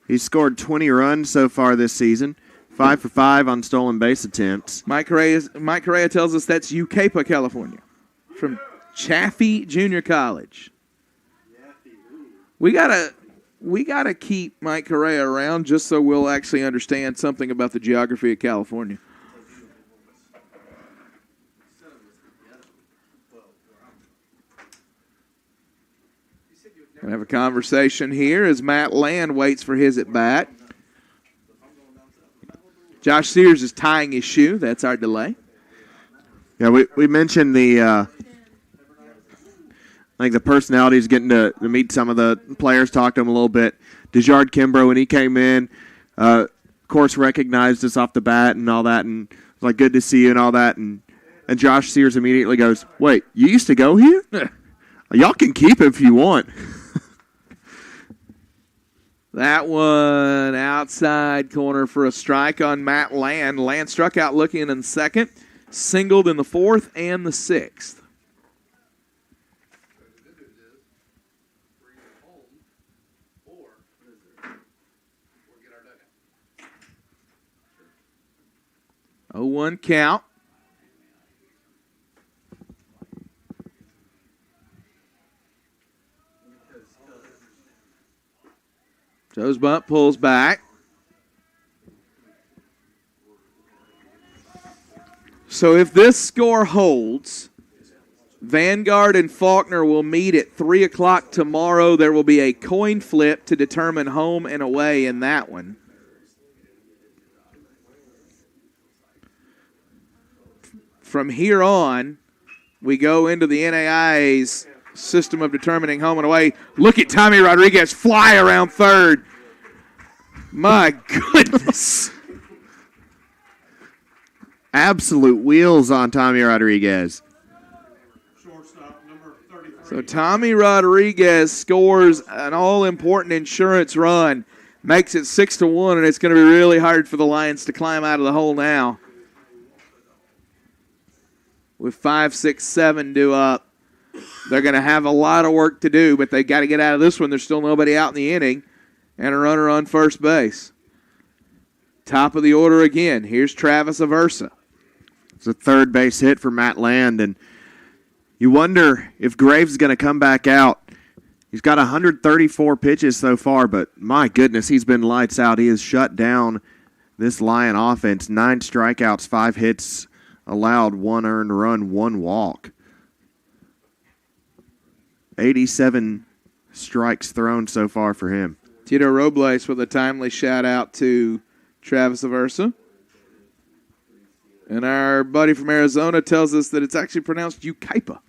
He's scored 20 runs so far this season, 5 for 5 on stolen base attempts. Mike Correa tells us that's Ucapa, California, from Chaffee Junior College. We gotta keep Mike Correa around just so we'll actually understand something about the geography of California. Gonna have a conversation here as Matt Land waits for his at bat. Josh Sears is tying his shoe. That's our delay. Yeah, we mentioned the the personalities, getting to meet some of the players, talk to them a little bit. DeJard Kimbrough, when he came in, of course, recognized us off the bat and all that, and was like, good to see you and all that. And Josh Sears immediately goes, wait, you used to go here? Y'all can keep him if you want. That one outside corner for a strike on Matt Land. Land struck out looking in second, singled in the fourth and the sixth. Oh, 1 count. Joe's bunt pulls back. So if this score holds, Vanguard and Faulkner will meet at 3 o'clock tomorrow. There will be a coin flip to determine home and away in that one. From here on, we go into the NAIA's system of determining home and away. Look at Tommy Rodriguez fly around third. My goodness. Absolute wheels on Tommy Rodriguez. So Tommy Rodriguez scores an all-important insurance run, makes it 6-1, and it's going to be really hard for the Lions to climb out of the hole now. With 5, 6, 7 due up. They're going to have a lot of work to do, but they got to get out of this one. There's still nobody out in the inning and a runner on first base. Top of the order again. Here's Travis Aversa. It's a third base hit for Matt Land, and you wonder if Graves is going to come back out. He's got 134 pitches so far, but my goodness, he's been lights out. He has shut down this Lion offense. 9 strikeouts, 5 hits allowed, 1 earned run, 1 walk. 87 strikes thrown so far for him. Tito Robles with a timely shout-out to Travis Aversa. And our buddy from Arizona tells us that it's actually pronounced Ucapa.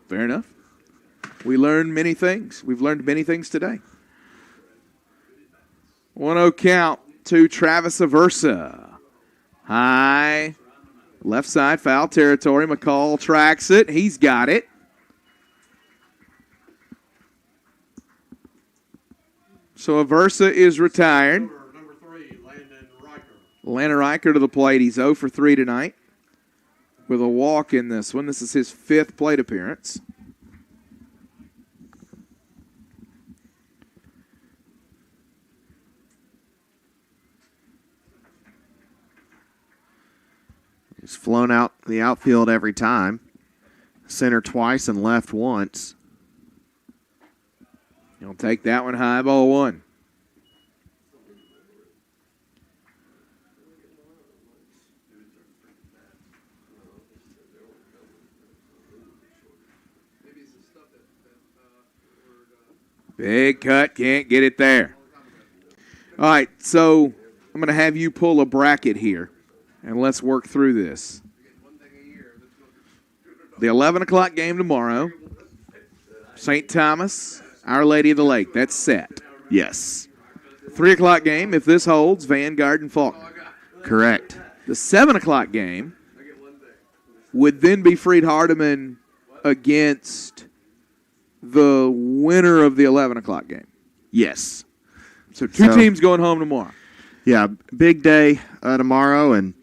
Fair enough. We learned many things. We've learned many things today. 1-0 count to Travis Aversa. High. Left side, foul territory. McCall tracks it. He's got it. So Aversa is retired. Number 3, Landon Riker. Landon Riker to the plate. He's 0 for 3 tonight with a walk in this one. This is his 5th plate appearance. He's flown out the outfield every time. Center twice and left once. He'll take that one high, ball 1. Big cut, can't get it there. All right, so I'm going to have you pull a bracket here and let's work through this. The 11 o'clock game tomorrow, St. Thomas, Our Lady of the Lake. That's set. Yes. 3 o'clock game, if this holds, Vanguard and Faulkner. Correct. The 7 o'clock game would then be Freed-Hardeman against the winner of the 11 o'clock game. Yes. So two teams going home tomorrow. Yeah, big day tomorrow, and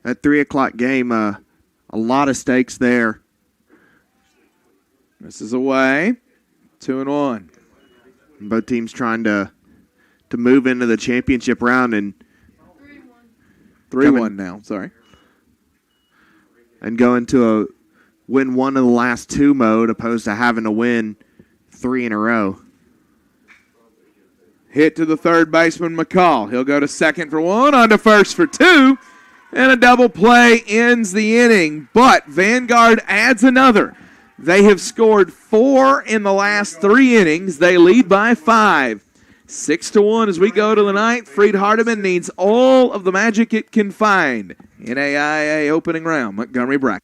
that 3 o'clock game, a lot of stakes there. This is away, 2-1. Both teams trying to move into the championship round and 3-1 now. Sorry, and go into a win one of the last two mode, opposed to having to win 3 in a row. Hit to the third baseman, McCall. He'll go to second for 1, on to first for 2, and a double play ends the inning. But Vanguard adds another. They have scored 4 in the last 3 innings. They lead by 5. 6-1 as we go to the ninth. Freed-Hardeman needs all of the magic it can find. NAIA opening round, Montgomery bracket.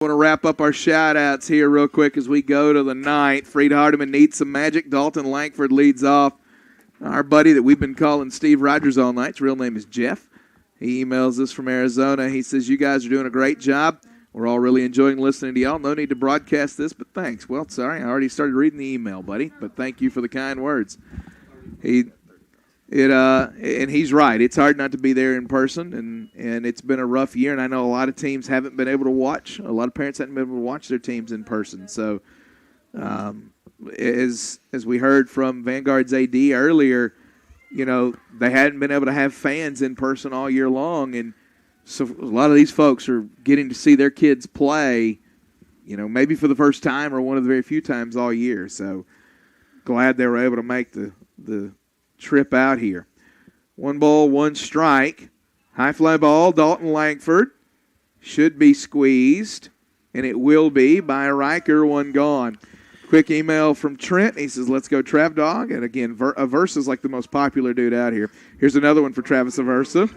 I want to wrap up our shout-outs here real quick as we go to the ninth. Freed-Hardeman needs some magic. Dalton Langford leads off. Our buddy that we've been calling Steve Rogers all night, his real name is Jeff. He emails us from Arizona. He says, you guys are doing a great job. We're all really enjoying listening to y'all. No need to broadcast this, but thanks. Well, sorry, I already started reading the email, buddy, but thank you for the kind words. And he's right. It's hard not to be there in person, and it's been a rough year, and I know a lot of teams haven't been able to watch. A lot of parents haven't been able to watch their teams in person. So as we heard from Vanguard's AD earlier, you know, they hadn't been able to have fans in person all year long, and so a lot of these folks are getting to see their kids play, you know, maybe for the first time or one of the very few times all year. So glad they were able to make the trip out here. 1 ball, 1 strike. High fly ball, Dalton Langford. Should be squeezed, and it will be by Riker, 1 gone. Quick email from Trent. He says, let's go Trav Dog. And again, Aversa's like the most popular dude out here. Here's another one for Travis Aversa.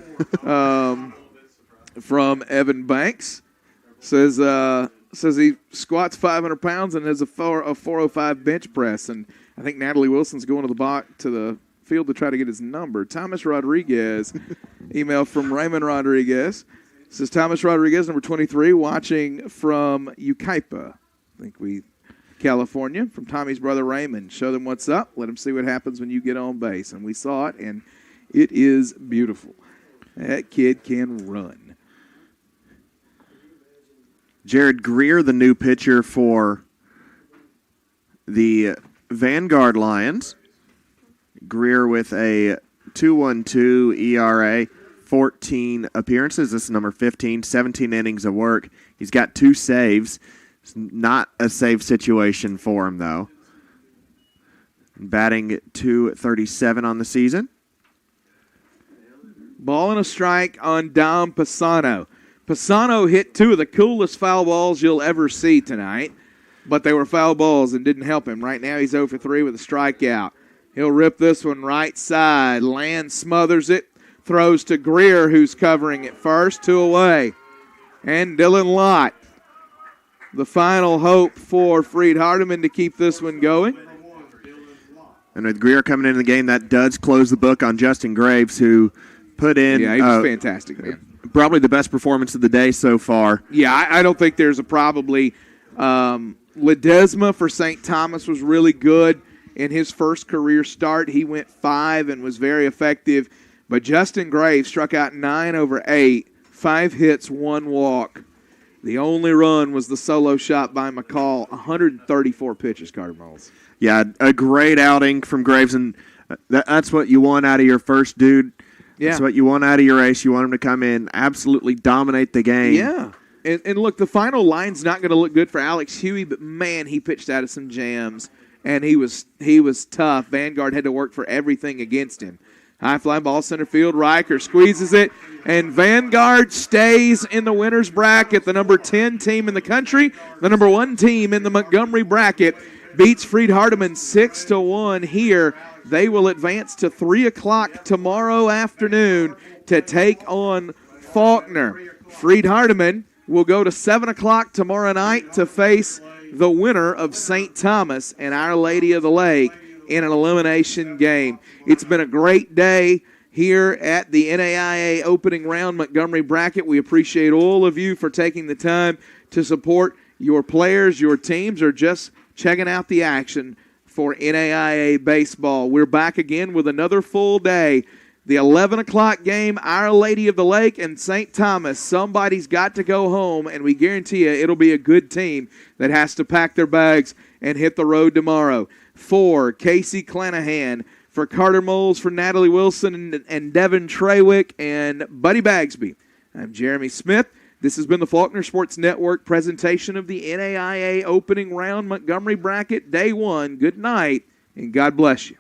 From Evan Banks. Says he squats 500 pounds and has a 405 bench press. And I think Natalie Wilson's going to the field to try to get his number. Thomas Rodriguez, email from Raymond Rodriguez. Says Thomas Rodriguez, number 23, watching from Yucaipa. California, from Tommy's brother Raymond. Show them what's up. Let them see what happens when you get on base. And we saw it, and It is beautiful. That kid can run. Jared Greer, the new pitcher for the Vanguard Lions. Greer with a 2.12 ERA, 14 appearances. This is number 15, 17 innings of work. He's got 2 saves. It's not a save situation for him, though. Batting .237 on the season. Ball and a strike on Dom Pisano. Pisano hit 2 of the coolest foul balls you'll ever see tonight, but they were foul balls and didn't help him. Right now he's 0 for 3 with a strikeout. He'll rip this one right side. Land smothers it. Throws to Greer, who's covering it first. 2 away. And Dylan Lott. The final hope for Freed-Hardeman to keep this one going. And with Greer coming into the game, that does close the book on Justin Graves, who put in... Yeah, he was fantastic, man. Probably the best performance of the day so far. Yeah, I don't think there's a probably. Ledesma for St. Thomas was really good in his first career start. He went 5 and was very effective. But Justin Graves struck out 9 over 8, 5 hits, 1 walk. The only run was the solo shot by McCall, 134 pitches, Carter Moles. Yeah, a great outing from Graves, and that's what you want out of your first dude. Yeah. That's what you want out of your ace. You want him to come in, absolutely dominate the game. Yeah. And look, the final line's not going to look good for Alex Huey, but, man, he pitched out of some jams, and he was tough. Vanguard had to work for everything against him. High fly ball center field. Riker squeezes it, and Vanguard stays in the winner's bracket. The number 10 team in the country, the number 1 team in the Montgomery bracket, beats Freed-Hardeman 6-1 here. They will advance to 3 o'clock tomorrow afternoon to take on Faulkner. Freed-Hardeman will go to 7 o'clock tomorrow night to face the winner of St. Thomas and Our Lady of the Lake in an elimination game. It's been a great day here at the NAIA opening round Montgomery bracket. We appreciate all of you for taking the time to support your players, your teams, or just checking out the action for NAIA baseball. We're back again with another full day. The 11 o'clock game, Our Lady of the Lake and St. Thomas. Somebody's got to go home, and we guarantee you it'll be a good team that has to pack their bags and hit the road tomorrow. For Casey Clanahan, for Carter Moles, for Natalie Wilson and Devin Trawick and Buddy Bagsby, I'm Jeremy Smith. This has been the Faulkner Sports Network presentation of the NAIA opening round Montgomery bracket, day 1. Good night, and God bless you.